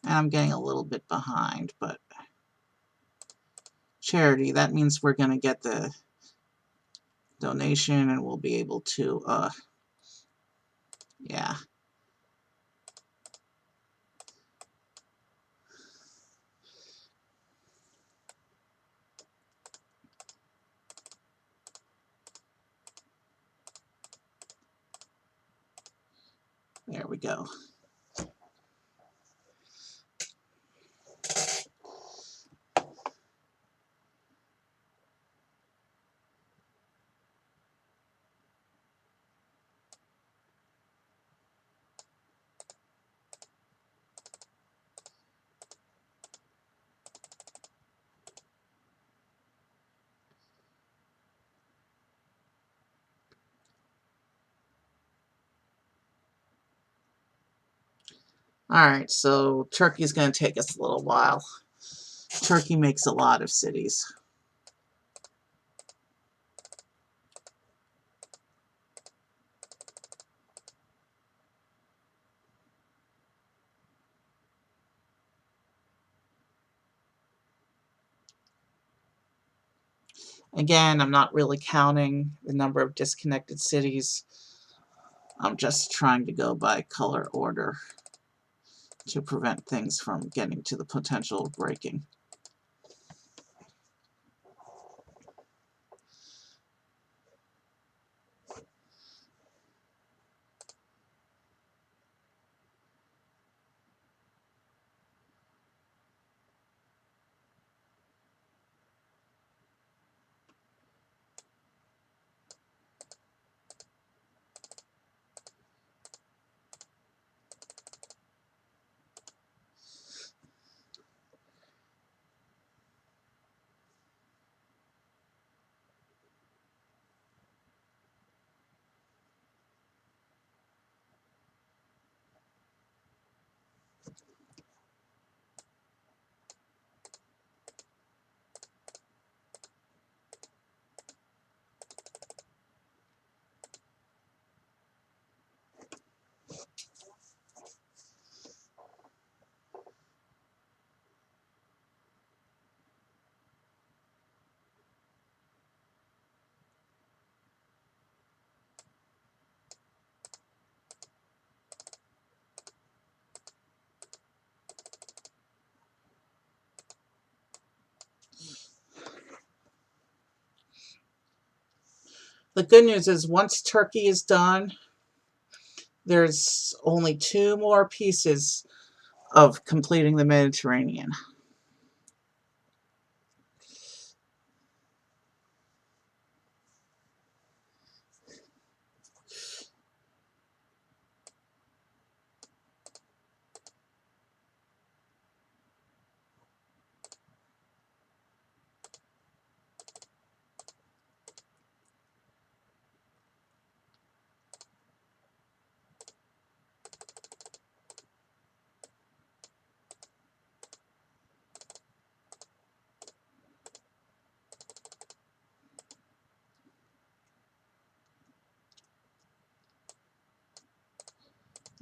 And I'm getting a little bit behind, but charity, that means we're going to get the donation and we'll be able to, yeah. There we go. Alright, so Turkey's going to take us a little while. Turkey makes a lot of cities. Again, I'm not really counting the number of disconnected cities. I'm just trying to go by color order to prevent things from getting to the potential of breaking. The good news is once Turkey is done, there's only 2 more pieces of completing the Mediterranean.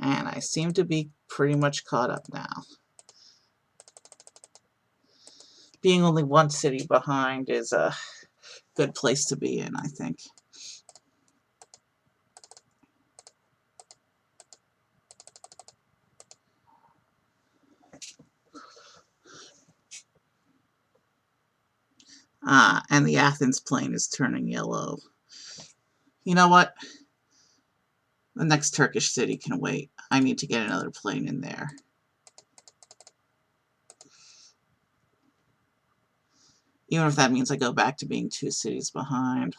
And I seem to be pretty much caught up now. Being only 1 city behind is a good place to be in, I think. And the Athens plane is turning yellow. You know what? The next Turkish city can wait. I need to get another plane in there. Even if that means I go back to being 2 cities behind.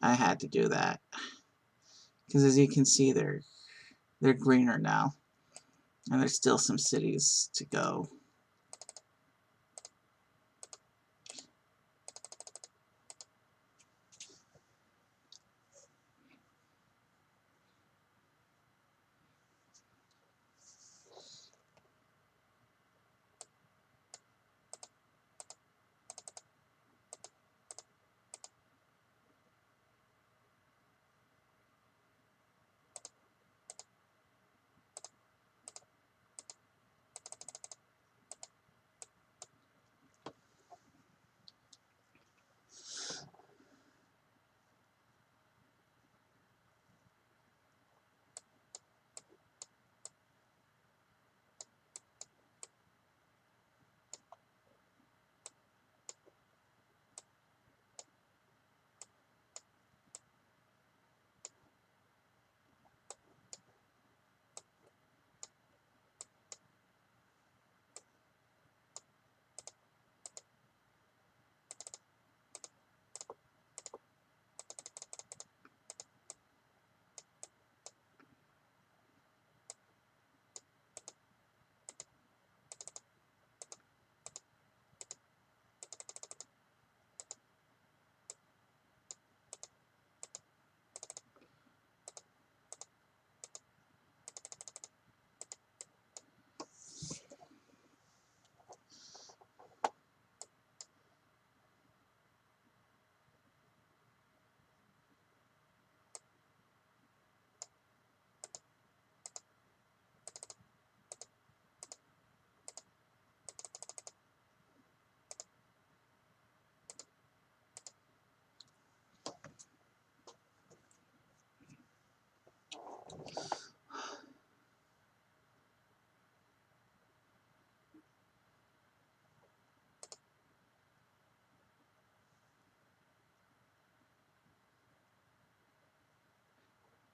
I had to do that. Because as you can see, they're greener now. And there's still some cities to go.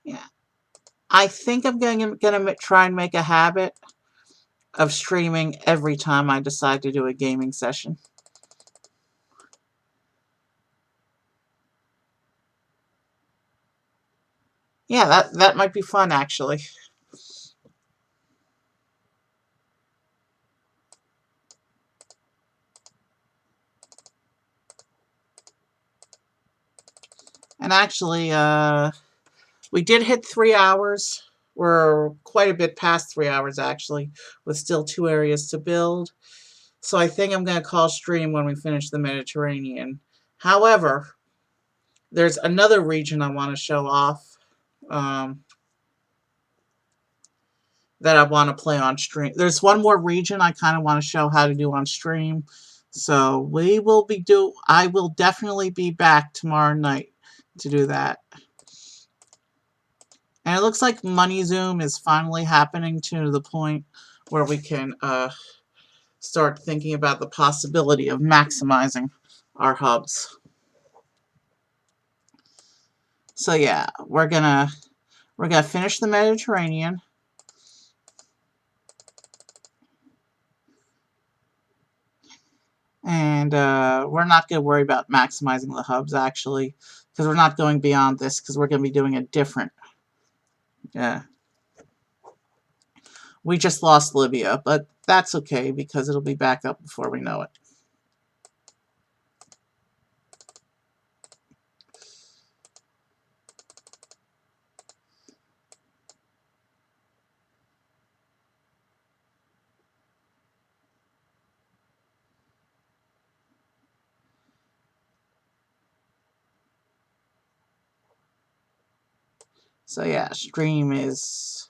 Yeah. I think I'm going to try and make a habit of streaming every time I decide to do a gaming session. Yeah, that might be fun, actually. And actually, we did hit 3 hours. We're quite a bit past 3 hours, actually, with still 2 areas to build. So I think I'm going to call stream when we finish the Mediterranean. However, there's another region I want to show off um, that I want to play on stream. There's one more region I kind of want to show how to do on stream. So I will definitely be back tomorrow night to do that. And it looks like Money Zoom is finally happening to the point where we can start thinking about the possibility of maximizing our hubs. So yeah, we're gonna finish the Mediterranean. And we're not going to worry about maximizing the hubs, actually, because we're not going beyond this, because we're going to be doing a different... Yeah. We just lost Libya, but that's okay, because it'll be back up before we know it. So yeah, stream is...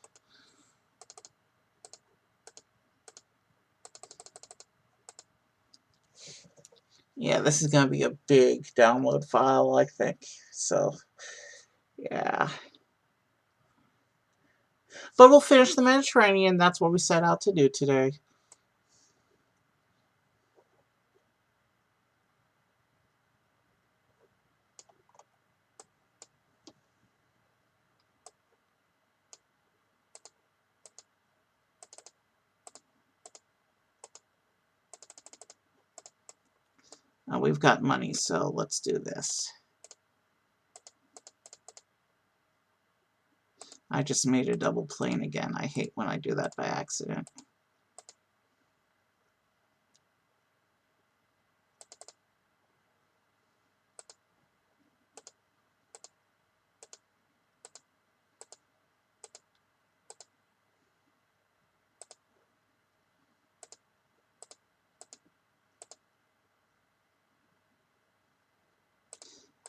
Yeah, this is going to be a big download file, I think. So, yeah. But we'll finish the Mediterranean. That's what we set out to do today. We've got money, so let's do this. I just made a double plane again. I hate when I do that by accident.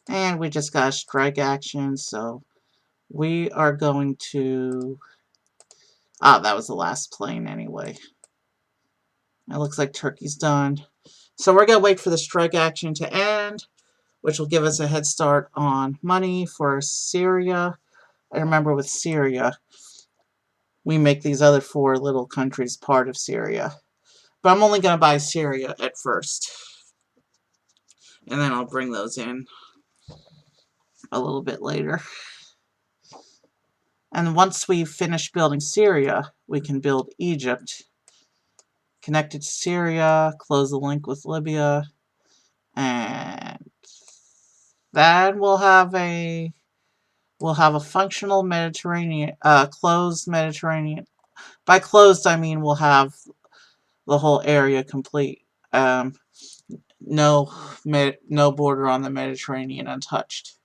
And we just got a strike action, so we are going to... that was the last plane anyway. It looks like Turkey's done. So we're going to wait for the strike action to end, which will give us a head start on money for Syria. I remember with Syria, we make these other 4 little countries part of Syria. But I'm only going to buy Syria at first. And then I'll bring those in a little bit later. And once we finish building Syria, we can build Egypt. Connect it to Syria, close the link with Libya, and then we'll have a functional Mediterranean, closed Mediterranean. By closed, I mean we'll have the whole area complete. No border on the Mediterranean untouched.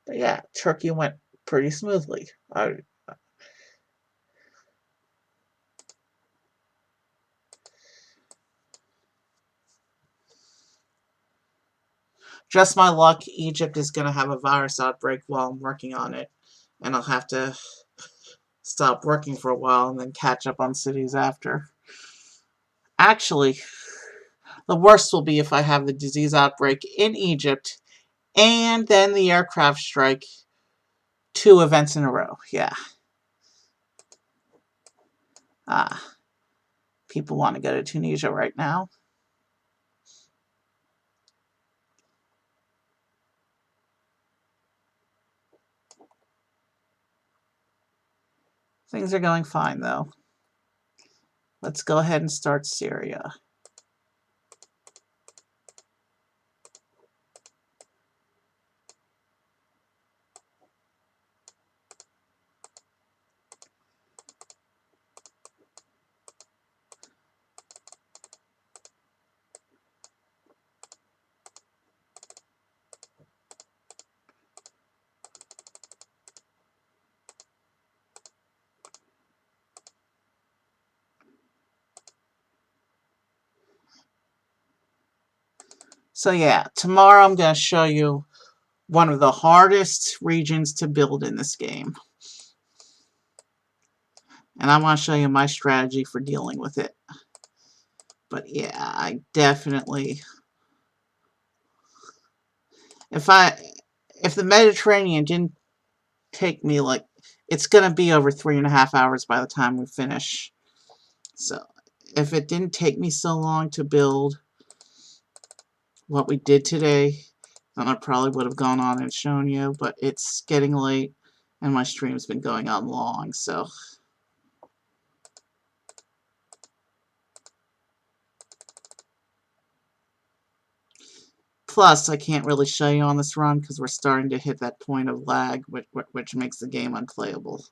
But yeah, Turkey went pretty smoothly. Just my luck, Egypt is going to have a virus outbreak while I'm working on it. And I'll have to stop working for a while and then catch up on cities after. Actually, the worst will be if I have the disease outbreak in Egypt and then the aircraft strike. 2 events in a row. Yeah. People want to go to Tunisia right now. Things are going fine, though. Let's go ahead and start Syria. So yeah, tomorrow I'm going to show you one of the hardest regions to build in this game. And I want to show you my strategy for dealing with it. But yeah, I definitely... If the Mediterranean didn't take me, like... It's going to be over 3.5 hours by the time we finish. So, if it didn't take me so long to build what we did today, then I probably would have gone on and shown you, but it's getting late and my stream's been going on long, so. Plus, I can't really show you on this run because we're starting to hit that point of lag, which makes the game unplayable.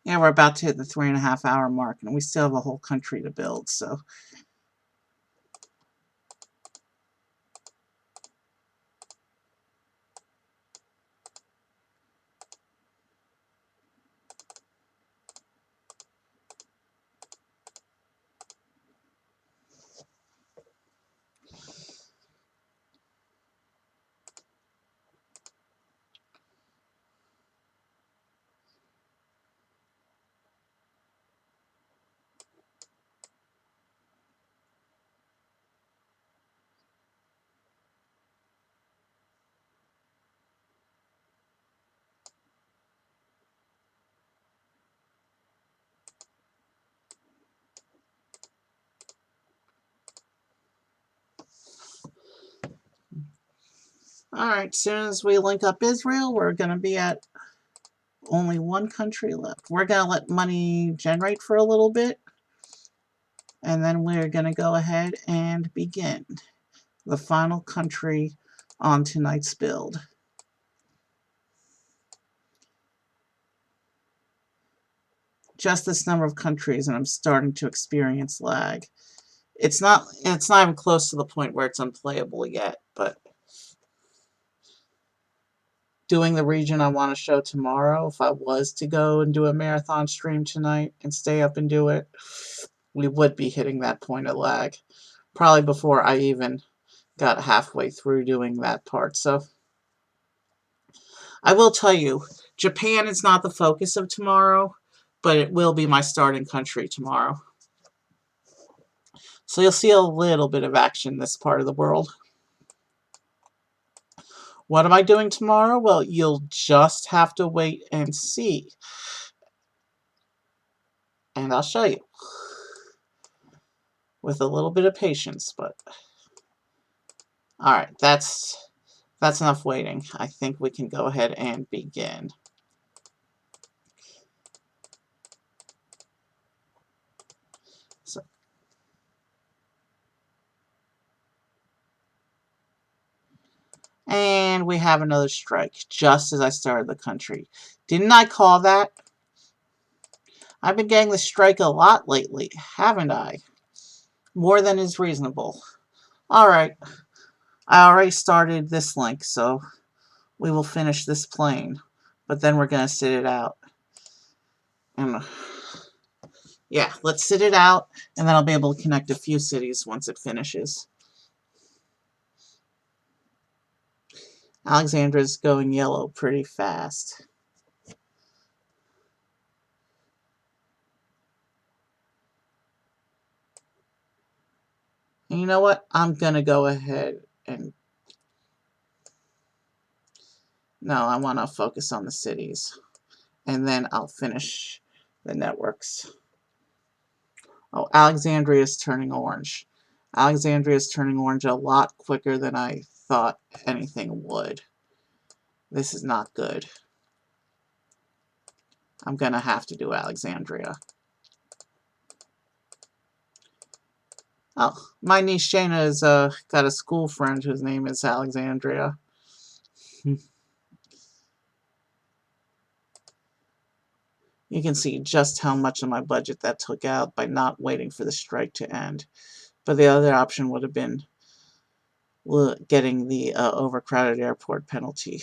Yeah, we're about to hit the 3.5 hour mark, and we still have a whole country to build, so. Alright, soon as we link up Israel, we're going to be at only one country left. We're going to let money generate for a little bit, and then we're going to go ahead and begin the final country on tonight's build. Just this number of countries, and I'm starting to experience lag. It's not even close to the point where it's unplayable yet, but doing the region I want to show tomorrow, if I was to go and do a marathon stream tonight and stay up and do it, we would be hitting that point of lag. Probably before I even got halfway through doing that part. So I will tell you, Japan is not the focus of tomorrow, but it will be my starting country tomorrow. So you'll see a little bit of action in this part of the world. What am I doing tomorrow? Well, you'll just have to wait and see. And I'll show you. With a little bit of patience, but... Alright, that's That's enough waiting. I think we can go ahead and begin. So, and we have another strike just as I started the country. Didn't I call that? I've been getting the strike a lot lately, haven't I? More than is reasonable. Alright, I already started this link, so we will finish this plane. But then we're going to sit it out. And yeah, let's sit it out, and then I'll be able to connect a few cities once it finishes. Alexandra's going yellow pretty fast. And you know what? I'm going to go ahead and... No, I want to focus on the cities. And then I'll finish the networks. Oh, Alexandria is turning orange. Alexandria is turning orange a lot quicker than I thought anything would. This is not good. I'm going to have to do Alexandria. Oh, my niece Shayna has got a school friend whose name is Alexandria. You can see just how much of my budget that took out by not waiting for the strike to end. But the other option would have been getting the overcrowded airport penalty.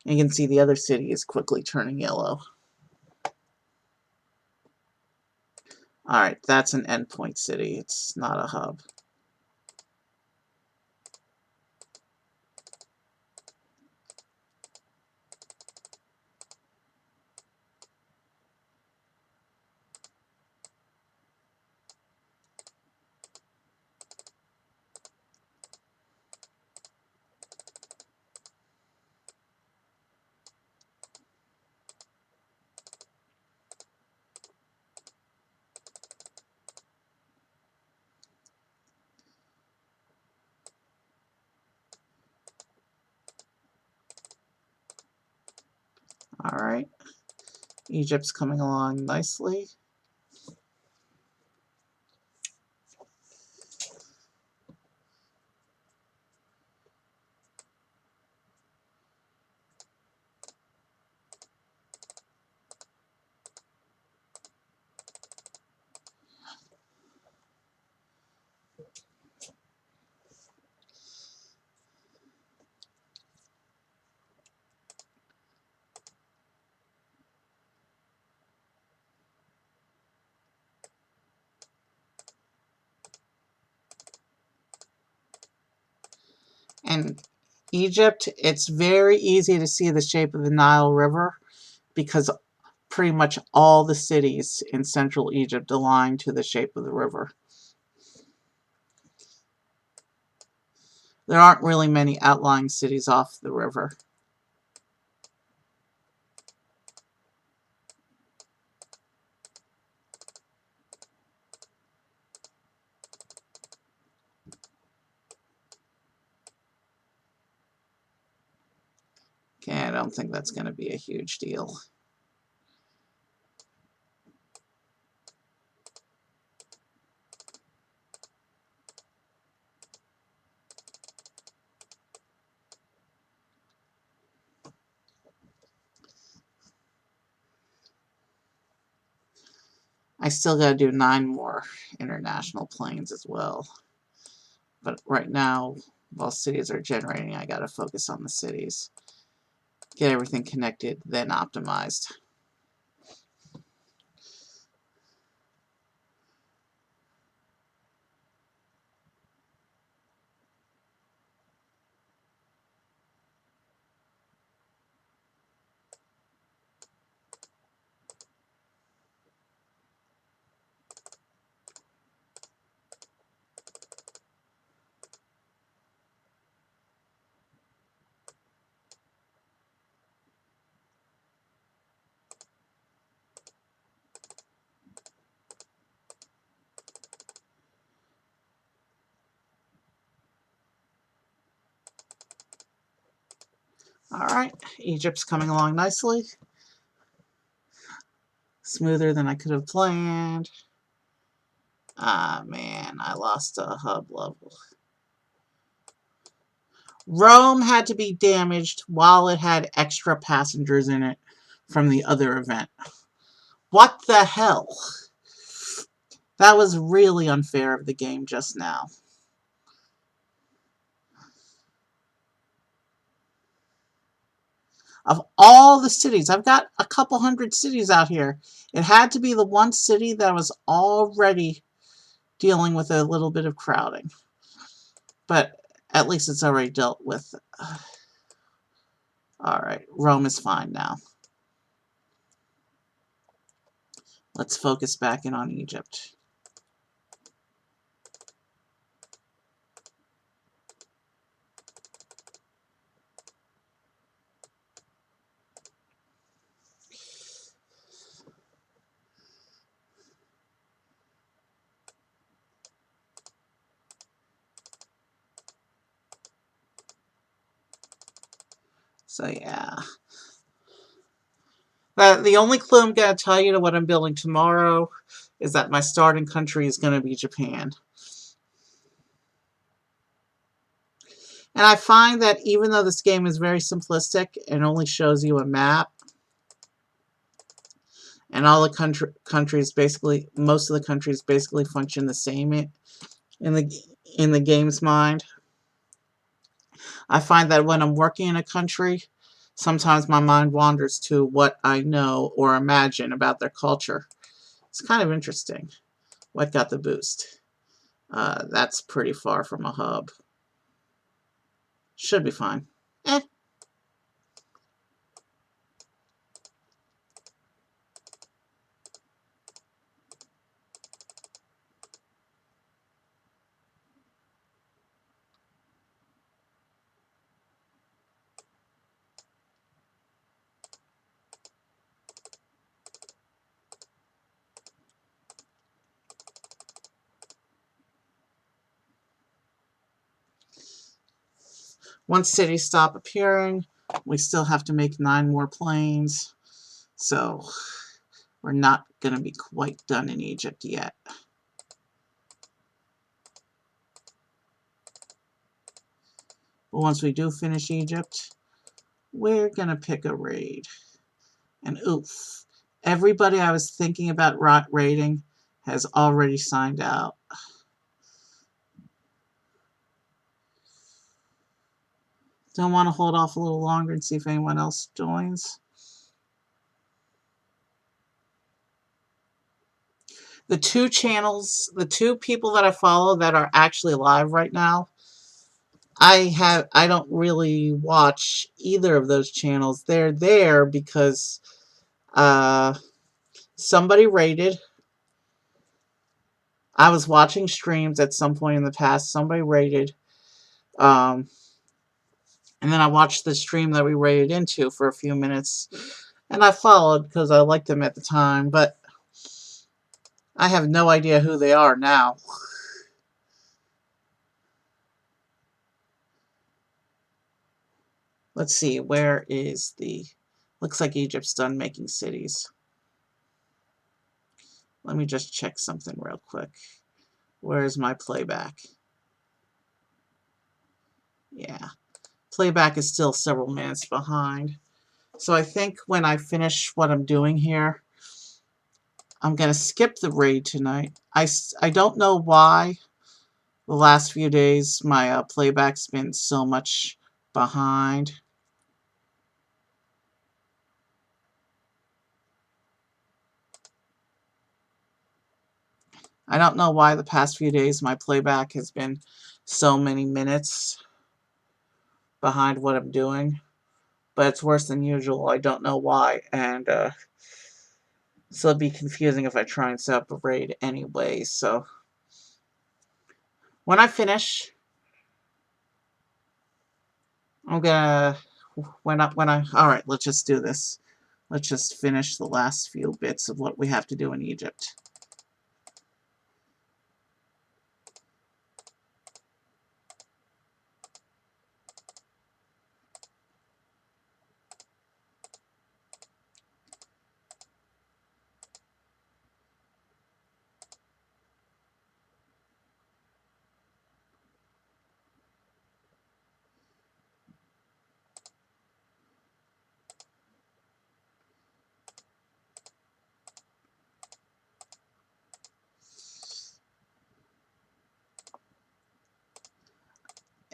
You can see the other city is quickly turning yellow. Alright, that's an endpoint city. It's not a hub. Alright. Egypt's coming along nicely. And Egypt, it's very easy to see the shape of the Nile River because pretty much all the cities in central Egypt align to the shape of the river. There aren't really many outlying cities off the river. Okay, I don't think that's going to be a huge deal. I still got to do 9 more international planes as well. But right now, while cities are generating, I got to focus on the cities. Get everything connected, then optimized. Alright, Egypt's coming along nicely. Smoother than I could have planned. Ah, man, I lost a hub level. Rome had to be damaged while it had extra passengers in it from the other event. What the hell? That was really unfair of the game just now. Of all the cities, I've got a couple hundred cities out here. It had to be the one city that was already dealing with a little bit of crowding. But at least it's already dealt with. Alright, Rome is fine now. Let's focus back in on Egypt. So yeah. The only clue I'm going to tell you to what I'm building tomorrow is that my starting country is going to be Japan. And I find that even though this game is very simplistic and only shows you a map, and all the countries basically, most of the countries basically function the same in the game's mind, I find that when I'm working in a country, sometimes my mind wanders to what I know or imagine about their culture. It's kind of interesting. What got the boost? That's pretty far from a hub. Should be fine. Eh. Once cities stop appearing, we still have to make 9 more planes. So we're not going to be quite done in Egypt yet. But once we do finish Egypt, we're going to pick a raid. And oof, everybody I was thinking about raiding has already signed out. Don't want to hold off a little longer and see if anyone else joins. The 2 channels, the 2 people that I follow that are actually live right now, I don't really watch either of those channels. They're there because somebody raided. I was watching streams at some point in the past. Somebody raided. And then I watched the stream that we raided into for a few minutes. And I followed because I liked them at the time. But I have no idea who they are now. Let's see, where is the... Looks like Egypt's done making cities. Let me just check something real quick. Where's my playback? Yeah. Playback is still several minutes behind. So I think when I finish what I'm doing here, I'm going to skip the raid tonight. I don't know why the last few days my playback's been so much behind. I don't know why the past few days my playback has been so many minutes behind what I'm doing. But it's worse than usual. I don't know why. And so it'd be confusing if I try and set up a raid anyway. So when I finish, I'm gonna... Alright, let's just do this. Let's just finish the last few bits of what we have to do in Egypt.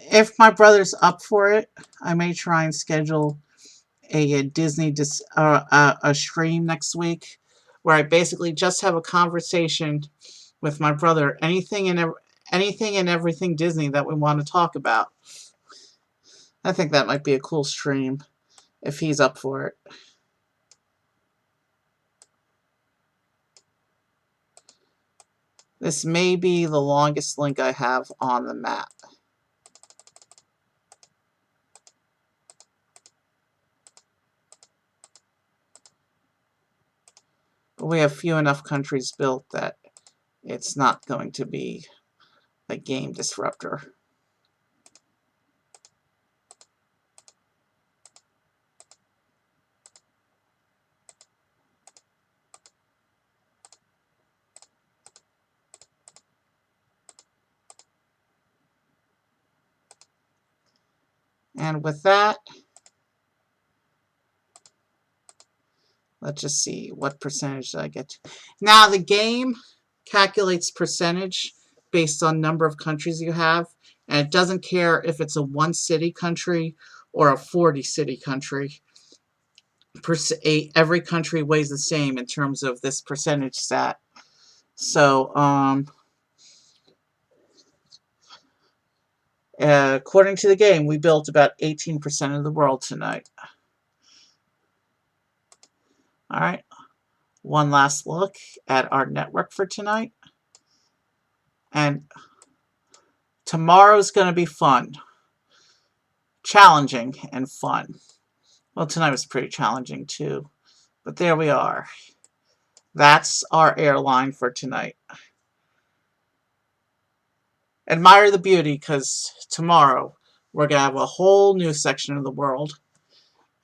If my brother's up for it, I may try and schedule a Disney a stream next week where I basically just have a conversation with my brother. Anything and everything Disney that we want to talk about. I think that might be a cool stream if he's up for it. This may be the longest link I have on the map. But we have few enough countries built that it's not going to be a game disruptor. And with that, let's just see what percentage did I get to. Now the game calculates percentage based on number of countries you have, and it doesn't care if it's a 1-city country or a 40-city country. Every country weighs the same in terms of this percentage stat. So, according to the game, we built about 18% of the world tonight. All right. One last look at our network for tonight. And tomorrow's going to be fun. Challenging and fun. Well, tonight was pretty challenging too. But there we are. That's our airline for tonight. Admire the beauty, because tomorrow we're going to have a whole new section of the world.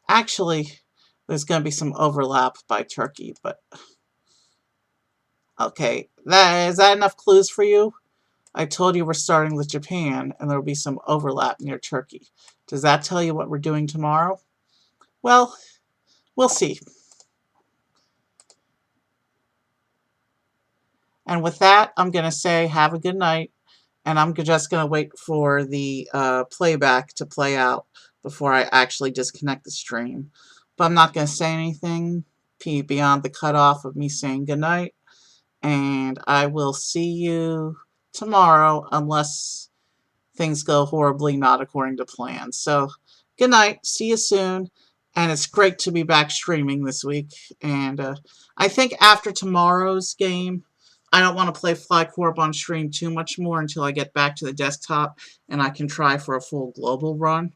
Actually, there's going to be some overlap by Turkey, but okay. Is that enough clues for you? I told you we're starting with Japan, and there will be some overlap near Turkey. Does that tell you what we're doing tomorrow? Well, we'll see. And with that, I'm going to say have a good night, and I'm just going to wait for the playback to play out before I actually disconnect the stream. But I'm not going to say anything beyond the cutoff of me saying good night, and I will see you tomorrow unless things go horribly not according to plan. So, good night. See you soon. And it's great to be back streaming this week. And I think after tomorrow's game, I don't want to play FlyCorp on stream too much more until I get back to the desktop and I can try for a full global run.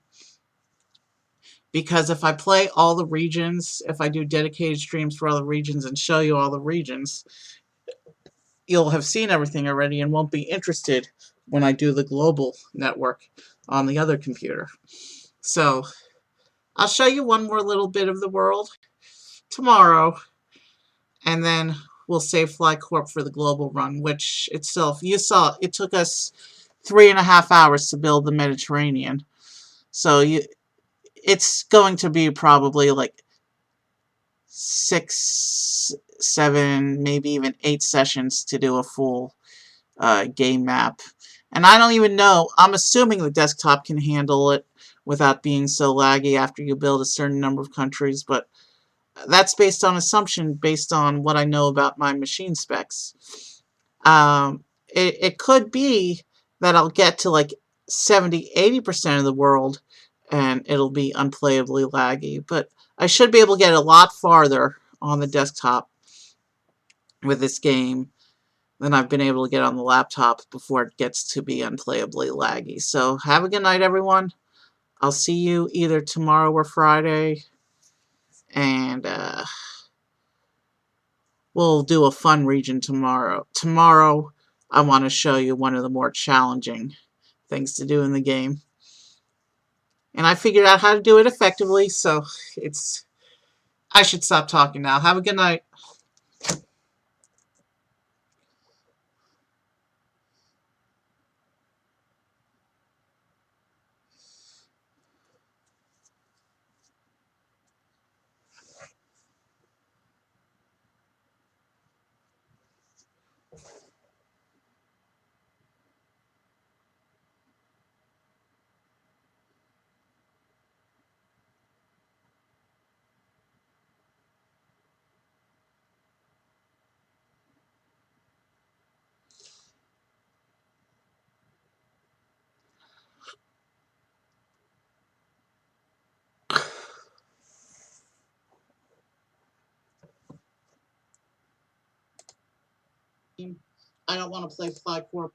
Because if I play all the regions, if I do dedicated streams for all the regions and show you all the regions, you'll have seen everything already and won't be interested when I do the global network on the other computer. So, I'll show you one more little bit of the world tomorrow, and then we'll save FlyCorp for the global run, which itself, you saw, it took us 3.5 hours to build the Mediterranean. So, it's going to be probably like 6, 7, maybe even 8 sessions to do a full game map. And I don't even know, I'm assuming the desktop can handle it without being so laggy after you build a certain number of countries, but that's based on assumption, based on what I know about my machine specs. It could be that I'll get to like 70-80% of the world and it'll be unplayably laggy, but I should be able to get a lot farther on the desktop with this game than I've been able to get on the laptop before it gets to be unplayably laggy. So have a good night, everyone. I'll see you either tomorrow or Friday, and we'll do a fun region tomorrow. Tomorrow, I want to show you one of the more challenging things to do in the game. And I figured out how to do it effectively, so I should stop talking now. Have a good night. I don't want to play FlyCorp